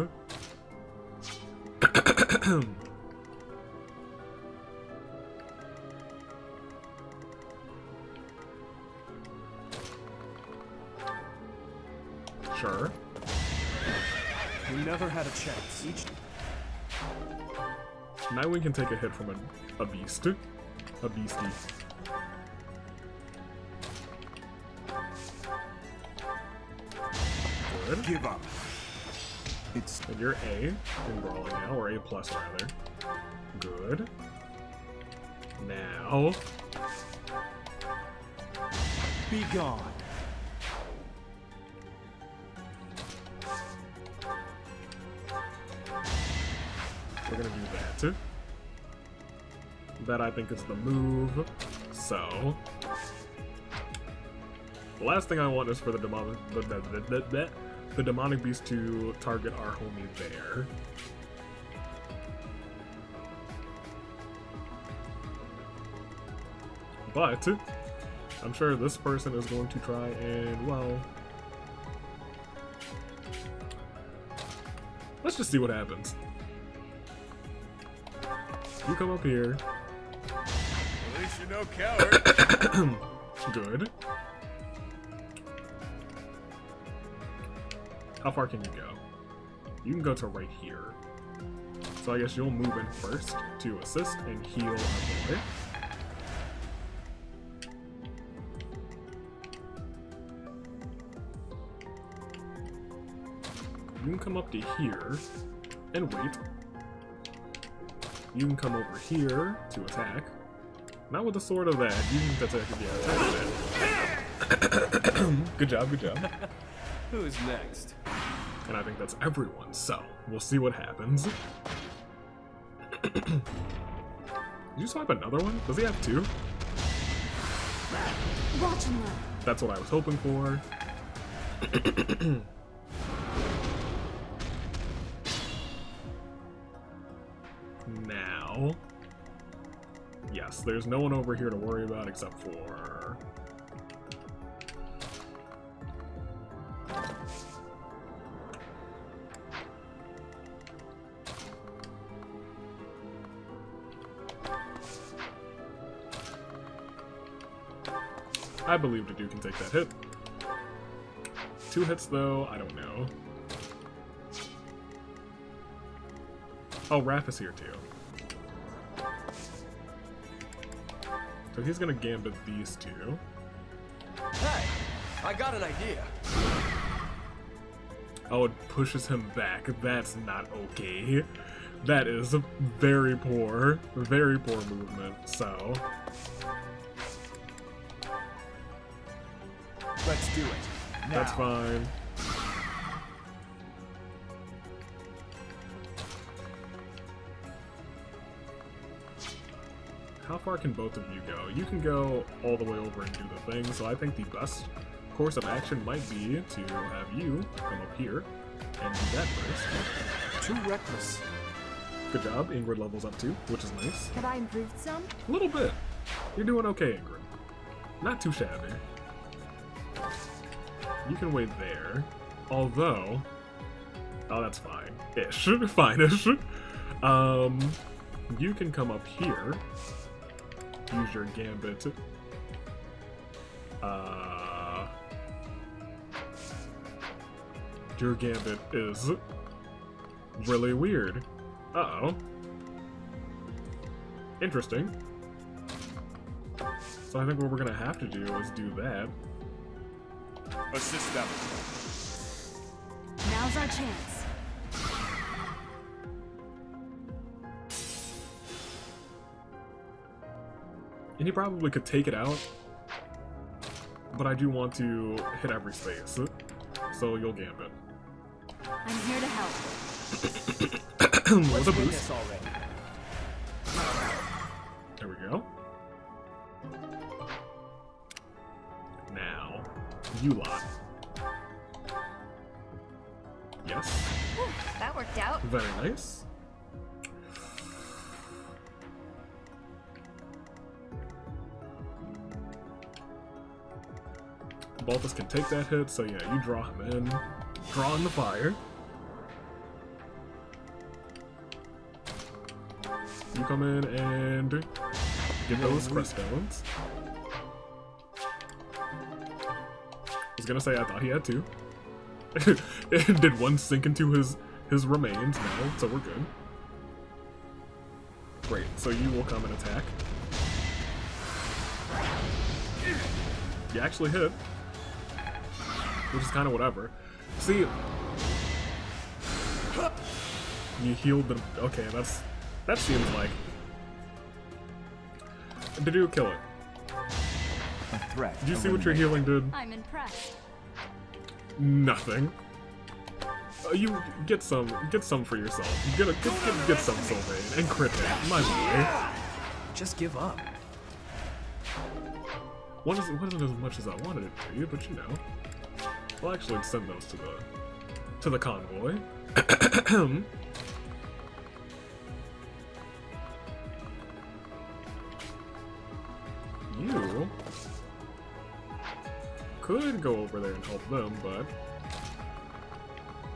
Sure. We never had a chance. Now we can take a hit from a beast. A beastie. Good. Give up. It's... And you're A in Brawling now, or A plus rather. Good. Now... Be gone. We're gonna do that. That I think is the move. So... The last thing I want is for the demonic beast to target our homie there. But I'm sure this person is going to try and, well, let's just see what happens. You come up here. At least you're no coward. Good. How far can you go? You can go to right here. So I guess you'll move in first to assist and heal our boy. You can come up to here and wait. You can come over here to attack. Not with the sword of that. You can attack that. Good job, good job. Who's next? And I think that's everyone, so we'll see what happens. Did you swipe another one? Does he have two? Watch him. That's what I was hoping for. Now... Yes, there's no one over here to worry about except for... I believe Dedue can take that hit. 2 hits though, I don't know. Oh, Raph is here too. So he's gonna gambit these two. Hey, I got an idea. Oh, it pushes him back. That's not okay. That is very poor movement, so... Let's do it. Now. That's fine. How far can both of you go? You can go all the way over and do the thing, so I think the best course of action might be to have you come up here and do that first. Too reckless. Good job. Ingrid levels up too, which is nice. Have I improved some? A little bit. You're doing okay, Ingrid. Not too shabby. You can wait there. Although... Oh, that's fine. Ish. Fine-ish. You can come up here. Use your gambit. your gambit is really weird. Uh-oh. Interesting. So I think what we're gonna have to do is do that. Assist them. Now's our chance. And you probably could take it out, but I do want to hit every space, so you'll gambit. I'm here to help. With a boost. There we go. Now, you lot. Yes. Whew, that worked out. Very nice. Balthus can take that hit, so yeah, you draw him in. Draw in the fire. You come in and get those crest stones. I was gonna say I thought he had two. And did one sink into his remains now, so we're good. Great, so you will come and attack. You actually hit. Which is kind of whatever. See, you healed them. Okay, that seems like. Did you kill it? A threat. Did you see what your healing did? I'm impressed. Nothing. You get some for yourself. Get some Sylvain and crit hit. My boy. Just give up. Wasn't as much as I wanted it to be, but you know. We'll actually send those to the convoy. You could go over there and help them, but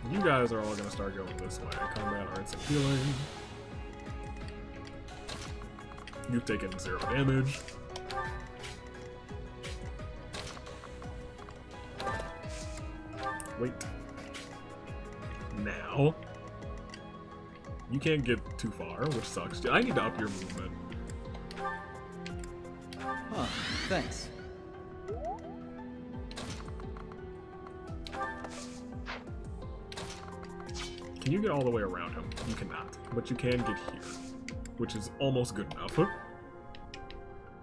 you guys are all gonna start going this way. Combat, arts, and healing. You've taken 0 damage. Wait. Now. You can't get too far, which sucks. I need to up your movement. Huh, thanks. Can you get all the way around him? You cannot. But you can get here, which is almost good enough.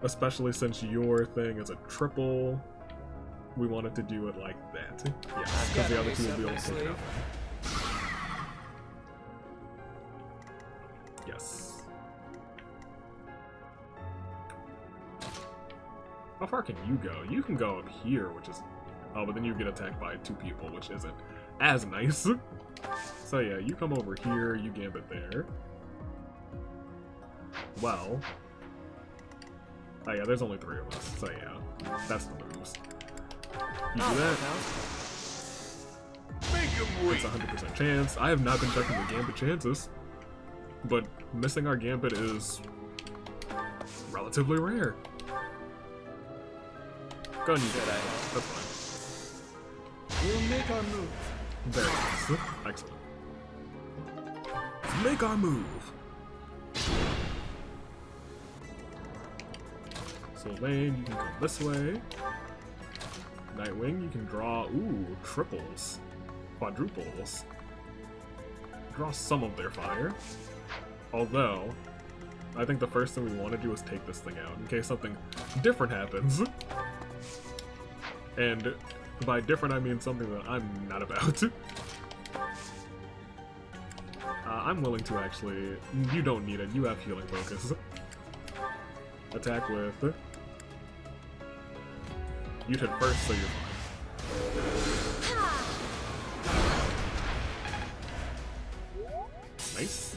Especially since your thing is a triple. We wanted to do it like that. Yes, because the other two will be able to take it out. Yes. How far can you go? You can go up here, which is... Oh, but then you get attacked by 2 people, which isn't as nice. So yeah, you come over here, you gambit there. Well... Oh yeah, there's only 3 of us, so yeah. That's the moves. You do that. Make him wait. It's a 100% chance. I have not been checking the gambit chances, but missing our gambit is relatively rare. Go and you get it. That's fine. We'll make our move. Very nice. Excellent. Let's make our move. Sylvain, you can come this way. Nightwing, you can draw, ooh, triples, quadruples. Draw some of their fire. Although, I think the first thing we want to do is take this thing out in case something different happens. And by different, I mean something that I'm not about. I'm willing to actually, you don't need it, you have healing focus. Attack with... You'd hit first, so you're fine. Nice.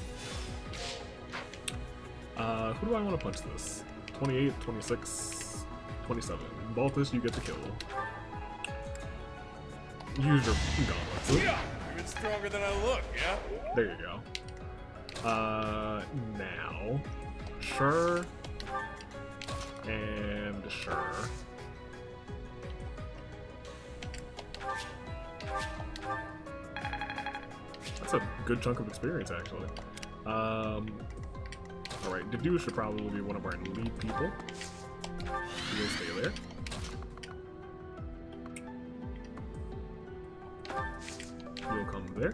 Who do I want to punch this? 28, 26, 27. Balthus, you get the kill. Use your gauntlets. Yeah, even stronger than I look, yeah? There you go. Now. Sure. And sure. That's a good chunk of experience, actually. Alright, Dedue should probably be one of our lead people. He'll stay there. You'll come there.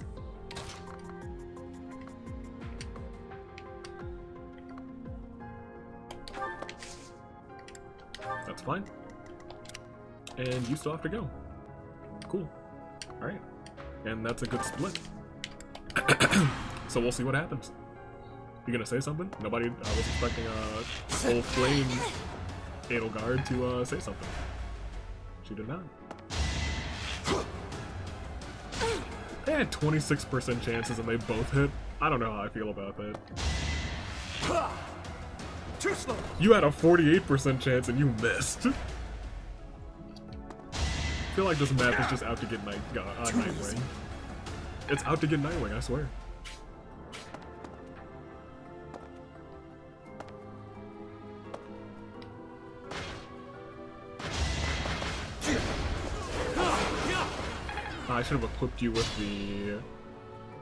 That's fine. And you still have to go. Cool. Alright. And that's a good split. So we'll see what happens. You gonna say something? Nobody, I was expecting a old flame Edelgard to say something. She did not. They had 26% chances and they both hit. I don't know how I feel about that. Too slow. You had a 48% chance and you missed. I feel like this map is just out to get Nightwing. It's out to get Nightwing, I swear. I should have equipped you with the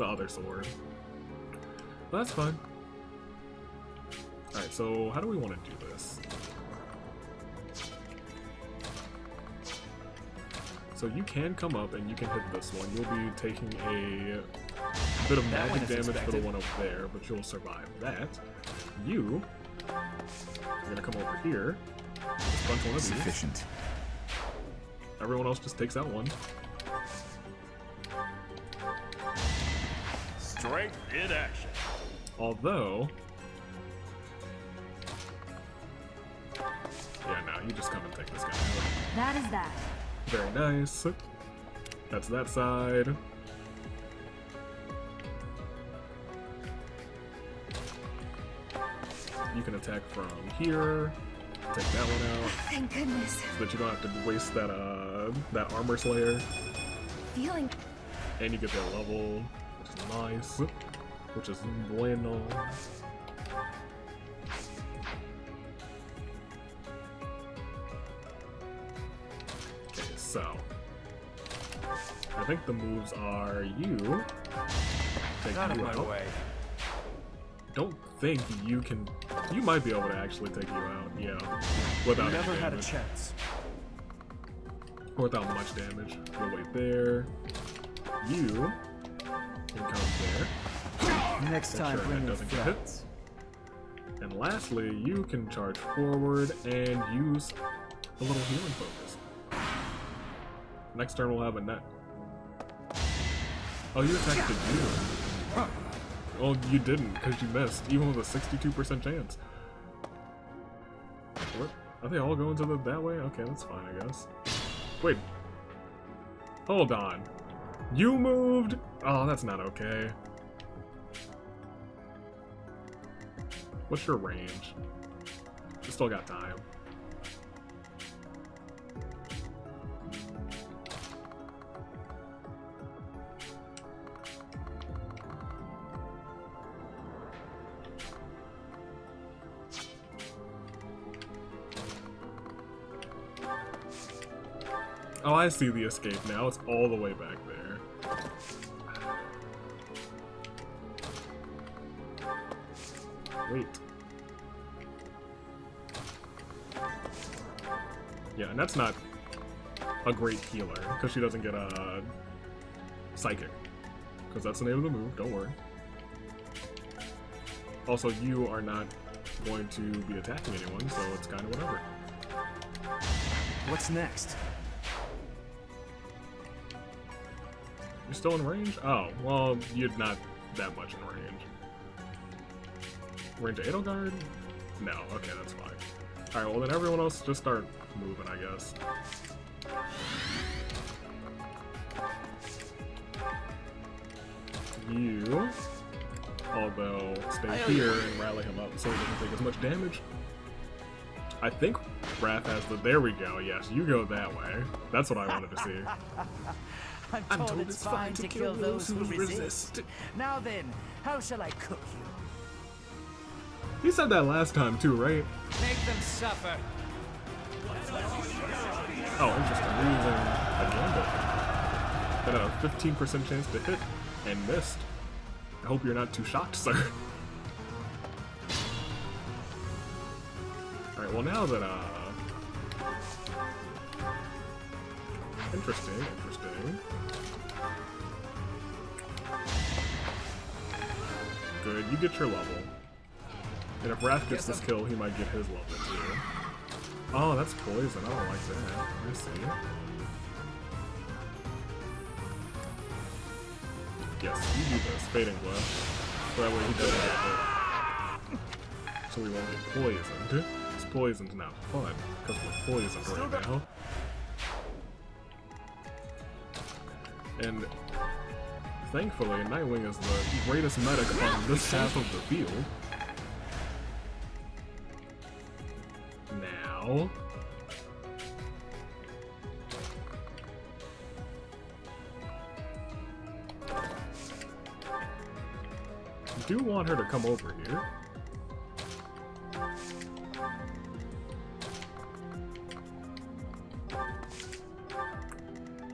other sword. But that's fine. Alright, so how do we want to do this? So you can come up and you can hit this one. You'll be taking a bit of magic damage for the one over there, but you'll survive that. You're gonna come over here. Just punch one of these. Sufficient. Everyone else just takes out one. Strength in action. Although, yeah, no, you just come and take this guy out. That is that. Very nice. That's that side. You can attack from here. Take that one out. Thank goodness. So that you don't have to waste that that armor slayer. Feeling. And you get that level, which is nice. Which is bueno. Okay, so I think the moves are you take Out of you my out. way. Don't think you can. You might be able to actually take you out, yeah, without any Never had a damage. chance. Or without much damage. You'll wait there. You can come there. Next Make time, sure bring that your doesn't get friends. hit. And lastly, you can charge forward and use a little healing focus. Next turn we'll have Annette. Oh, you attacked the Dedue. Well, you didn't, because you missed, even with a 62% chance. What? Are they all going to that way? Okay, that's fine, I guess. Wait. Hold on. You moved? Oh, that's not okay. What's your range? You still got time. Oh, I see the escape now. It's all the way back there. Wait. Yeah, and that's not a great healer, because she doesn't get a psychic. Because that's the name of the move, don't worry. Also, you are not going to be attacking anyone, so it's kind of whatever. What's next? You're still in range? Oh, well, you're not that much in range. Range of Edelgard? No, okay, that's fine. Alright, well then everyone else just start moving, I guess. You, although, stay here and rally him up so he doesn't take as much damage. I think Wrath has the... There we go, yes, you go that way. That's what I wanted to see. I'm told it's fine to kill those who resist. Now then, how shall I cook you? You said that last time too, right? Make them suffer. Oh, interesting. We're using a gambit. Got a 15% chance to hit and missed. I hope you're not too shocked, sir. Alright, well now that, interesting. Good, you get your level. And if Wrath gets this kill, he might get his level too. Oh, that's poison. I don't like that. I see. Yes, you do this. Fading Glow. So that way he doesn't get hit. So we won't get poisoned. This poison's not fun, because we're poisoned right now. And thankfully, Nightwing is the greatest medic on this half of the field. Now... I do want her to come over here.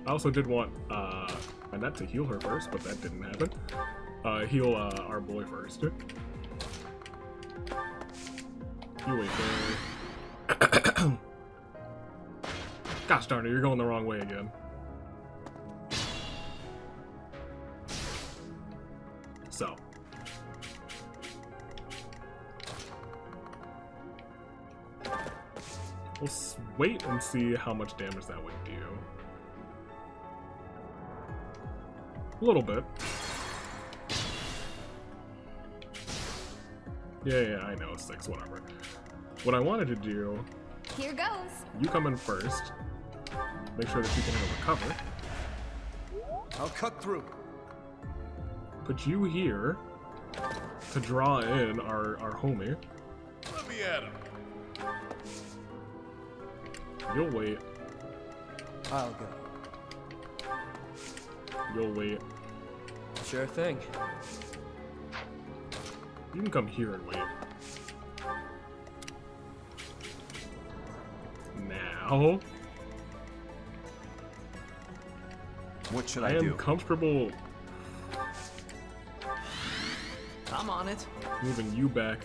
I also did want Annette to heal her first, but that didn't happen. Heal our boy first. You wait there. Gosh darn it, you're going the wrong way again. So. We'll wait and see how much damage that would do. A little bit. Yeah, I know, 6, whatever. What I wanted to do... Here goes. You come in first. Make sure that you can recover. I'll cut through. Put you here to draw in our homie. Let me at him. You'll wait. I'll go. You'll wait. Sure thing. You can come here and wait. Now... What should I do? I am comfortable I'm on it. moving you back,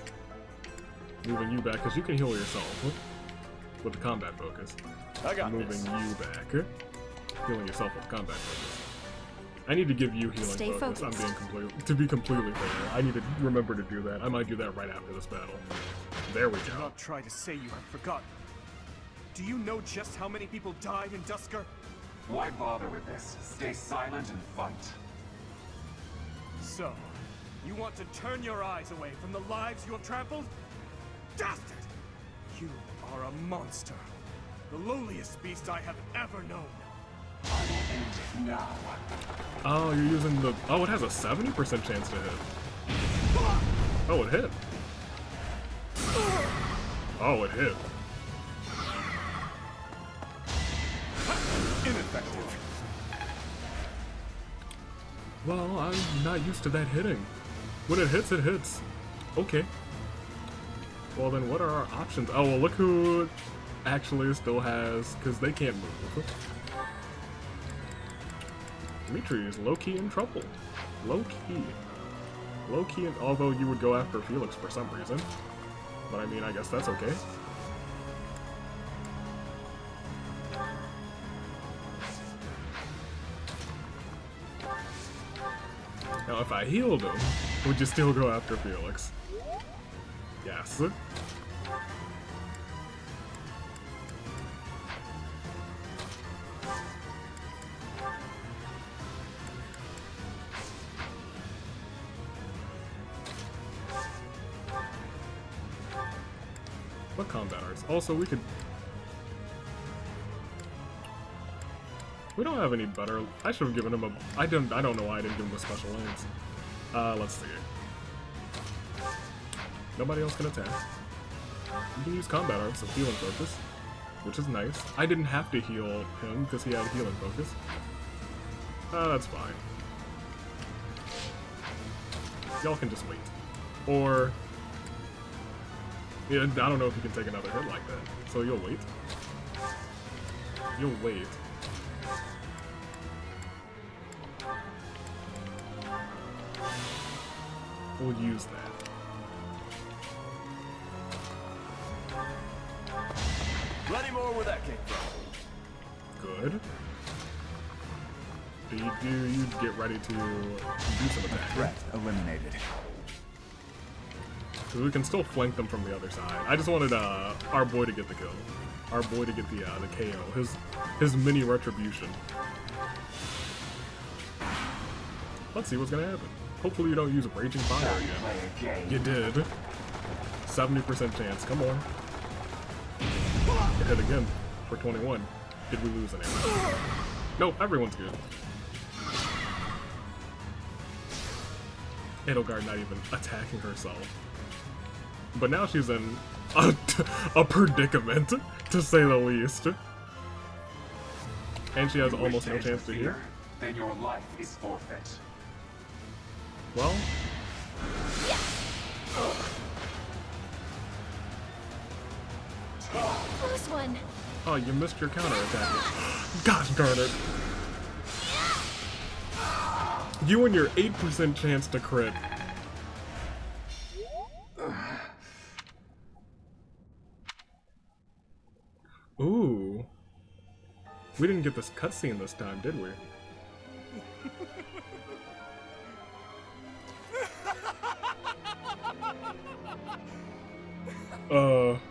because you can heal yourself with the combat focus. I got moving this. you back, healing yourself with combat focus. I need to give you healing Stay focus. focused. To be completely fair. I need to remember to do that. I might do that right after this battle. There we Do go. not try to say you have forgotten. Do you know just how many people died in Dusker? Why bother with this? Stay silent and fight. So, you want to turn your eyes away from the lives you have trampled? Dastard! You are a monster. The lowliest beast I have ever known. I will end it now. Oh, you're using the... Oh, it has a 70% chance to hit. Oh, it hit. Oh, it hit. Ineffective. Well, I'm not used to that hitting. When it hits, it hits. Okay. Well, then what are our options? Oh, well, look who actually still has... Because they can't move. Dimitri is low-key in trouble. Low-key. Low-key, although you would go after Felix for some reason. But I mean, I guess that's okay. Now, if I healed him, would you still go after Felix? Yes. What combat arts? Also, we could... We don't have any better... I should have given him a... I don't know why I didn't give him a special lance. Let's see. Nobody else can attack. You can use combat arts of healing focus, which is nice. I didn't have to heal him because he had healing focus. That's fine. Y'all can just wait. Or... Yeah, I don't know if you can take another hit like that. So you'll wait. You'll wait. We'll use that. Plenty more where that came from. Good. You get ready to do some attack. Threat eliminated. So we can still flank them from the other side. I just wanted our boy to get the kill. Our boy to get the KO. His mini retribution. Let's see what's gonna happen. Hopefully you don't use Raging Fire again. You did. 70% chance. Come on. It hit again for 21. Did we lose anyone? Nope, everyone's good. Edelgard not even attacking herself. But now she's in a predicament, to say the least. And she has almost no chance to heal. Then your life is forfeit. Well. Close one. Oh, you missed your counterattack. Gosh darn it. You and your 8% chance to crit. Ooh. We didn't get this cutscene this time, did we?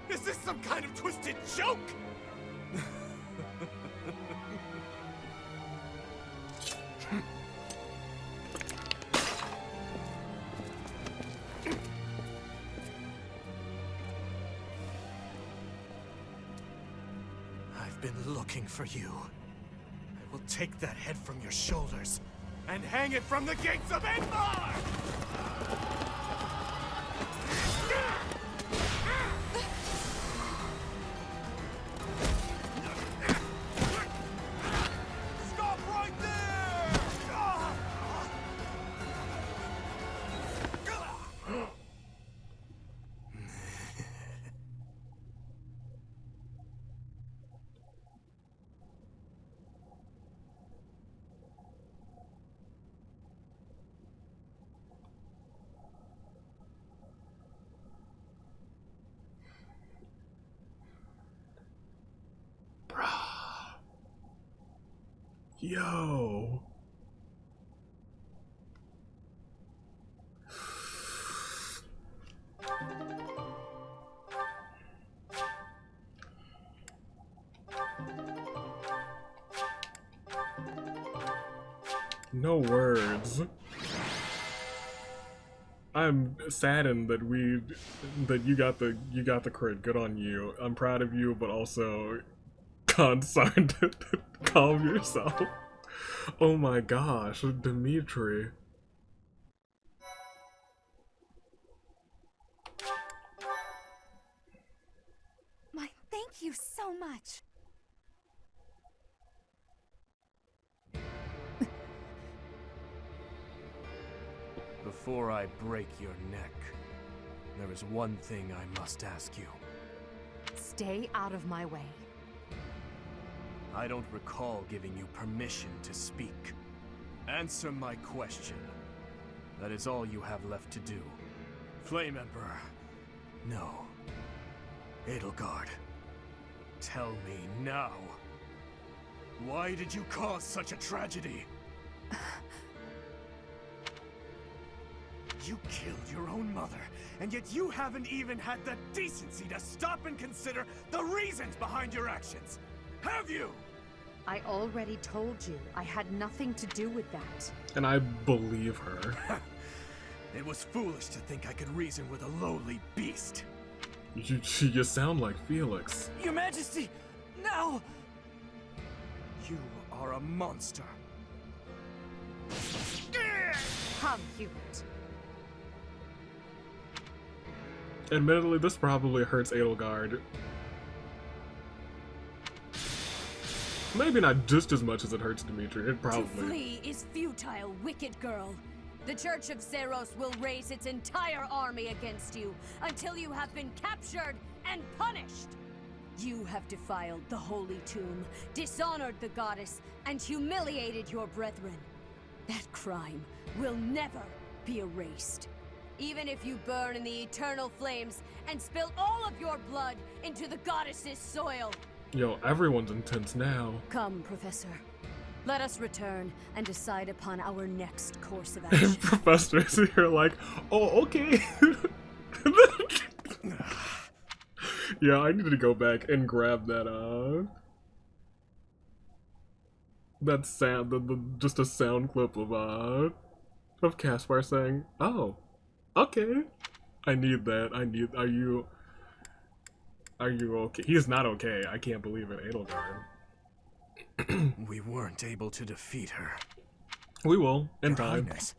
Is this some kind of twisted joke? I've been looking for you. I will take that head from your shoulders and hang it from the gates of Endor! Yo. No words. I'm saddened that you got the crit. Good on you. I'm proud of you, but also concerned. Calm yourself. Oh my gosh, Dimitri. My thank you so much. Before I break your neck, there is one thing I must ask you. Stay out of my way. I don't recall giving you permission to speak. Answer my question. That is all you have left to do. Flame Emperor. No. Edelgard. Tell me now. Why did you cause such a tragedy? You killed your own mother, and yet you haven't even had the decency to stop and consider the reasons behind your actions. Have you? I already told you I had nothing to do with that. And I believe her. It was foolish to think I could reason with a lowly beast. You sound like Felix. Your Majesty, no! You are a monster. Come, Hubert. Admittedly, this probably hurts Edelgard. Maybe not just as much as it hurts Dimitri. It probably. To flee is futile, wicked girl. The Church of Zeros will raise its entire army against you until you have been captured and punished. You have defiled the Holy Tomb, dishonored the goddess, and humiliated your brethren. That crime will never be erased. even if you burn in the eternal flames and spill all of your blood into the goddess's soil. Yo, everyone's intense now. Come, Professor. Let us return and decide upon our next course of action. Professors here like, oh, okay. Yeah, I needed to go back and grab that, that sound, just a sound clip of Caspar saying, oh, okay. I need that. Are you okay? He's not okay. I can't believe it, Edelgard. We weren't able to defeat her. We will, in time. Highness.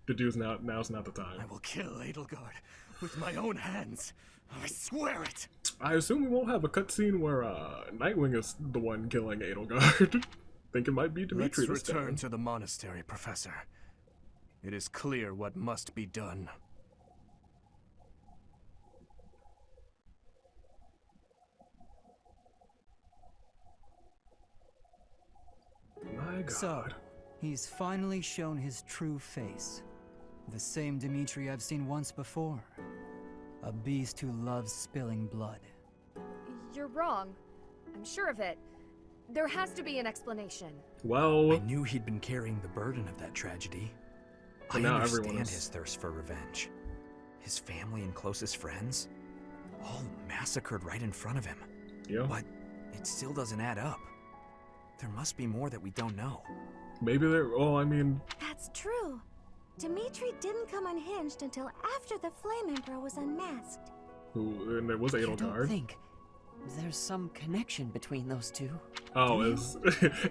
Now's not the time. I will kill Edelgard with my own hands. I swear it. I assume we won't have a cutscene where Nightwing is the one killing Edelgard. Think it might be Dimitri. Let's return to the monastery, Professor. It is clear what must be done. My God. So, he's finally shown his true face. The same Dimitri I've seen once before. A beast who loves spilling blood. You're wrong. I'm sure of it. There has to be an explanation. Well, I knew he'd been carrying the burden of that tragedy. I now understand everyone is... his thirst for revenge. His family and closest friends, all massacred right in front of him. Yeah. But it still doesn't add up. There must be more that we don't know. Maybe there. Oh, I mean. That's true. Dimitri didn't come unhinged until after the Flame Emperor was unmasked. Who? And it was You don't Edelgard. think there's some connection between those two? Oh, is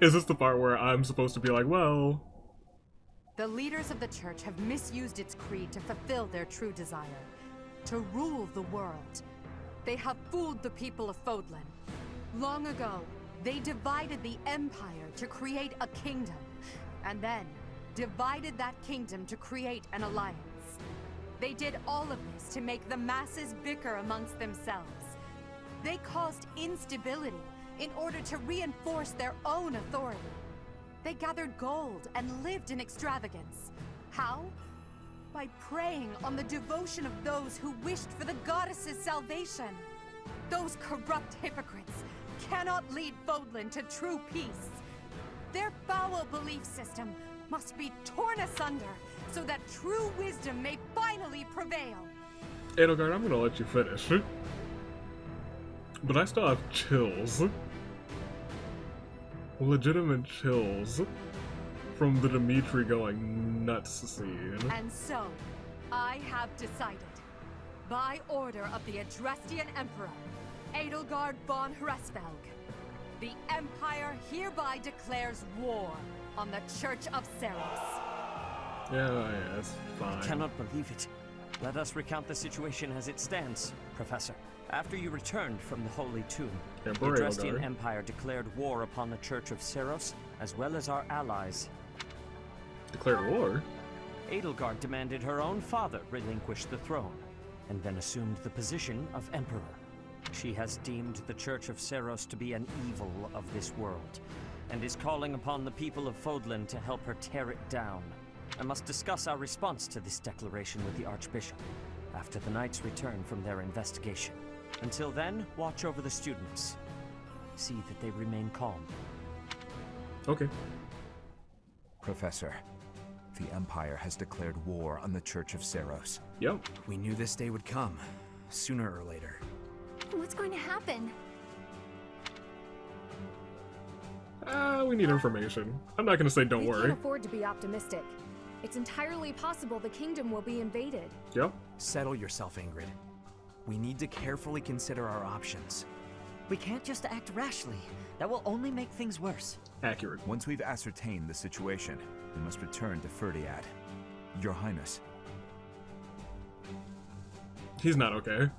this the part where I'm supposed to be like, well? The leaders of the church have misused its creed to fulfill their true desire, to rule the world. They have fooled the people of Fodlan. Long ago, they divided the Empire to create a kingdom, and then divided that kingdom to create an alliance. They did all of this to make the masses bicker amongst themselves. They caused instability in order to reinforce their own authority. They gathered gold and lived in extravagance. How? By preying on the devotion of those who wished for the goddess's salvation. Those corrupt hypocrites cannot lead Fodlan to true peace. Their foul belief system must be torn asunder so that true wisdom may finally prevail. Edelgard, I'm gonna let you finish. But I still have chills. Legitimate chills from the Dimitri going nuts scene. And so, I have decided, by order of the Adrestian Emperor, Edelgard von Hresvelg, the Empire hereby declares war on the Church of Seros. Yeah, it's fine. I cannot believe it. Let us recount the situation as it stands, Professor. After you returned from the Holy Tomb, the Adrestian Empire declared war upon the Church of Seros, as well as our allies. Declared war? Edelgard demanded her own father relinquish the throne, and then assumed the position of Emperor. She has deemed the Church of Seros to be an evil of this world, and is calling upon the people of Fodlan to help her tear it down. I must discuss our response to this declaration with the Archbishop, after the Knights return from their investigation. Until then, watch over the students. See that they remain calm. Okay. Professor, the Empire has declared war on the Church of Seros. Yep. We knew this day would come, sooner or later. What's going to happen? We need information. I'm not gonna say don't We worry. can't afford to be optimistic. It's entirely possible the kingdom will be invaded. Yep. Settle yourself, Ingrid. We need to carefully consider our options. We can't just act rashly. That will only make things worse. Accurate. Once we've ascertained the situation, we must return to Ferdiad. Your Highness. He's not okay.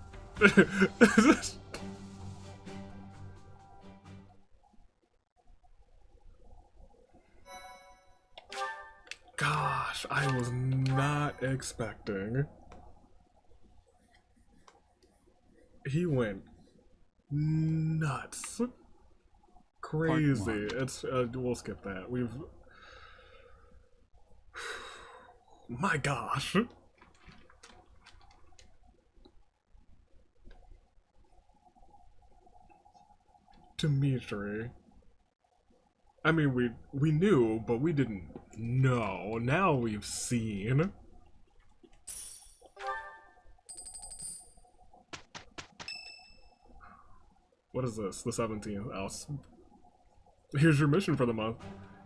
Gosh, I was not expecting. He went nuts. Crazy. It's we'll skip that. We've my gosh. Dimitri. I mean, we knew, but we didn't know. Now we've seen. What is this? The 17th. Else. Here's your mission for the month.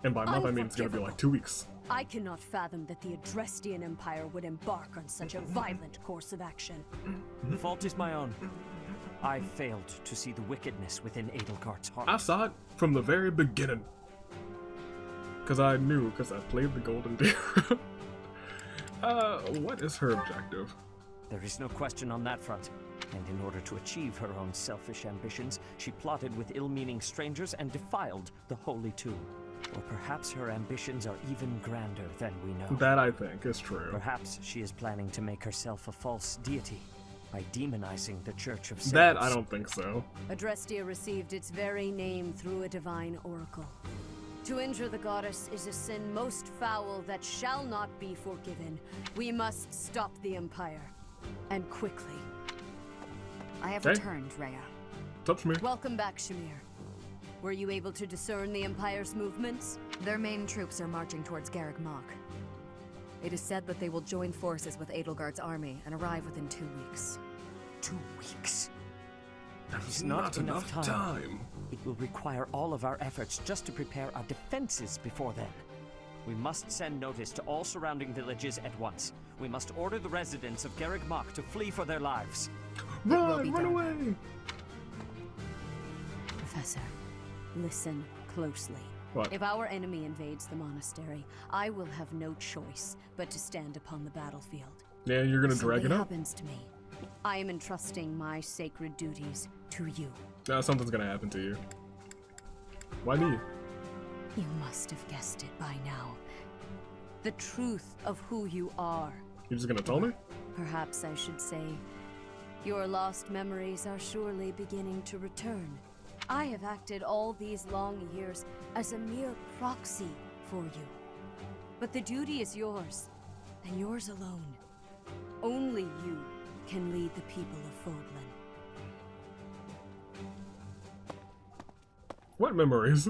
And by month, I mean it's gonna be like 2 weeks. I cannot fathom that the Adrestian Empire would embark on such a violent course of action. The fault is my own. I failed to see the wickedness within Edelgart's heart. I saw it from the very beginning. Because I knew, because I played the Golden Deer. What is her objective? There is no question on that front. And in order to achieve her own selfish ambitions, she plotted with ill-meaning strangers and defiled the Holy Tomb. Or perhaps her ambitions are even grander than we know. That, I think, is true. Perhaps she is planning to make herself a false deity by demonizing the Church of Saints. That, I don't think so. Adrestia received its very name through a divine oracle. To injure the goddess is a sin most foul that shall not be forgiven. We must stop the Empire. And quickly. I have returned, Rhea. Touch me. Welcome back, Shamir. Were you able to discern the Empire's movements? Their main troops are marching towards Garreg Mach. It is said that they will join forces with Edelgard's army and arrive within 2 weeks. 2 weeks? That is not enough time. It will require all of our efforts just to prepare our defenses before then. We must send notice to all surrounding villages at once. We must order the residents of Garreg Mach to flee for their lives. Run away! Professor, listen closely. What? If our enemy invades the monastery, I will have no choice but to stand upon the battlefield. Yeah, you're gonna drag it Something up? happens to me. I am entrusting my sacred duties to you. Something's gonna happen to you. Why me? You must have guessed it by now. The truth of who you are. You're just gonna tell me? Perhaps I should say, your lost memories are surely beginning to return. I have acted all these long years as a mere proxy for you. But the duty is yours, and yours alone. Only you can lead the people of Fodlan. What memories?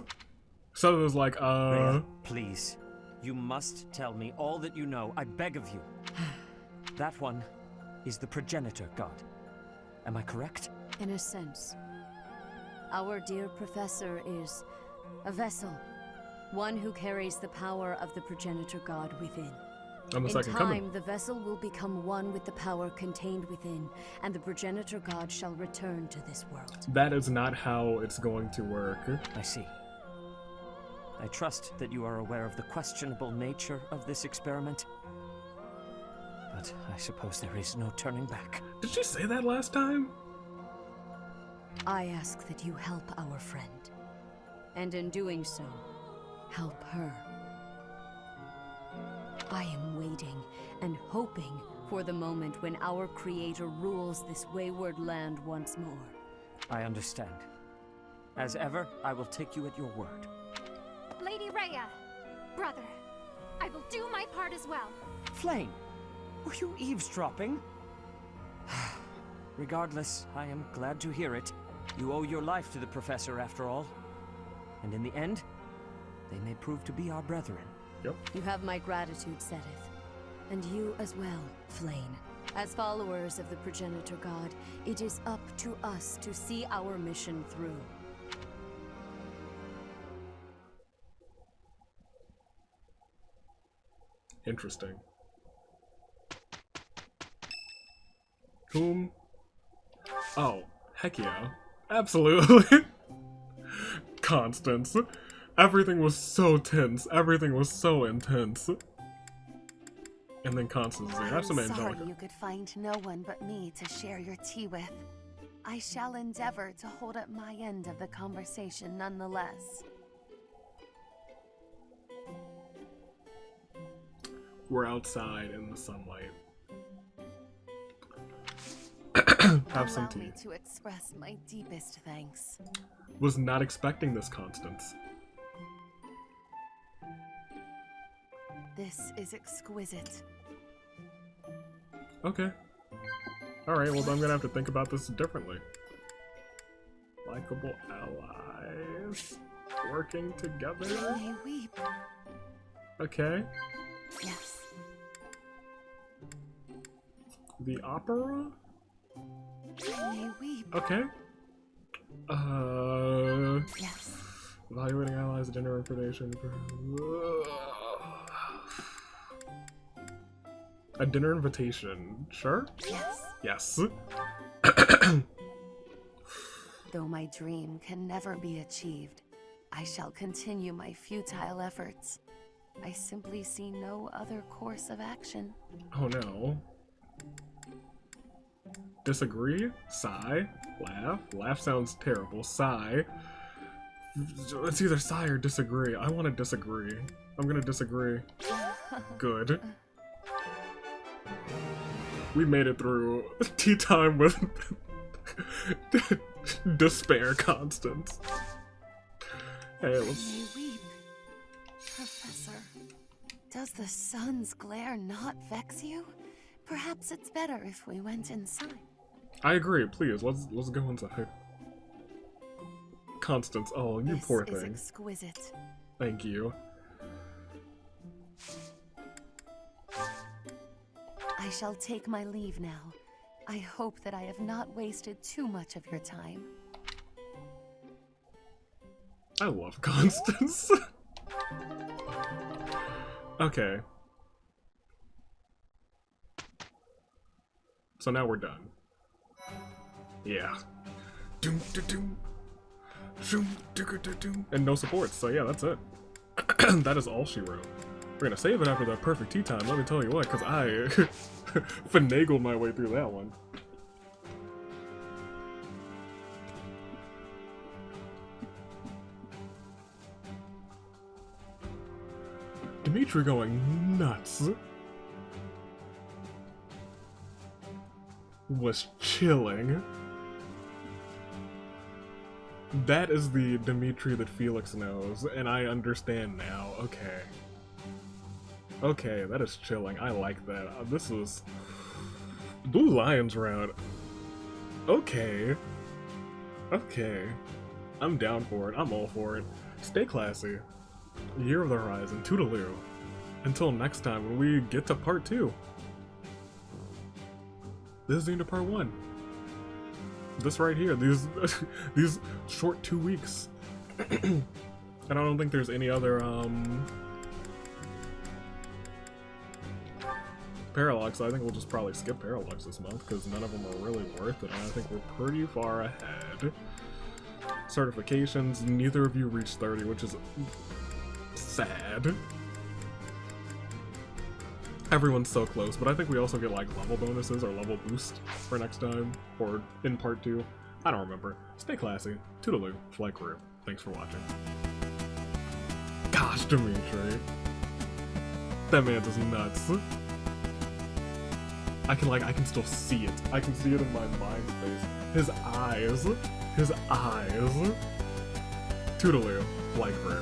So it was like, Rhea, please. You must tell me all that you know. I beg of you. That one is the progenitor god. Am I correct? In a sense. Our dear professor is a vessel. One who carries the power of the progenitor god within. I'm the In second time, coming. the vessel will become one with the power contained within, and the progenitor god shall return to this world. That is not how it's going to work. I see. I trust that you are aware of the questionable nature of this experiment. But I suppose there is no turning back. Did she say that last time? I ask that you help our friend, and in doing so, help her. I am waiting and hoping for the moment when our creator rules this wayward land once more. I understand. As ever, I will take you at your word. Lady Rhea, brother, I will do my part as well. Flame, were you eavesdropping? Regardless, I am glad to hear it. You owe your life to the professor after all. And in the end, they may prove to be our brethren. Yep. You have my gratitude, Sedith. And you as well, Flame. As followers of the progenitor god, it is up to us to see our mission through. Interesting. Whom? Oh, heck yeah. Absolutely. Constance. Everything was so tense. Everything was so intense. And then Constance is like, have some I'm sorry Angelica. you could find no one but me to share your tea with. I shall endeavor to hold up my end of the conversation nonetheless. We're outside in the sunlight. Have some Allow tea. me to express my deepest thanks. Was not expecting this, Constance. This is exquisite. Okay. Alright, well then I'm gonna have to think about this differently. Likeable allies working together. They weep. Okay. Yes. The opera? They weep. Okay. Yes. Evaluating allies, dinner information. A dinner invitation. Sure? Yes. Yes. Though my dream can never be achieved, I shall continue my futile efforts. I simply see no other course of action. Oh no. Disagree? Sigh? Laugh? Laugh sounds terrible. Sigh? It's either sigh or disagree. I want to disagree. I'm gonna disagree. Good. We made it through tea time with despair, Constance. Hey, let's... They weep. Professor, does the sun's glare not vex you? Perhaps it's better if we went inside. I agree, please, let's go inside. Constance, oh, you poor This is thing. exquisite. Thank you. I shall take my leave now. I hope that I have not wasted too much of your time. I love Constance. Okay. So now we're done. Yeah. And no supports, so yeah, that's it. That is all she wrote. We're gonna save it after that perfect tea time, let me tell you what, because I finagled my way through that one. Dimitri going nuts. Was chilling. That is the Dimitri that Felix knows, and I understand now. Okay. Okay, that is chilling. I like that. This is... Blue Lions round. Okay. Okay. I'm down for it. I'm all for it. Stay classy. Year of the Horizon. Toodaloo. Until next time when we get to part 2. This is the end of part 1. This right here, these short 2 weeks. And I don't think there's any other Paralogue, so I think we'll just probably skip Paralogues this month because none of them are really worth it, and I think we're pretty far ahead. Certifications, neither of you reached 30, which is sad. Everyone's so close, but I think we also get like level bonuses or level boost for next time, or in part 2. I don't remember. Stay classy. Toodaloo. Flight crew. Thanks for watching. Gosh, Dimitri. That man is nuts. I can still see it. I can see it in my mind space. His eyes. His eyes. Toodaloo. Flight crew.